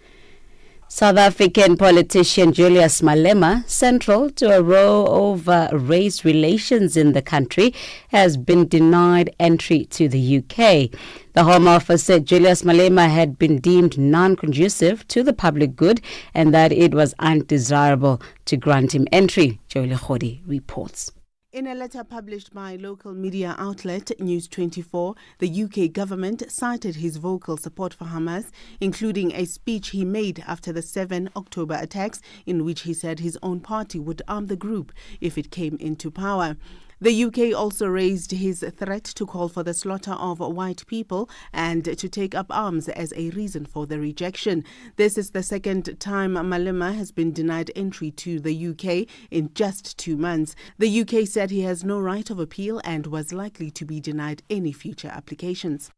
South African politician Julius Malema, central to a row of race relations in the country, has been denied entry to the UK. The Home Office said Julius Malema had been deemed non-conducive to the public good and that it was undesirable to grant him entry. Jolie Khodi reports. In a letter published by local media outlet News 24, the UK government cited his vocal support for Hamas, including a speech he made after the 7 October attacks, in which he said his own party would arm the group if it came into power. The UK also raised his threat to call for the slaughter of white people and to take up arms as a reason for the rejection. This is the second time Malema has been denied entry to the UK in just 2 months. The UK said he has no right of appeal and was likely to be denied any future applications.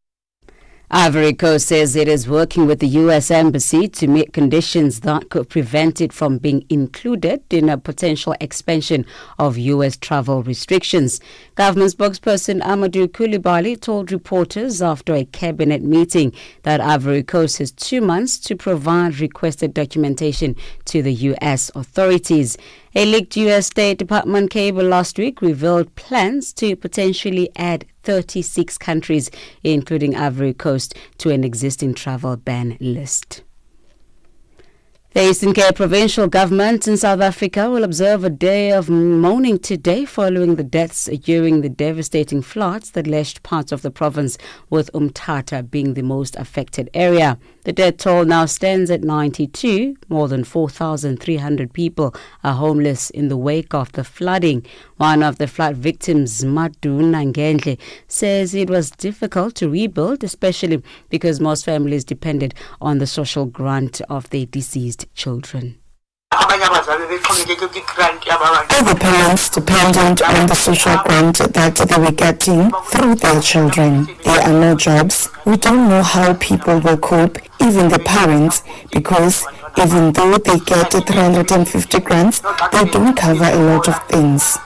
Ivory Coast says it is working with the U.S. Embassy to meet conditions that could prevent it from being included in a potential expansion of U.S. travel restrictions. Government spokesperson Amadou Coulibaly told reporters after a cabinet meeting that Ivory Coast has 2 months to provide requested documentation to the U.S. authorities. A leaked U.S. State Department cable last week revealed plans to potentially add 36 countries, including Ivory Coast, to an existing travel ban list. The Eastern Cape Provincial Government in South Africa will observe a day of mourning today following the deaths during the devastating floods that lashed parts of the province, with Umtata being the most affected area. The death toll now stands at 92. More than 4,300 people are homeless in the wake of the flooding. One of the flood victims, Madu Nangendle, says it was difficult to rebuild, especially because most families depended on the social grant of their deceased children. Other parents dependent on the social grant that they were getting through their children. There are no jobs. We don't know how people will cope, even the parents, because even though they get 350 grants, they don't cover a lot of things.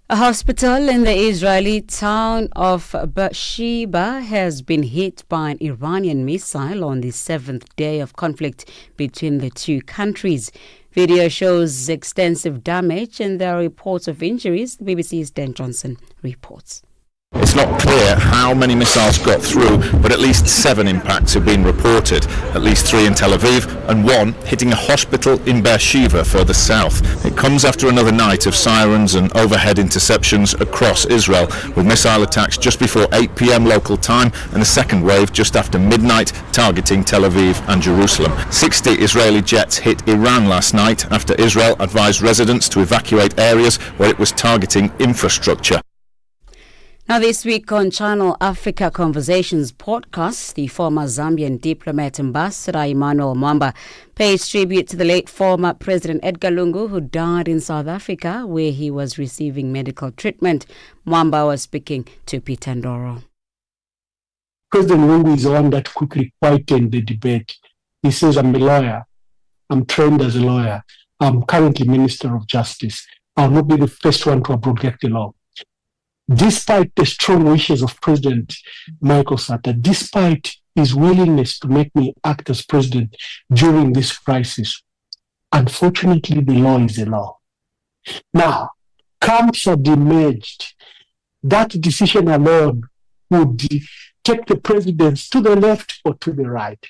A hospital in the Israeli town of Beersheba has been hit by an Iranian missile on the 7th day of conflict between the two countries. Video shows extensive damage and there are reports of injuries. The BBC's Dan Johnson reports. It's not clear how many missiles got through, but at least 7 impacts have been reported. At least 3 in Tel Aviv and 1 hitting a hospital in Beersheba further south. It comes after another night of sirens and overhead interceptions across Israel, with missile attacks just before 8 p.m. local time and a second wave just after midnight targeting Tel Aviv and Jerusalem. 60 Israeli jets hit Iran last night after Israel advised residents to evacuate areas where it was targeting infrastructure. Now, this week on Channel Africa Conversations podcast, the former Zambian diplomat Ambassador Emmanuel Mwamba pays tribute to the late former President Edgar Lungu, who died in South Africa, where he was receiving medical treatment. Mwamba was speaking to Peter Ndoro. President Lungu is the one that quickly quieted the debate. He says, I'm a lawyer. I'm trained as a lawyer. I'm currently Minister of Justice. I'll not be the first one to abrogate the law. Despite the strong wishes of President Michael Sata, despite his willingness to make me act as president during this crisis, unfortunately, the law is the law. Now, camps have emerged. That decision alone would take the presidents to the left or to the right.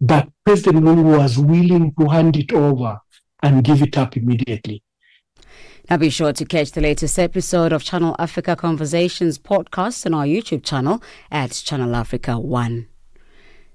But President Lungu was willing to hand it over and give it up immediately. Now be sure to catch the latest episode of Channel Africa Conversations podcast on our YouTube channel at Channel Africa 1.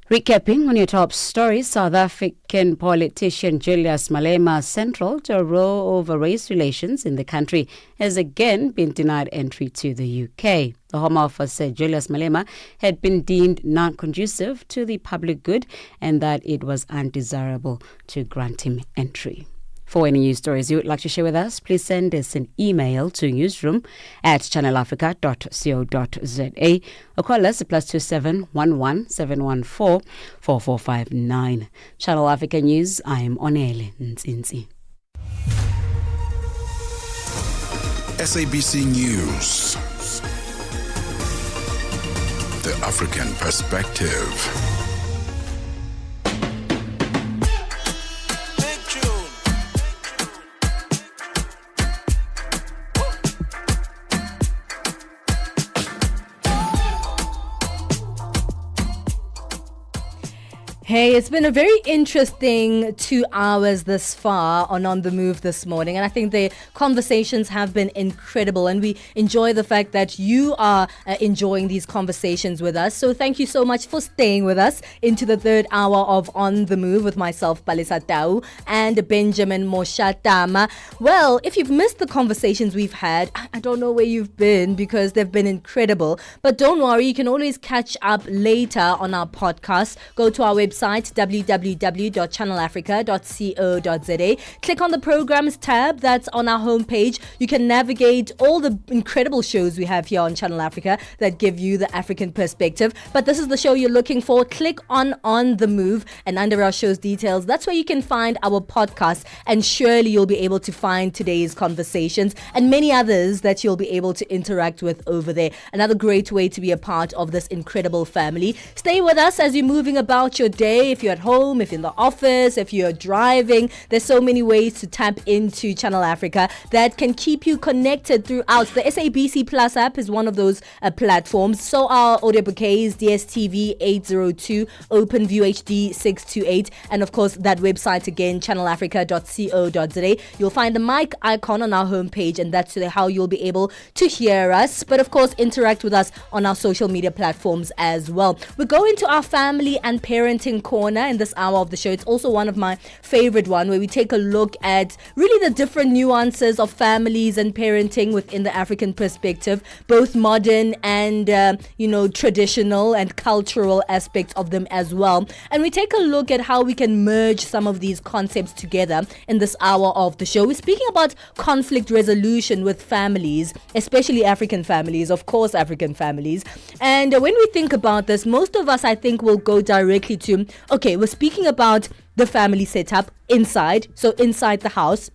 Recapping on your top stories, South African politician Julius Malema, central to a row over race relations in the country, has again been denied entry to the UK. The Home Office said Julius Malema had been deemed non-conducive to the public good and that it was undesirable to grant him entry. For any news stories you would like to share with us, please send us an email to newsroom@channelafrica.co.za or call us at +27 11 714 4459. Channel Africa News, I am Onele Nzinzi. SABC News. The African Perspective. Hey, it's been a very interesting 2 hours thus far on The Move this morning, and I think the conversations have been incredible, and we enjoy the fact that you are enjoying these conversations with us. So thank you so much for staying with us into the 3rd hour of On The Move with myself, Palesa Tau, and Benjamin Moshatama. Well, if you've missed the conversations we've had, I don't know where you've been because they've been incredible, but don't worry, you can always catch up later on our podcast. Go to our website www.channelafrica.co.za. Click on the programs tab that's on our homepage. You can navigate all the incredible shows we have here on Channel Africa that give you the African perspective. But this is the show you're looking for. Click on The Move, and under our show's details, that's where you can find our podcast, and surely you'll be able to find today's conversations and many others that you'll be able to interact with over there. Another great way to be a part of this incredible family. Stay with us as you're moving about your day. If you're at home, if you're in the office, if you're driving, there's so many ways to tap into Channel Africa that can keep you connected throughout. The SABC Plus app is one of those platforms. So are audio bouquets, DSTV 802, OpenView HD 628, and of course that website again, channelafrica.co.za. You'll find the mic icon on our homepage, and that's how you'll be able to hear us. But of course, interact with us on our social media platforms as well. We go into our family and parenting corner in this hour of the show. It's also one of my favorite one, where we take a look at really the different nuances of families and parenting within the African perspective, both modern and traditional and cultural aspects of them as well. And we take a look at how we can merge some of these concepts together in this hour of the show. We're speaking about conflict resolution with families, especially African families, of course African families. And when we think about this, most of us, I think, will go directly to, okay, we're speaking about the family setup inside, so inside the house.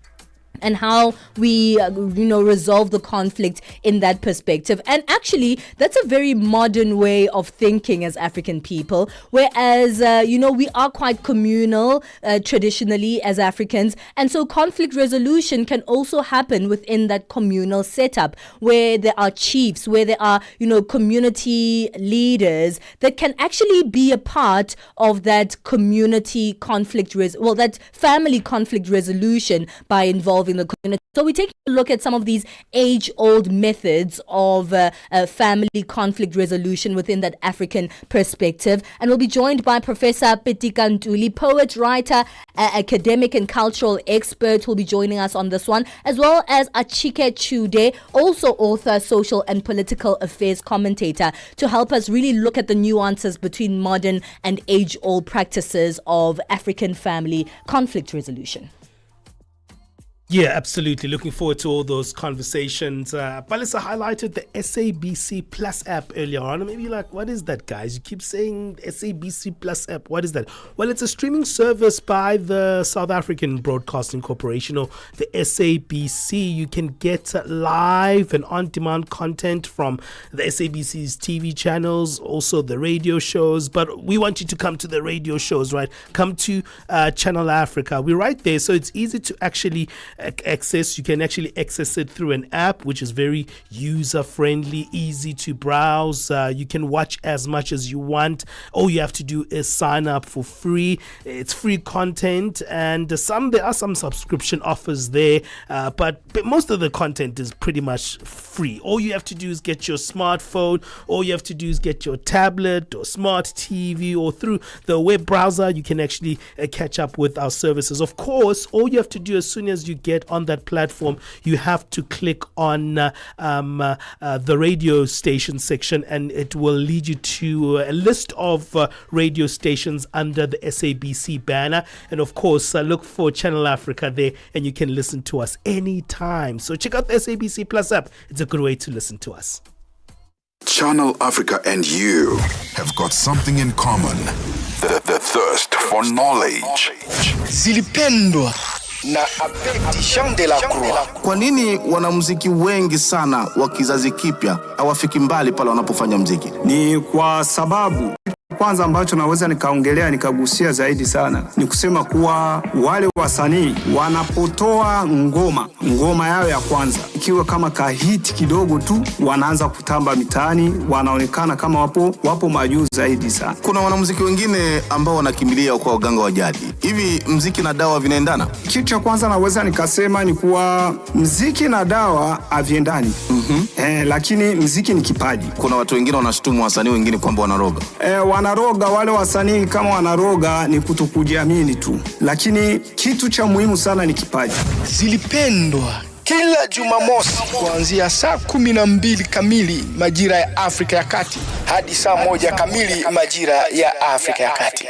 and how we resolve the conflict in that perspective. And actually, that's a very modern way of thinking as African people, whereas we are quite communal traditionally as Africans, and so conflict resolution can also happen within that communal setup where there are chiefs, where there are community leaders that can actually be a part of that community conflict that family conflict resolution by involving the community. So we take a look at some of these age-old methods of family conflict resolution within that African perspective, and we'll be joined by Professor Pitika Ntuli, poet, writer, academic and cultural expert, who will be joining us on this one, as well as Achike Chude, also author, social and political affairs commentator, to help us really look at the nuances between modern and age-old practices of African family conflict resolution. Yeah, absolutely. Looking forward to all those conversations. Palisa highlighted the SABC Plus app earlier on. Maybe you're like, what is that, guys? You keep saying SABC Plus app. What is that? Well, it's a streaming service by the South African Broadcasting Corporation, or the SABC. You can get live and on-demand content from the SABC's TV channels, also the radio shows. But we want you to come to the radio shows, right? Come to Channel Africa. We're right there, so it's easy to actually access. You can actually access it through an app, which is very user friendly, easy to browse. You can watch as much as you want. All you have to do is sign up for free. It's free content, and there are some subscription offers there, but most of the content is pretty much free. All you have to do is get your smartphone, all you have to do is get your tablet or smart TV, or through the web browser you can actually catch up with our services. Of course, all you have to do as soon as you get on that platform, you have to click on the radio station section, and it will lead you to a list of radio stations under the SABC banner. And of course, look for Channel Africa there, and you can listen to us anytime. So check out the SABC Plus app. It's a good way to listen to us. Channel Africa and you have got something in common. The thirst for knowledge. Zilipendwa na Abedi Jean de la Croix. Kwa nini wanamuziki wengi sana wa kizazi kipya hawafiki mbali pale wanapofanya muziki? Ni kwa sababu kwanza ambacho naweza nikaongelea nikagusia zaidi sana ni kusema kuwa wale wasanii wanapotoa ngoma yao ya kwanza ikiwa kama kahiti kidogo tu, wanaanza kutamba mitaani, wanaonekana kama wapo majuu zaidi sana. Kuna wanamuziki wengine ambao wanakimbilia kwa waganga wa jadi. Hivi muziki na dawa vinaendana? Kitu cha kwanza naweza nikasema ni kuwa muziki na dawa haviendani. Lakini muziki ni kipaji. Kuna watu wengine wanashutumu wasanii wengine kwamba wanaroga. Wanaroga, wale wasanii kama wanaroga ni kutokujiamini tu, lakini kitu cha muhimu sana ni kipaji. Zilipendwa kila Jumamosi kuanzia saa 12 kamili majira ya Afrika ya Kati hadi saa 1 kamili majira ya Afrika ya Kati.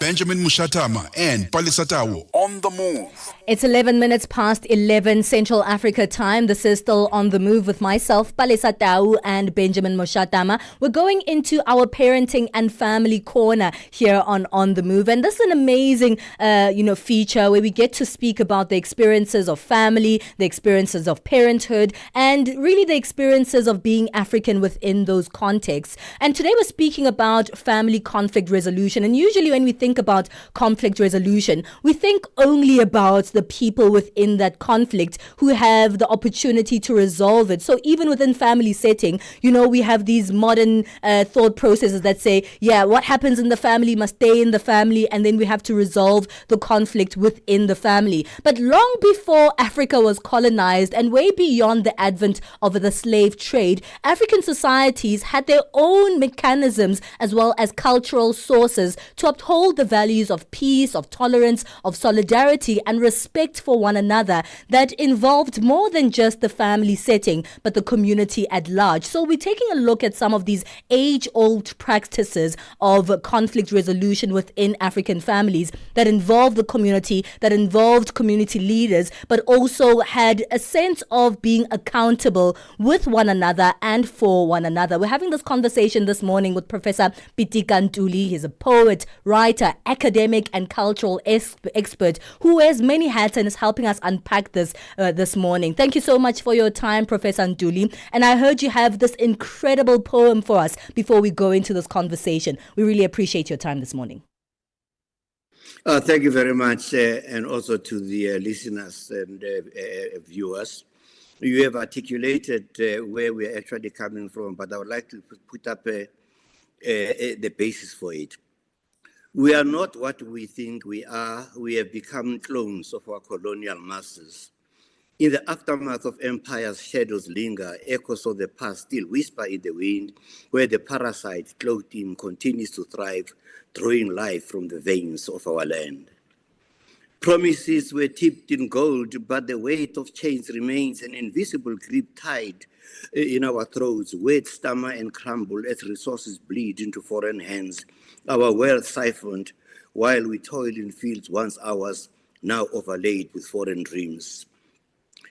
Benjamin Mushatama and Palisa Tawo on the move. It's 11 minutes past 11 Central Africa time. This is still On the Move with myself, Palisa Tawo, and Benjamin Mushatama. We're going into our parenting and family corner here on the Move. And this is an amazing, feature where we get to speak about the experiences of family, the experiences of parenthood, and really the experiences of being African within those contexts. And today we're speaking about family conflict resolution. And usually when we think about conflict resolution, we think only about the people within that conflict who have the opportunity to resolve it. So even within family setting, we have these modern thought processes that say, what happens in the family must stay in the family, and then we have to resolve the conflict within the family. But long before Africa was colonized and way beyond the advent of the slave trade, African societies had their own mechanisms as well as cultural sources to uphold the values of peace, of tolerance, of solidarity, and respect for one another that involved more than just the family setting, but the community at large. So we're taking a look at some of these age-old practices of conflict resolution within African families that involve the community, that involved community leaders, but also had a sense of being accountable with one another and for one another. We're having this conversation this morning with Professor Pitika Ntuli. He's a poet, writer, writer, academic, and cultural expert who wears many hats and is helping us unpack this this morning. Thank you so much for your time, Professor Ntuli. And I heard you have this incredible poem for us before we go into this conversation. We really appreciate your time this morning. Thank you very much, and also to the listeners and viewers. You have articulated where we are actually coming from, but I would like to put up the basis for it. We are not what we think we are. We have become clones of our colonial masters. In the aftermath of empires, shadows linger, echoes of the past still whisper in the wind, where the parasite cloaked in continues to thrive, drawing life from the veins of our land. Promises were tipped in gold, but the weight of chains remains an invisible grip tied in our throats. Words stammer and crumble as resources bleed into foreign hands, our wealth siphoned, while we toil in fields once ours, now overlaid with foreign dreams.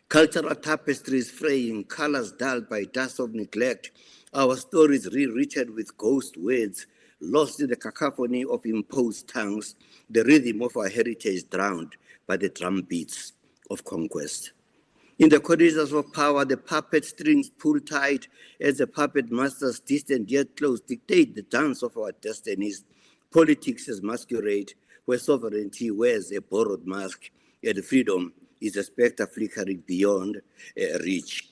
Cultural tapestries fraying, colors dulled by dust of neglect, our stories rewritten with ghost words, lost in the cacophony of imposed tongues, the rhythm of our heritage drowned by the drum beats of conquest. In the corridors of power, the puppet strings pull tight as the puppet masters, distant yet close, dictate the dance of our destinies. Politics is masquerade, where sovereignty wears a borrowed mask, and freedom is a spectre flickering beyond reach.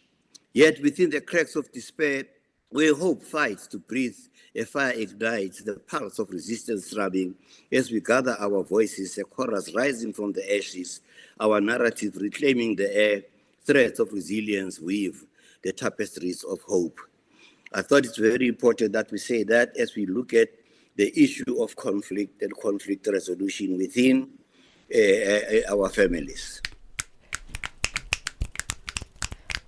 Yet within the cracks of despair, where hope fights to breathe, a fire ignites, the pulse of resistance throbbing as we gather our voices, a chorus rising from the ashes, our narrative reclaiming the air, threads of resilience weave the tapestries of hope. I thought it's very important that we say that as we look at the issue of conflict and conflict resolution within our families.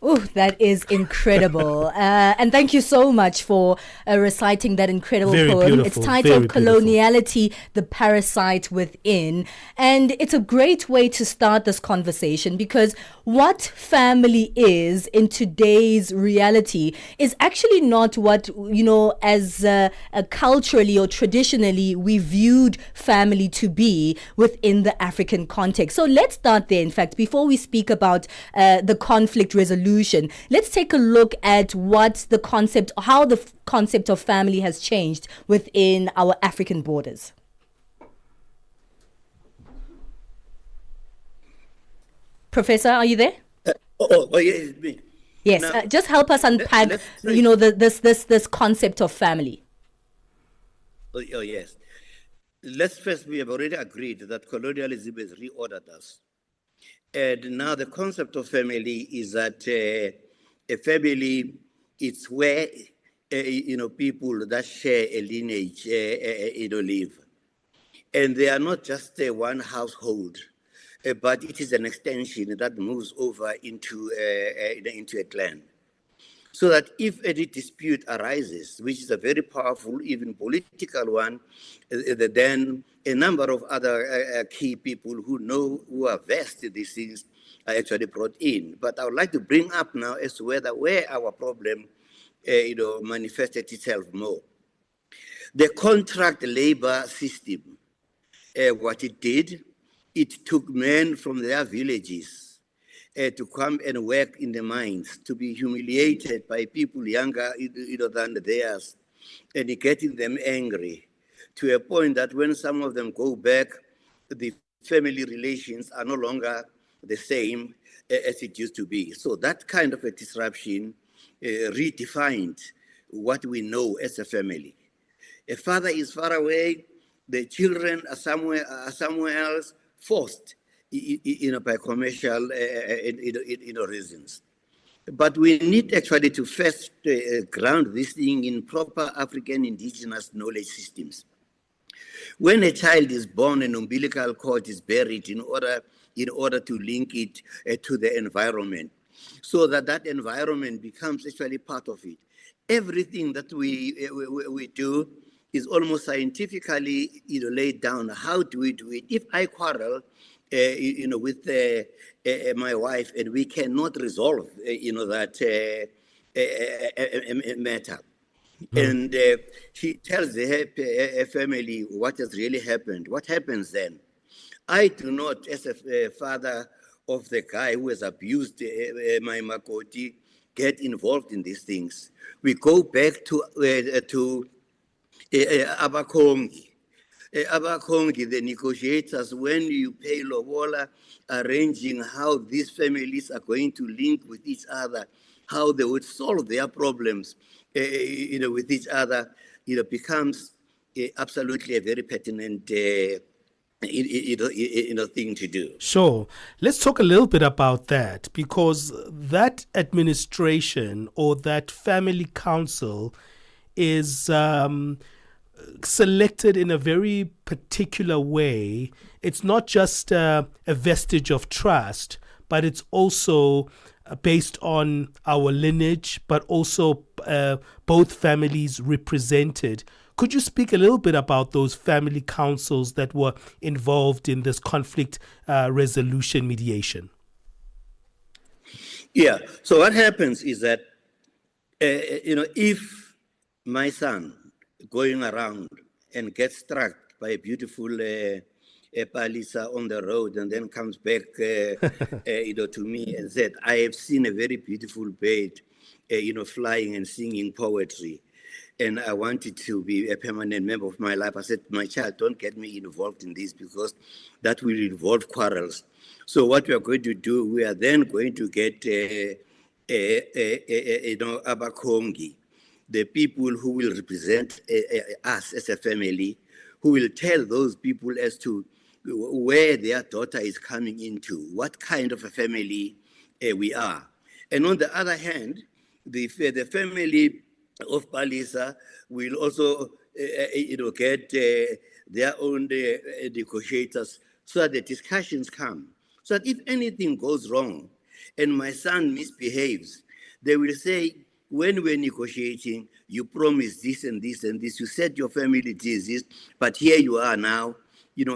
Oh, that is incredible. And thank you so much for reciting that incredible poem. Beautiful, it's titled Coloniality, the Parasite Within. And it's a great way to start this conversation because what family is in today's reality is actually not what, as culturally or traditionally we viewed family to be within the African context. So let's start there. In fact, before we speak about the conflict resolution, let's take a look at how the concept of family has changed within our African borders. Professor, are you there? Yeah, it's me. Yes, Now, just help us unpack, this concept of family. Oh, yes. We have already agreed that colonialism has reordered us. And now the concept of family is that a family is where people that share a lineage live, and they are not just one household, but it is an extension that moves over into a clan. So that if any dispute arises, which is a very powerful, even political one, then a number of other key people who are versed in these things are actually brought in. But I would like to bring up now as to where our problem, manifested itself more. The contract labor system, what it did, it took men from their villages to come and work in the mines, to be humiliated by people younger than theirs, and getting them angry to a point that when some of them go back, the family relations are no longer the same as it used to be. So that kind of a disruption redefined what we know as a family. A father is far away, the children are somewhere else, forced by commercial reasons. But we need actually to first ground this thing in proper African indigenous knowledge systems. When a child is born, an umbilical cord is buried in order to link it to the environment, so that environment becomes actually part of it. Everything that we do is almost scientifically laid down. How do we do it? If I quarrel with my wife and we cannot resolve that matter, And she tells her family what has really happened. What happens then? I do not, as a father of the guy who has abused my Makoti, get involved in these things. We go back to Abakongi. Abakongi, the negotiators, when you pay lobola, arranging how these families are going to link with each other, how they would solve their problems, with each other, becomes absolutely a very pertinent thing to do. Sure. Let's talk a little bit about that, because that administration or that family council is selected in a very particular way. It's not just a vestige of trust, but it's also based on our lineage, but also both families represented. Could you speak a little bit about those family councils that were involved in this conflict resolution mediation? Yeah. So what happens is that, if my son going around and gets struck by a beautiful palisa on the road and then comes back, to me and said, I have seen a very beautiful bird, flying and singing poetry. And I wanted to be a permanent member of my life. I said, my child, don't get me involved in this because that will involve quarrels. So what we are going to do, we are then going to get, Abakongi, the people who will represent us as a family, who will tell those people as to where their daughter is coming into, what kind of a family we are. And on the other hand, the family of Palisa will also, get their own negotiators so that the discussions come. So that if anything goes wrong and my son misbehaves, they will say, when we're negotiating, you promised this and this and this, you said your family did this, but here you are now,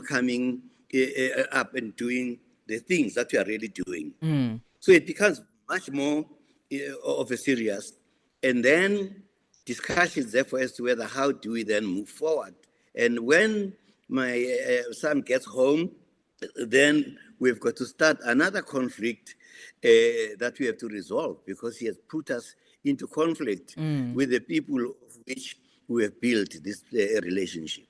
coming up and doing the things that you are really doing. So it becomes much more of a serious. And then discussions, therefore, as to whether how do we then move forward. And when my son gets home, then we've got to start another conflict that we have to resolve, because he has put us into conflict with the people of which we have built this relationship.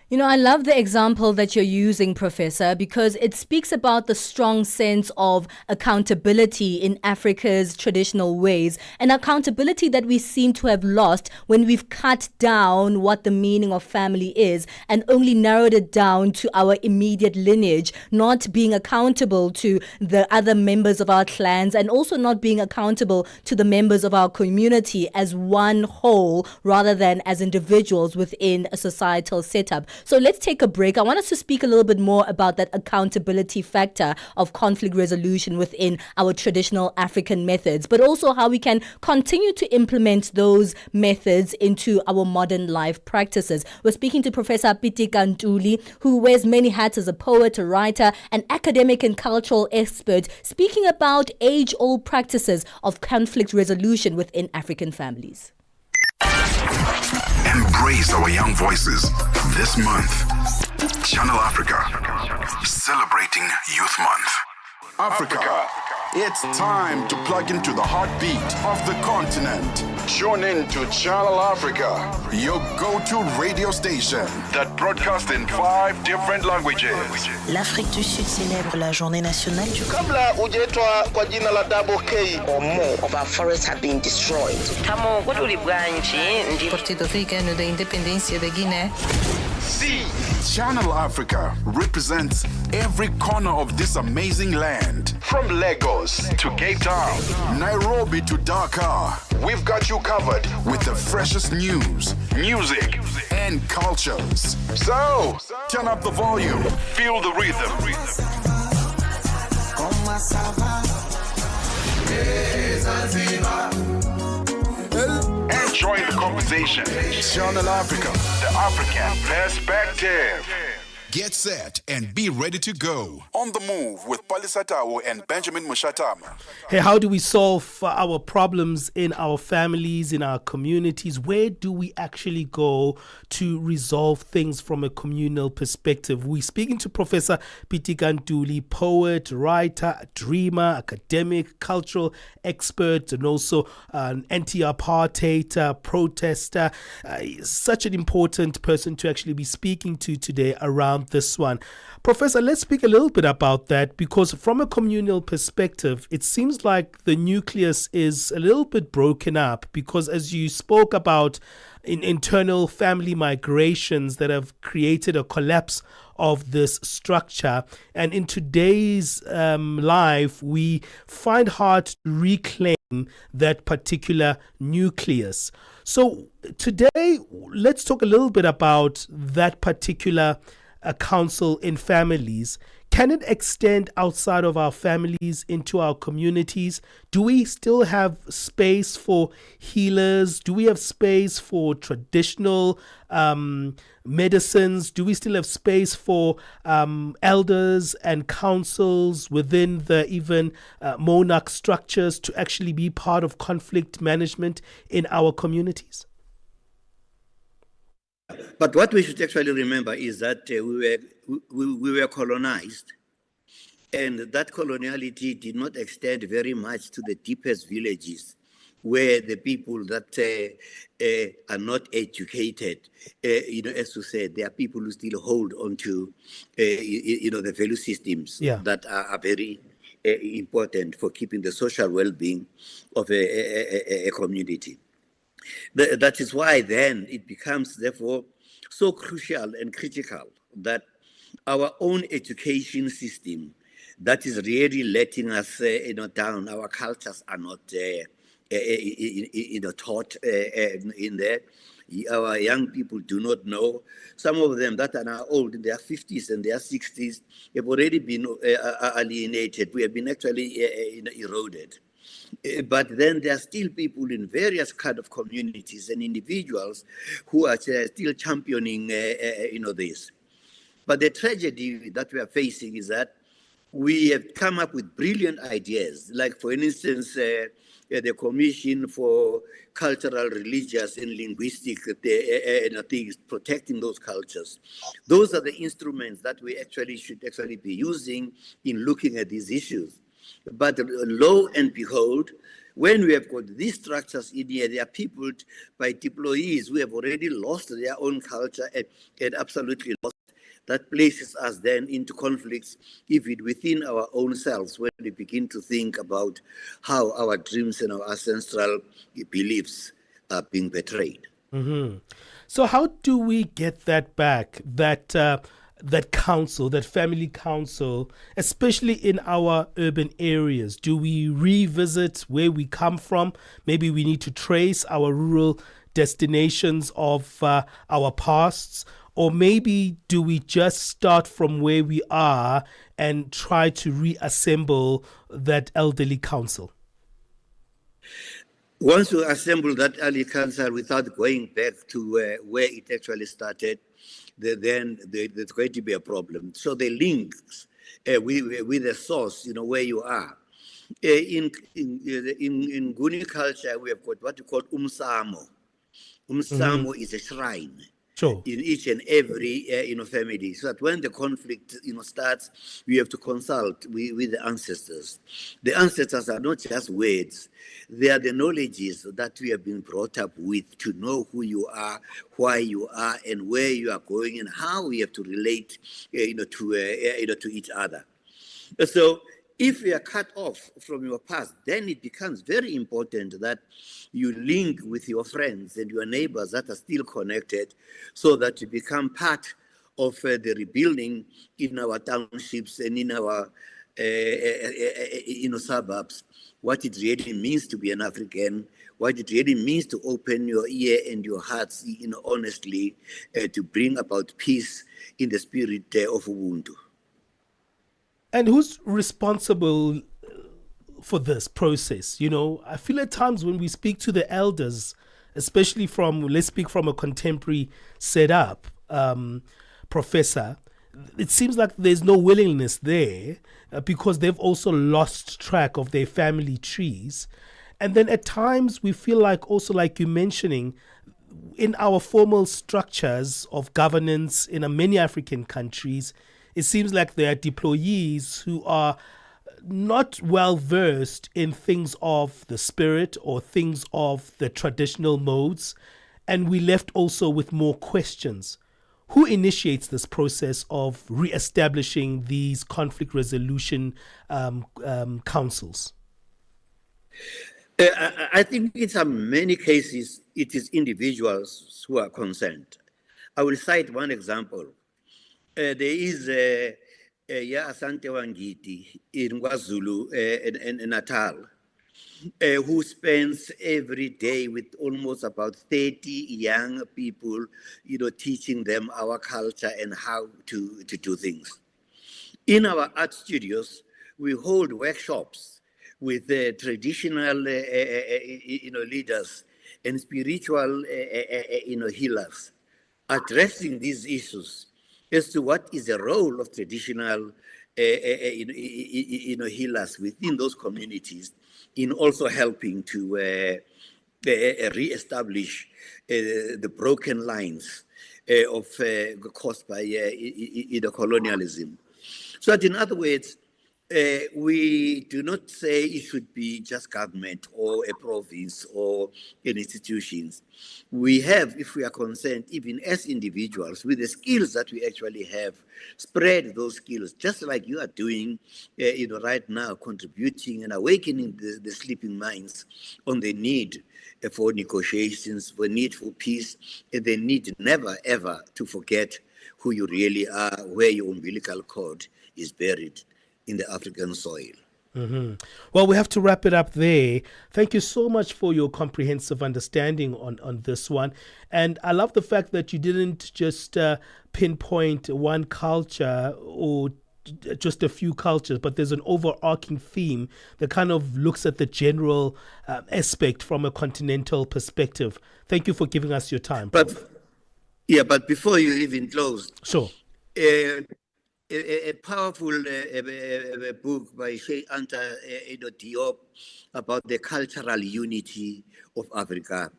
I love the example that you're using, Professor, because it speaks about the strong sense of accountability in Africa's traditional ways, and accountability that we seem to have lost when we've cut down what the meaning of family is and only narrowed it down to our immediate lineage, not being accountable to the other members of our clans and also not being accountable to the members of our community as one whole rather than as individuals within a societal setup. So let's take a break. I want us to speak a little bit more about that accountability factor of conflict resolution within our traditional African methods, but also how we can continue to implement those methods into our modern life practices. We're speaking to Professor Pitika Ntuli, who wears many hats as a poet, a writer, an academic and cultural expert, speaking about age-old practices of conflict resolution within African families. Embrace our young voices this month. Channel Africa, celebrating Youth Month. Africa, it's time to plug into the heartbeat of the continent. Tune in to Channel Africa, your go-to radio station that broadcasts in 5 different languages. L'Afrique du Sud célèbre la journée nationale du Kabla hujaitwa kwa jina la Double K, or more of our forests have been destroyed. Partido Africano da Independência da Guiné. See, Channel Africa represents every corner of this amazing land. From Lagos to Cape Town, Nairobi to Dakar, we've got you covered with the freshest news, music, and cultures. So, turn up the volume, feel the rhythm. Enjoy the conversation. Channel Africa, the African perspective. Get set and be ready to go. On the Move with Palisatawo and Benjamin Mushatama. Hey, how do we solve our problems in our families, in our communities? Where do we actually go to resolve things from a communal perspective? We're speaking to Professor Pitika Ntuli, poet, writer, dreamer, academic, cultural expert, and also an anti-apartheid protester. Such an important person to actually be speaking to today around this one. Professor, let's speak a little bit about that, because from a communal perspective, it seems like the nucleus is a little bit broken up, because as you spoke about in internal family migrations that have created a collapse of this structure. And in today's life, we find hard to reclaim that particular nucleus. So today, let's talk a little bit about that particular council in families. Can it extend outside of our families into our communities? Do we still have space for healers? Do we have space for traditional medicines? Do we still have space for elders and councils within the even monarch structures to actually be part of conflict management in our communities? But what we should actually remember is that we were colonized, and that coloniality did not extend very much to the deepest villages, where the people that are not educated, as you said, there are people who still hold on to, the value systems that are very important for keeping the social well-being of a community. That is why then it becomes, therefore, so crucial and critical that our own education system that is really letting us down. Our cultures are not taught in there. Our young people do not know. Some of them that are now old, in their 50s and their 60s, have already been alienated. We have been actually eroded. But then there are still people in various kind of communities and individuals who are still championing, this. But the tragedy that we are facing is that we have come up with brilliant ideas, like, for instance, the Commission for Cultural, Religious, and Linguistic things, protecting those cultures. Those are the instruments that we should be using in looking at these issues. But lo and behold, when we have got these structures in here, they are peopled by deployees who have already lost their own culture and absolutely lost. That places us then into conflicts even within our own selves, when we begin to think about how our dreams and our ancestral beliefs are being betrayed. Mm-hmm. So how do we get that back, that council, that family council, especially in our urban areas? Do we revisit where we come from? Maybe we need to trace our rural destinations of our pasts. Or maybe do we just start from where we are and try to reassemble that elderly council? Once you assemble that elderly council without going back to where it actually started, then there's going to be a problem. So the links with the source, where you are. In Nguni culture, we have got what we call umsamo. Umsamo is a shrine. Sure. In each and every family, so that when the conflict starts, we have to consult with the ancestors. The ancestors are not just words; they are the knowledges that we have been brought up with to know who you are, why you are, and where you are going, and how we have to relate, to each other. So, if you are cut off from your past, then it becomes very important that you link with your friends and your neighbors that are still connected, so that you become part of the rebuilding in our townships and in our suburbs. What it really means to be an African, what it really means to open your ear and your hearts, honestly, to bring about peace in the spirit of Ubuntu. And who's responsible for this process? I feel at times when we speak to the elders, especially let's speak from a contemporary setup, Professor, it seems like there's no willingness there because they've also lost track of their family trees. And then at times we feel like, also like you're mentioning, in our formal structures of governance in many African countries, it seems like there are deployees who are not well versed in things of the spirit or things of the traditional modes, and we left also with more questions. Who initiates this process of re-establishing these conflict resolution councils? I think in some many cases, it is individuals who are concerned. I will cite one example. There is Asante Wangiti in KwaZulu, in Natal, who spends every day with almost about 30 young people, teaching them our culture and how to do things. In our art studios, we hold workshops with traditional, leaders and spiritual, healers, addressing these issues as to what is the role of traditional, healers within those communities, in also helping to re-establish the broken lines caused by colonialism. So that, in other words, we do not say it should be just government or a province or institutions. We have, if we are concerned, even as individuals, with the skills that we actually have, spread those skills, just like you are doing, right now, contributing and awakening the sleeping minds on the need for negotiations, for need for peace, and the need never, ever to forget who you really are, where your umbilical cord is buried in the African soil. Mm-hmm. Well, we have to wrap it up there. Thank you so much for your comprehensive understanding on this one. And I love the fact that you didn't just pinpoint one culture or just a few cultures, but there's an overarching theme that kind of looks at the general aspect from a continental perspective. Thank you for giving us your time. But before you even close, sure. A powerful book by Sheikh Anta Diop about the cultural unity of Africa.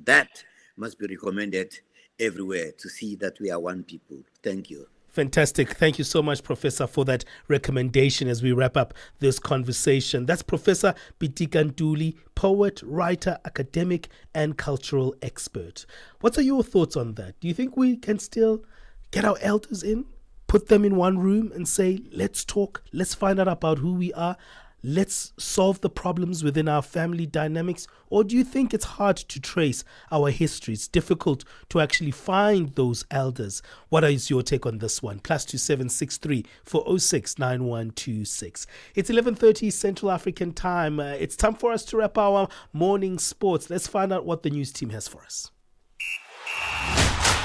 That must be recommended everywhere to see that we are one people. Thank you. Fantastic. Thank you so much, Professor, for that recommendation as we wrap up this conversation. That's Professor Pitika Ntuli, poet, writer, academic, and cultural expert. What are your thoughts on that? Do you think we can still get our elders in? Put them in one room and say, let's talk, let's find out about who we are, let's solve the problems within our family dynamics? Or do you think it's hard to trace our history? It's difficult to actually find those elders. What is your take on this one? +2763 406 9126. It's 11:30 Central African time. It's time for us to wrap our morning sports. Let's find out what the news team has for us.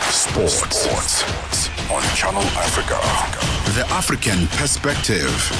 Sports on Channel Africa. The African perspective.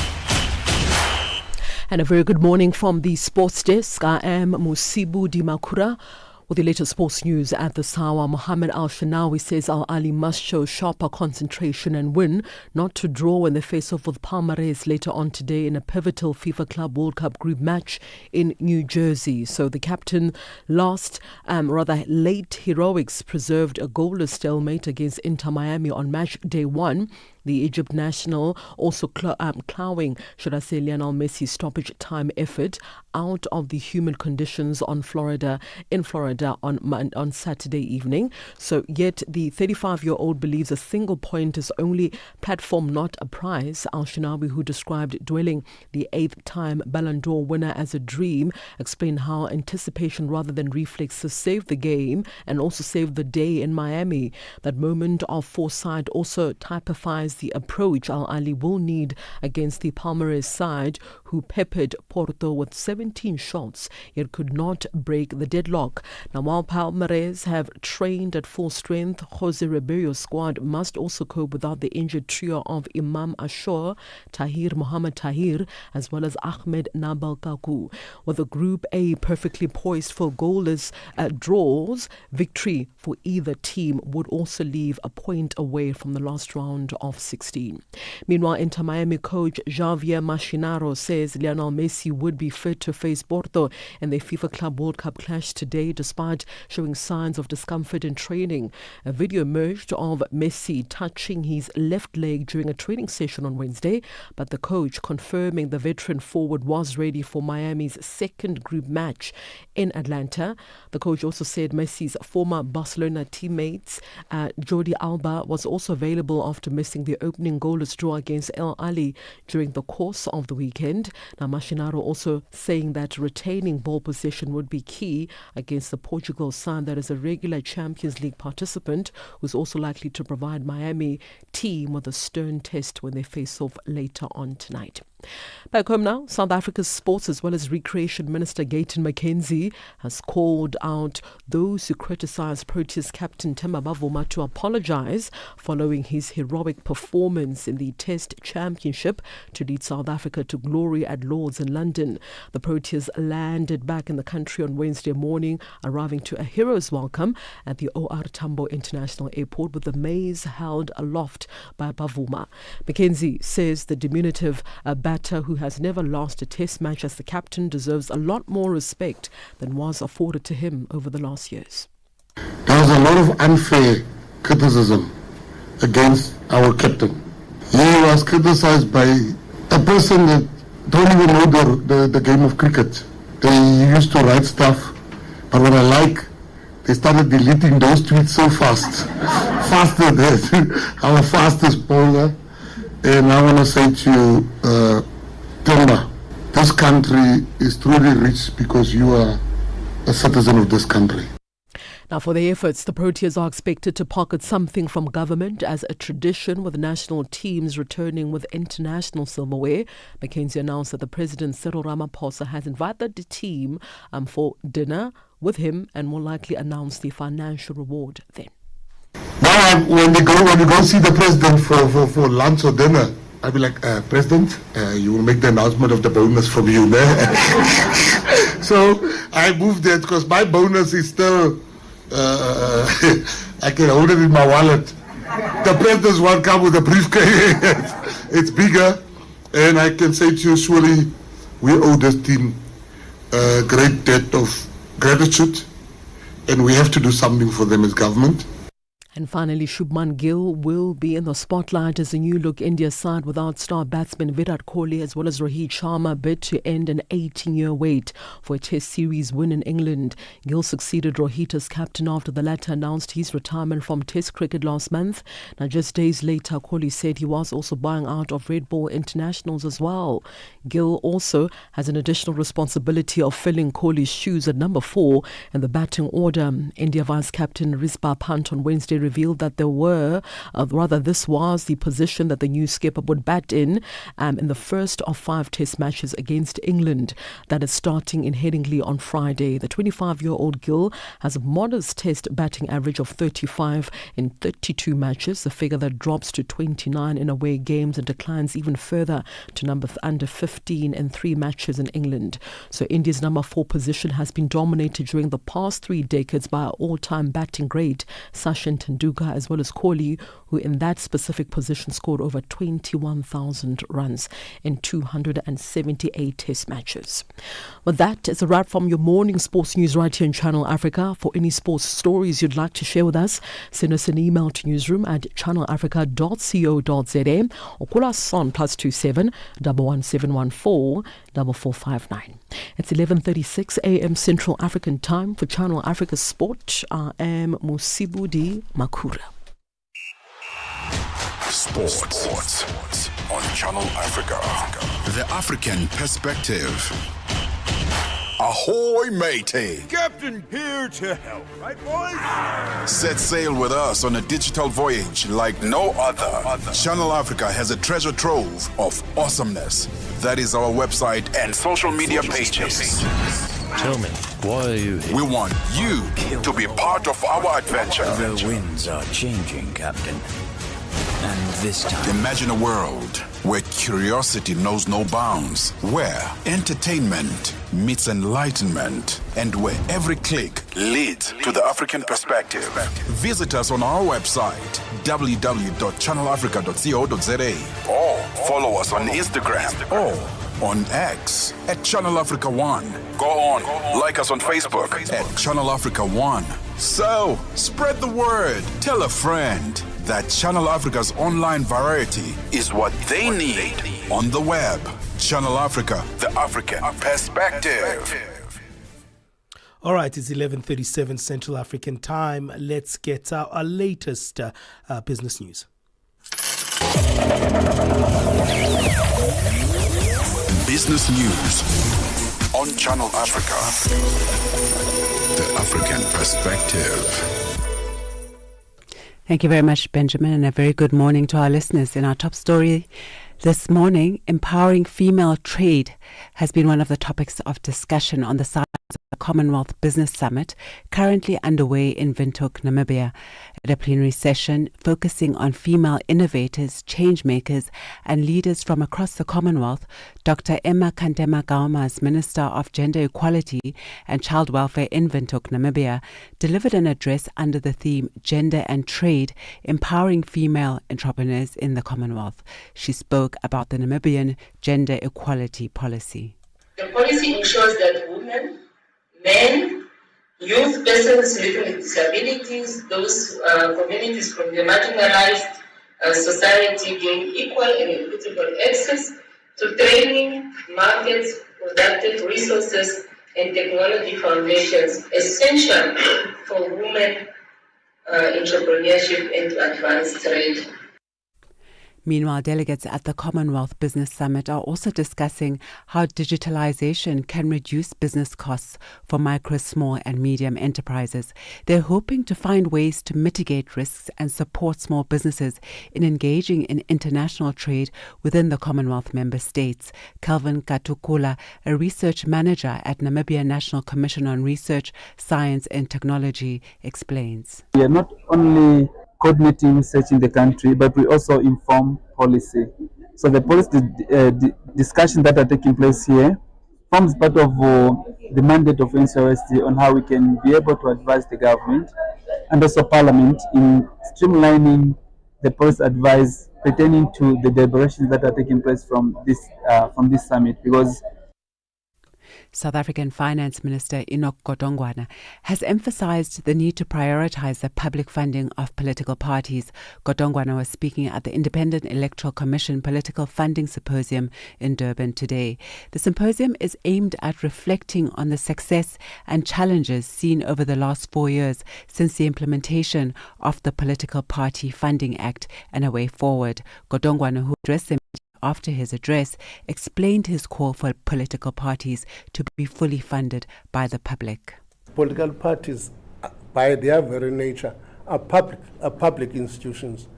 And a very good morning from the sports desk. I am Musibu Dimakura. With the latest sports news at this hour, Mohamed Al-Shanawi says Al Ahly must show sharper concentration and win, not to draw in the face-off with Palmeiras later on today in a pivotal FIFA Club World Cup group match in New Jersey. So the captain late heroics preserved a goalless stalemate against Inter Miami on match day 1. The Egypt national also clawing, Lionel Messi's stoppage time effort out of the humid conditions in Florida on Saturday evening. So yet the 35-year-old believes a single point is only platform, not a prize. Al-Shanawi, who described dwelling the 8th-time Ballon d'Or winner as a dream, explained how anticipation rather than reflexes saved the game and also saved the day in Miami. That moment of foresight also typifies the approach Al Ahly will need against the Palmeiras side, who peppered Porto with 17 shots yet could not break the deadlock. Now, while Palmeiras have trained at full strength, Jose Rebello's squad must also cope without the injured trio of Imam Ashur, Mohamed Tahir, as well as Ahmed Nabal Kaku. With the Group A perfectly poised for goalless draws, victory for either team would also leave a point away from the last round of 16. Meanwhile, Inter Miami coach Javier Mascherano says Lionel Messi would be fit to face Porto in the FIFA Club World Cup clash today, despite showing signs of discomfort in training. A video emerged of Messi touching his left leg during a training session on Wednesday, but the coach confirming the veteran forward was ready for Miami's second group match in Atlanta. The coach also said Messi's former Barcelona teammates Jordi Alba was also available after missing the opening goalless draw against El Ali during the course of the weekend. Now, Mascherano also saying that retaining ball possession would be key against the Portugal side that is a regular Champions League participant, who's also likely to provide Miami team with a stern test when they face off later on tonight. Back home now, South Africa's Sports as well as Recreation Minister Gayton McKenzie has called out those who criticise Proteas captain Themba Bavuma to apologise following his heroic performance in the Test Championship to lead South Africa to glory at Lord's in London. The Proteas landed back in the country on Wednesday morning, arriving to a hero's welcome at the O.R. Tambo International Airport with the maize held aloft by Bavuma. McKenzie says the diminutive batter who has never lost a test match as the captain deserves a lot more respect than was afforded to him over the last years. There was a lot of unfair criticism against our captain. He was criticized by a person that don't even know the game of cricket. They used to write stuff, but what I like, they started deleting those tweets so fast. Faster than our fastest bowler. And I want to say to you, Themba, this country is truly rich because you are a citizen of this country. Now, for the efforts, the Proteas are expected to pocket something from government as a tradition, with national teams returning with international silverware. McKenzie announced that the President Cyril Ramaphosa has invited the team for dinner with him and will likely announce the financial reward then. Now, when you go see the president for lunch or dinner, I'll be like, President, you will make the announcement of the bonus from you. So I moved there because my bonus is still, I can hold it in my wallet. The president's one come with a briefcase. It's bigger. And I can say to you, surely we owe this team a great debt of gratitude. And we have to do something for them as government. And finally, Shubman Gill will be in the spotlight as a new-look India side without star batsman Virat Kohli as well as Rohit Sharma bid to end an 18-year wait for a Test series win in England. Gill succeeded Rohit as captain after the latter announced his retirement from Test cricket last month. Now, just days later, Kohli said he was also buying out of Red Bull internationals as well. Gill also has an additional responsibility of filling Kohli's shoes at number 4 in the batting order. India vice-captain Rishabh Pant on Wednesday revealed that this was the position that the new skipper would bat in the first of 5 Test matches against England that is starting in Headingley on Friday. The 25-year-old Gill has a modest Test batting average of 35 in 32 matches, a figure that drops to 29 in away games and declines even further to under 15 in 3 matches in England. So India's number 4 position has been dominated during the past 3 decades by our all-time batting great Sachin Tendulkar as well as Kohli, who in that specific position scored over 21,000 runs in 278 Test matches. Well, that is a wrap from your morning sports news right here in Channel Africa. For any sports stories you'd like to share with us, send us an email to newsroom@channelafrica.co.za or call us on +27 11714 4459. It's 11:36 a.m. Central African Time. For Channel Africa Sport, I am Musibudi Makura. Sports on Channel Africa. The African perspective. Ahoy, matey. Captain here to help, right, boys? Set sail with us on a digital voyage like no other. Channel Africa has a treasure trove of awesomeness. That is our website and social media pages. Tell me, why are you here? We want you to be part of our adventure. The winds are changing, Captain. And this time, imagine a world where curiosity knows no bounds, where entertainment meets enlightenment, and where every click leads to the African perspective. Visit us on our website, www.channelafrica.co.za, or follow us on Instagram or on X at Channel Africa One. Go on, like us on Facebook at Channel Africa One. So, spread the word. Tell a friend that Channel Africa's online variety is what they need on the web. Channel Africa, the African perspective. All right, it's 11:37 Central African time. Let's get our latest business news. Business news on Channel Africa. The African perspective. Thank you very much, Benjamin, and a very good morning to our listeners. In our top story this morning, empowering female trade has been one of the topics of discussion on the side of the Commonwealth Business Summit, currently underway in Windhoek, Namibia. At a plenary session focusing on female innovators, change makers, and leaders from across the Commonwealth, Dr. Emma Kantema Gaumas, Minister of Gender Equality and Child Welfare in Windhoek, Namibia, delivered an address under the theme Gender and Trade, Empowering Female Entrepreneurs in the Commonwealth. She spoke about the Namibian gender equality policy. The policy ensures that women, men, youth, persons living with disabilities, those communities from the marginalized society gain equal and equitable access to training, markets, productive resources, and technology foundations essential for women entrepreneurship and to advance trade. Meanwhile, delegates at the Commonwealth Business Summit are also discussing how digitalization can reduce business costs for micro, small and medium enterprises. They're hoping to find ways to mitigate risks and support small businesses in engaging in international trade within the Commonwealth member states. Calvin Katukula, a research manager at Namibia National Commission on Research, Science and Technology, explains. We are not only coordinating research in the country, but we also inform policy. So the policy discussions that are taking place here forms part of the mandate of NCRSD on how we can be able to advise the government and also Parliament in streamlining the policy advice pertaining to the deliberations that are taking place from this summit, because South African Finance Minister Enoch Godongwana has emphasized the need to prioritize the public funding of political parties. Godongwana was speaking at the Independent Electoral Commission Political Funding Symposium in Durban today. The symposium is aimed at reflecting on the success and challenges seen over the last 4 years since the implementation of the Political Party Funding Act and a way forward. Godongwana, who addressed the after his address, explained his call for political parties to be fully funded by the public. Political parties, by their very nature, are public institutions.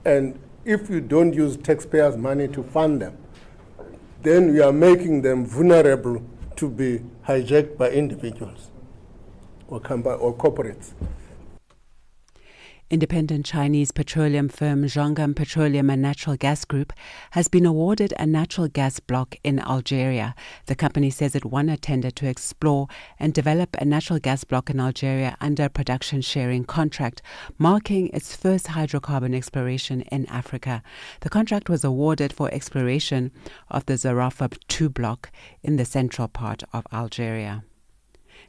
And if you don't use taxpayers' money to fund them, then you are making them vulnerable to be hijacked by individuals or corporates. Independent Chinese petroleum firm Zhongam Petroleum and Natural Gas Group has been awarded a natural gas block in Algeria. The company says it won a tender to explore and develop a natural gas block in Algeria under a production sharing contract, marking its first hydrocarbon exploration in Africa. The contract was awarded for exploration of the Zarafa 2 block in the central part of Algeria.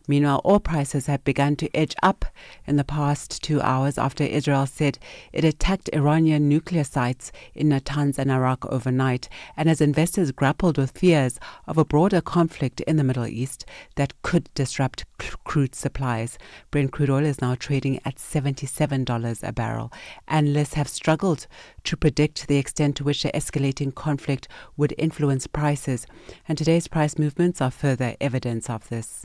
Meanwhile, oil prices have begun to edge up in the past 2 hours after Israel said it attacked Iranian nuclear sites in Natanz and Iraq overnight, and as investors grappled with fears of a broader conflict in the Middle East that could disrupt crude supplies. Brent crude oil is now trading at $77 a barrel. Analysts have struggled to predict the extent to which the escalating conflict would influence prices, and today's price movements are further evidence of this.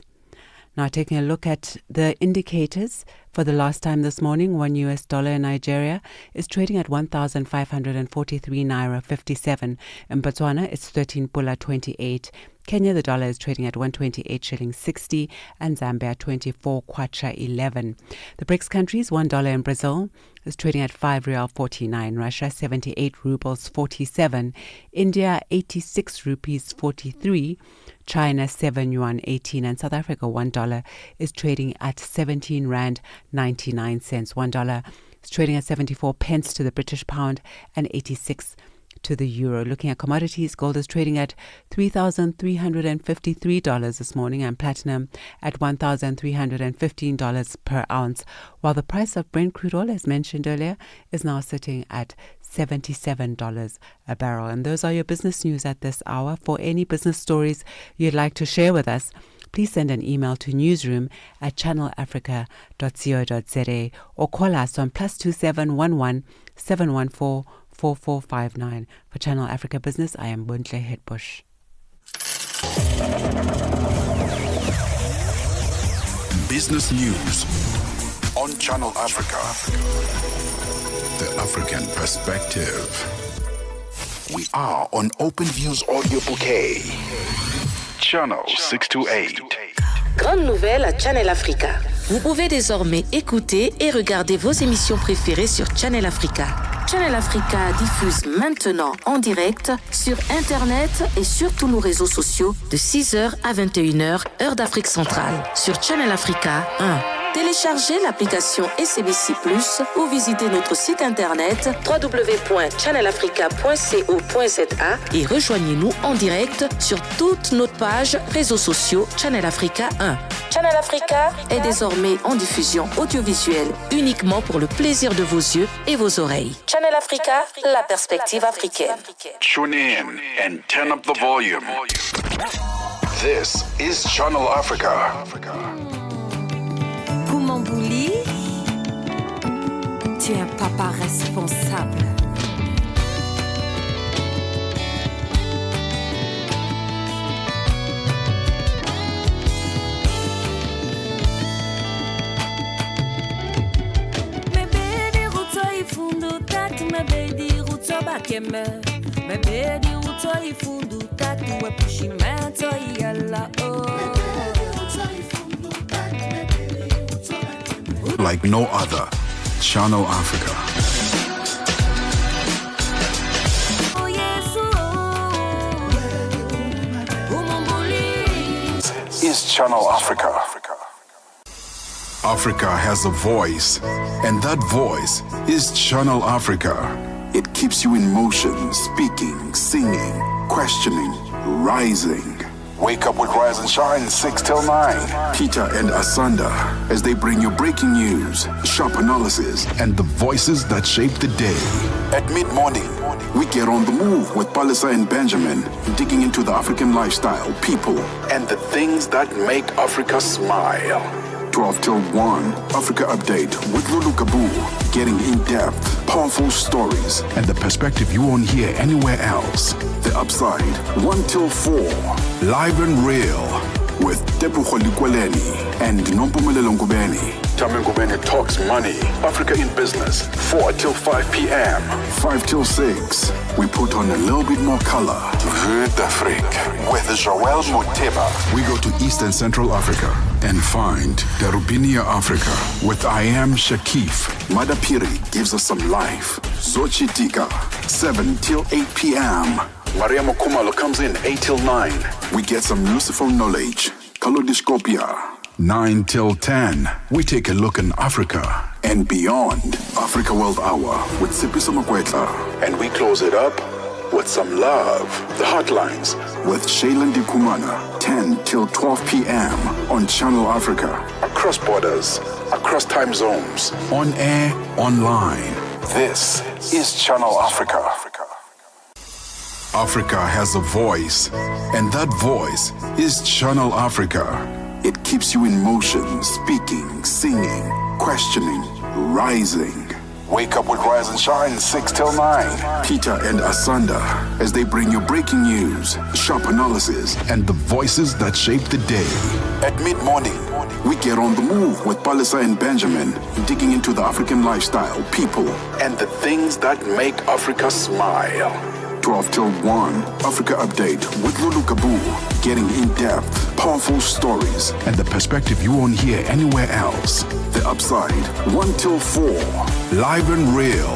Now, taking a look at the indicators for the last time this morning, $1 in Nigeria is trading at 1,543 naira 57. In Botswana, it's 13 pula 28. Kenya, the dollar is trading at 128 shillings 60 and Zambia 24 kwacha 11. The BRICS countries, $1 in Brazil is trading at 5 Real 49, Russia 78 rubles 47, India 86 rupees 43, China 7 yuan 18, and South Africa $1 is trading at 17 rand 99 cents. $1 is trading at 74 pence to the British pound and 86 to the euro. Looking at commodities, gold is trading at $3,353 this morning and platinum at $1,315 per ounce, while the price of Brent crude oil, as mentioned earlier, is now sitting at $77 a barrel. And those are your business news at this hour. For any business stories you'd like to share with us, please send an email to newsroom@channelafrica.co.za or call us on +2711 714 4459. For Channel Africa Business, I am Buntle Hetbush. Business news on Channel Africa. The African perspective. We are on OpenView's audio bouquet. Channel 628. Grande nouvelle à Channel Africa. Vous pouvez désormais écouter et regarder vos émissions préférées sur Channel Africa. Channel Africa diffuse maintenant en direct sur Internet et sur tous nos réseaux sociaux de 6h à 21h, heure d'Afrique centrale, sur Channel Africa 1. Téléchargez l'application SABC+ ou visitez notre site internet www.channelafrica.co.za et rejoignez-nous en direct sur toutes nos pages réseaux sociaux Channel Africa 1. Channel Africa est désormais en diffusion audiovisuelle uniquement pour le plaisir de vos yeux et vos oreilles. Channel Africa, la perspective africaine. Tune in and turn up the volume. This is Channel Africa. Koumambouli, tu es un papa responsable. Mebedi ruto ifundu tatu, mebedi ruto bakeme. Mebedi ruto ifundu tatu, wepushimento yala oh. Like no other, Channel Africa. Is Channel Africa. Africa has a voice, and that voice is Channel Africa. It keeps you in motion, speaking, singing, questioning, rising. Wake up with Rise and Shine 6 till 9. Peter and Asanda as they bring you breaking news, sharp analysis, and the voices that shape the day. At mid-morning, we get on the move with Palisa and Benjamin, digging into the African lifestyle, people, and the things that make Africa smile. 12 till 1, Africa Update with Lulu Kabu, getting in-depth, powerful stories, and the perspective you won't hear anywhere else. The Upside, 1 till 4, live and real, with Tepuho Likweleni and Nompumelelo Ngubeni. Tame Ngubeni talks money, Africa in business, 4 till 5 p.m. 5 till 6, we put on a little bit more color. Vue d'Afrique with Joel Moteba. We go to East and Central Africa and find Darubinia Africa with I Am Shakif. Madapiri gives us some life. Zochi Tika, 7 till 8 p.m. Maria Mokumalo comes in 8 till 9. We get some Lucifer knowledge. Kalodiscopia. 9 till 10. We take a look in Africa and beyond. Africa World Hour with Sipiso Makwetla. And we close it up with some love. The Hotlines with Shailen Dikumana. 10 till 12 p.m. on Channel Africa. Across borders, across time zones. On air, online. This is Channel Africa. Africa has a voice, and that voice is Channel Africa. It keeps you in motion, speaking, singing, questioning, rising. Wake up with Rise and Shine 6 till 9. Peter and Asanda as they bring you breaking news, sharp analysis, and the voices that shape the day. At mid-morning, we get on the move with Palisa and Benjamin, digging into the African lifestyle, people, and the things that make Africa smile. 12 till 1, Africa Update with Lulu Kabu. Getting in-depth, powerful stories, and the perspective you won't hear anywhere else. The Upside, 1 till 4, live and real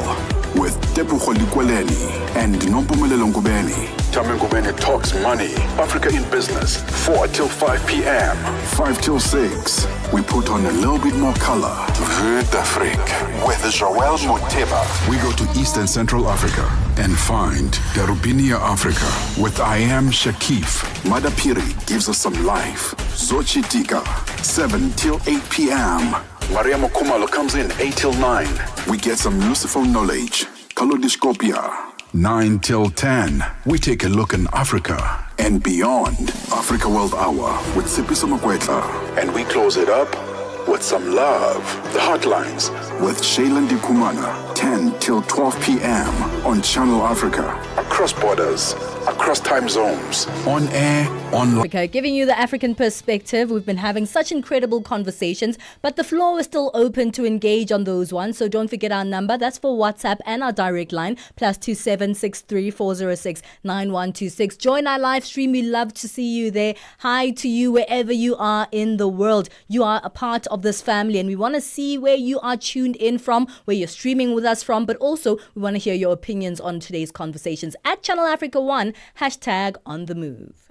with Tepuho Likweleni and Nompumelelo Ngubeni. Tame Ngubeni talks money, Africa in business, 4 till 5 p.m. 5 till 6, we put on a little bit more color. Vue d'Afrique with Joel Moteba. We go to East and Central Africa and find Darubinia Africa with I Am Shakif. Madapiri gives us some life. Zochitika, 7 till 8 p.m. Maria Mokumalo comes in 8 till 9. We get some useful knowledge. Kalodiscopia. 9 till 10. We take a look in Africa and beyond. Africa World Hour with Sipiso Makwetla. And we close it up with some love. The Hotlines with Shailen Dikumana. 10 till 12 p.m. on Channel Africa. Across borders, across time zones. On air, online. Africa, giving you the African perspective. We've been having such incredible conversations, but the floor is still open to engage on those ones. So don't forget our number. That's for WhatsApp and our direct line, +27 63 406 9126. Join our live stream. We love to see you there. Hi to you wherever you are in the world. You are a part of this family, and we want to see where you are tuned in from, where you're streaming with us from, but also we want to hear your opinions on today's conversations at Channel Africa One, #On the Move.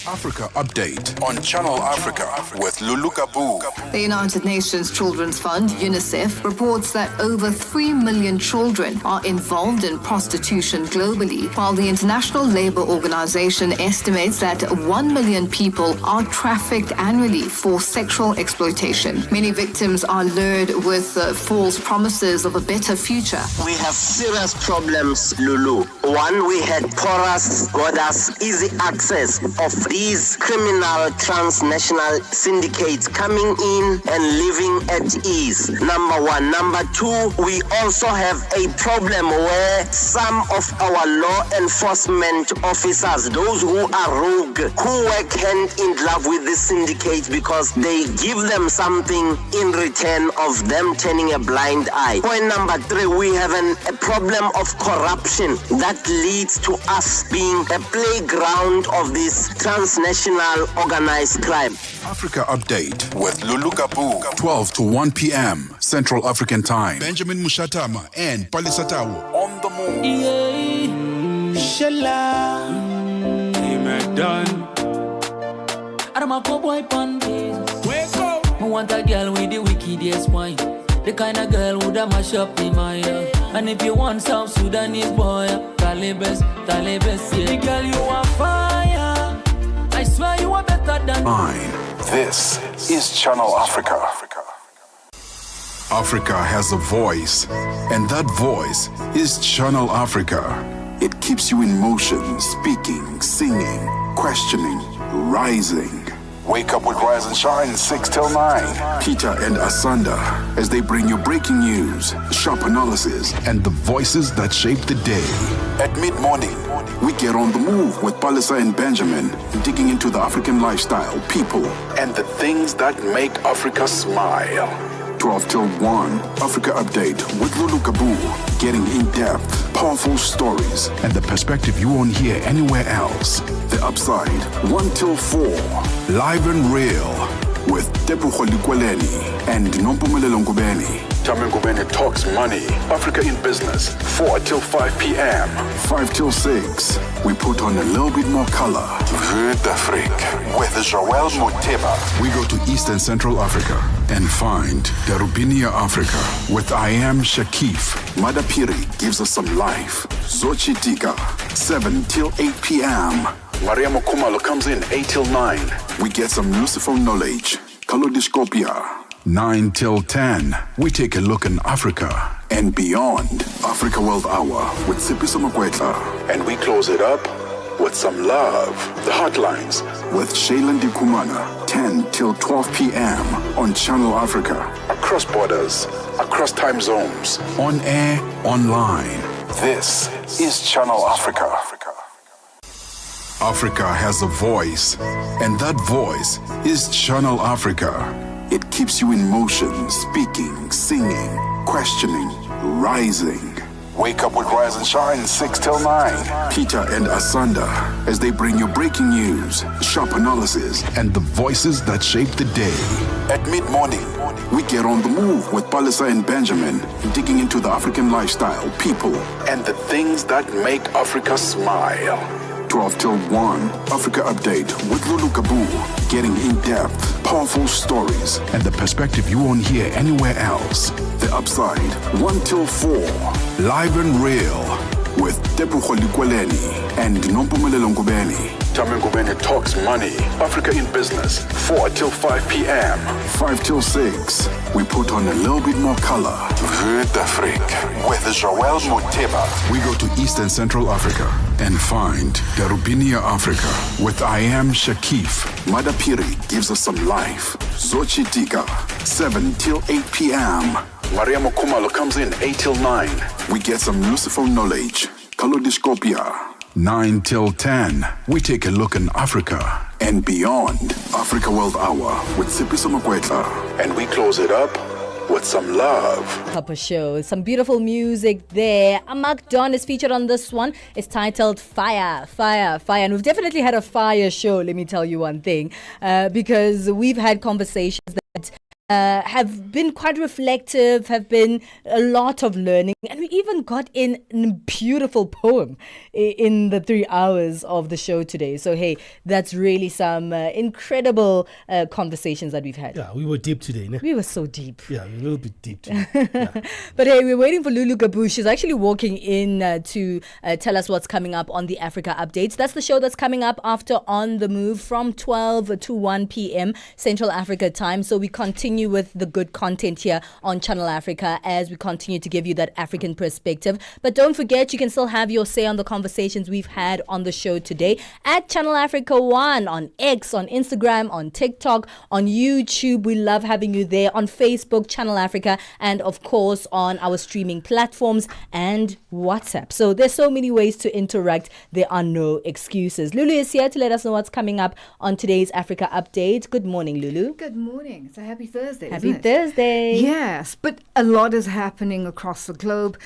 Africa Update on Channel Africa with Lulu Kabu. The United Nations Children's Fund, UNICEF, reports that over 3 million children are involved in prostitution globally, while the International Labour Organization estimates that 1 million people are trafficked annually for sexual exploitation. Many victims are lured with false promises of a better future. We have serious problems, Lulu. One, we had porous borders, easy access of these criminal transnational syndicates coming in and living at ease. Number one. Number two, we also have a problem where some of our law enforcement officers, those who are rogue, who work hand in glove with the syndicates because they give them something in return of them turning a blind eye. Point number three, we have a problem of corruption that leads to us being a playground of this transnational organized crime. Africa Update with Lulu Kabu, 12 to 1 p.m. Central African Time. Benjamin Mushatama and Palisatawu on the move. Yeah, Shala. Hey, done. I'm a cowboy pandas. Wake up. I want a girl with the wickedest wine. The kind of girl who da mash up in my ear. And if you want South Sudanese boy, Talibes, yeah. The girl, you are fire. I swear you are better than mine. This is Channel Africa. Africa has a voice, and that voice is Channel Africa. It keeps you in motion, speaking, singing, questioning, rising. Wake up with Rise and Shine, 6 till 9. Peter and Asanda, as they bring you breaking news, sharp analysis, and the voices that shape the day. At mid-morning, we get on the move with Palisa and Benjamin, digging into the African lifestyle, people, and the things that make Africa smile. 12 till 1, Africa Update with Lulu Kabu. Getting in-depth, powerful stories, and the perspective you won't hear anywhere else. The Upside, 1 till 4, live and real with Tepuho Likweleni and Nompumelelo Ngubeni. Tame Ngubeni talks money, Africa in business, 4 till 5 p.m. 5 till 6, we put on a little bit more color. Vue d'Afrique with Joel Moteba. We go to East and Central Africa and find Darubinia Africa with I Am Shakif. Madapiri gives us some life. Zochitika, 7 till 8 p.m. Maria Mokumalo comes in 8 till 9. We get some useful knowledge. Kalodiscopia. 9 till 10, we take a look in Africa and beyond. Africa World Hour with Sipiso Makwetla. And we close it up with some love. The Hotlines with Shailen Dikumana, 10 till 12 p.m. on Channel Africa. Across borders, across time zones. On air, online. This is Channel Africa. Africa has a voice, and that voice is Channel Africa. It keeps you in motion, speaking, singing, questioning, rising. Wake up with Rise and Shine 6 till 9. Peter and Asanda as they bring you breaking news, sharp analysis, and the voices that shape the day. At mid-morning, we get on the move with Palisa and Benjamin, digging into the African lifestyle, people, and the things that make Africa smile. 12 till 1, Africa Update with Lulu Kabu, getting in-depth, powerful stories, and the perspective you won't hear anywhere else. The Upside, 1 till 4, live and real, with Tepu Kholikweleni and Nompumelelo Ngubeni. Tame Ngubeni talks money, Africa in business, 4 till 5 p.m. 5 till 6, we put on a little bit more color. Vue d'Afrique with Joel Moteba. We go to East and Central Africa and find Darubinia Africa with I Am Shakif. Madapiri gives us some life. Zochitika, 7 till 8 p.m. Maria Mokumalo comes in 8 till 9. We get some useful knowledge. Kalodiscopia. 9 till 10. We take a look in Africa and beyond. Africa World Hour with Sipiso Makwetla. And we close it up with some love. Papa Show. Some beautiful music there. Amak Don is featured on this one. It's titled Fire, Fire, Fire. And we've definitely had a fire show, let me tell you one thing. Because we've had conversations that have been quite reflective, have been a lot of learning, and we even got in a beautiful poem in the 3 hours of the show today. So hey, that's really some incredible conversations that we've had. Yeah, we were deep today, ne? We were so deep. Yeah, a little bit deep today. Yeah. But hey, we're waiting for Lulu Gabu. She's actually walking in to tell us what's coming up on the Africa Updates. That's the show that's coming up after On the Move from 12 to 1 p.m. Central Africa time. So we continue with the good content here on Channel Africa as we continue to give you that African perspective. But don't forget, you can still have your say on the conversations we've had on the show today at Channel Africa 1, on X, on Instagram, on TikTok, on YouTube. We love having you there, on Facebook, Channel Africa, and of course on our streaming platforms and WhatsApp. So there's so many ways to interact. There are no excuses. Lulu is here to let us know what's coming up on today's Africa Update. Good morning, Lulu. Good morning. It's a happy Thursday. Happy Thursday. Yes, but a lot is happening across the globe.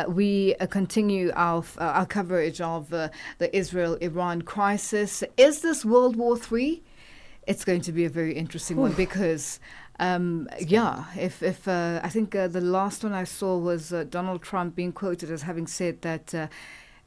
We continue our coverage of the Israel-Iran crisis. Is this World War III? It's going to be a very interesting one because, if I think the last one I saw was Donald Trump being quoted as having said that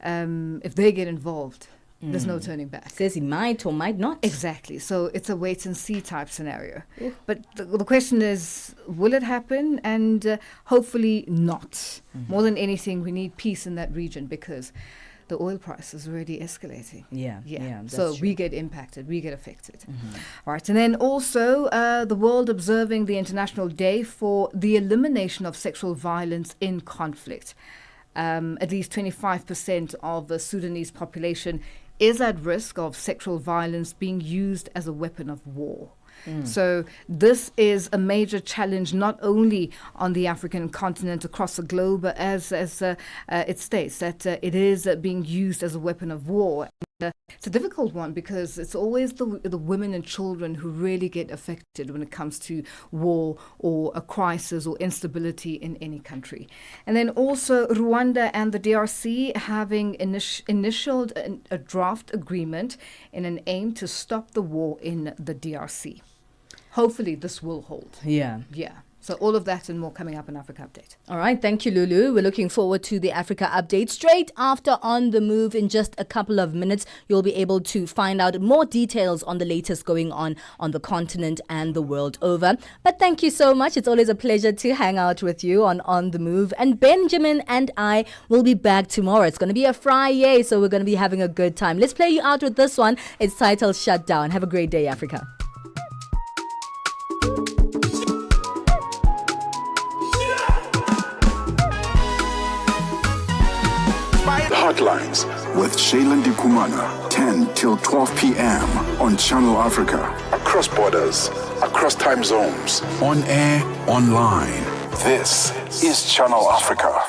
if they get involved, there's no turning back. Says he might or might not. Exactly. So it's a wait and see type scenario. Ooh. But the question is, will it happen? And hopefully not. Mm-hmm. More than anything, we need peace in that region because the oil price is already escalating. Yeah. So true. We get impacted, we get affected. Mm-hmm. All right. And then also the world observing the International Day for the Elimination of Sexual Violence in Conflict. At least 25% of the Sudanese population is at risk of sexual violence being used as a weapon of war. So this is a major challenge not only on the African continent, across the globe, but as it states that it is being used as a weapon of war. It's a difficult one because it's always the women and children who really get affected when it comes to war or a crisis or instability in any country. And then also Rwanda and the DRC having initialed a draft agreement in an aim to stop the war in the DRC. Hopefully this will hold. Yeah. So all of that and more coming up in Africa Update. All right. Thank you, Lulu. We're looking forward to the Africa Update. Straight after On the Move, in just a couple of minutes, you'll be able to find out more details on the latest going on the continent and the world over. But thank you so much. It's always a pleasure to hang out with you on the Move. And Benjamin and I will be back tomorrow. It's going to be a Friday, so we're going to be having a good time. Let's play you out with this one. It's titled Shut Down. Have a great day, Africa. Hotlines with Shailen Dikumana, 10 till 12 p.m. on Channel Africa. Across borders, across time zones, on air, online. This is Channel Africa.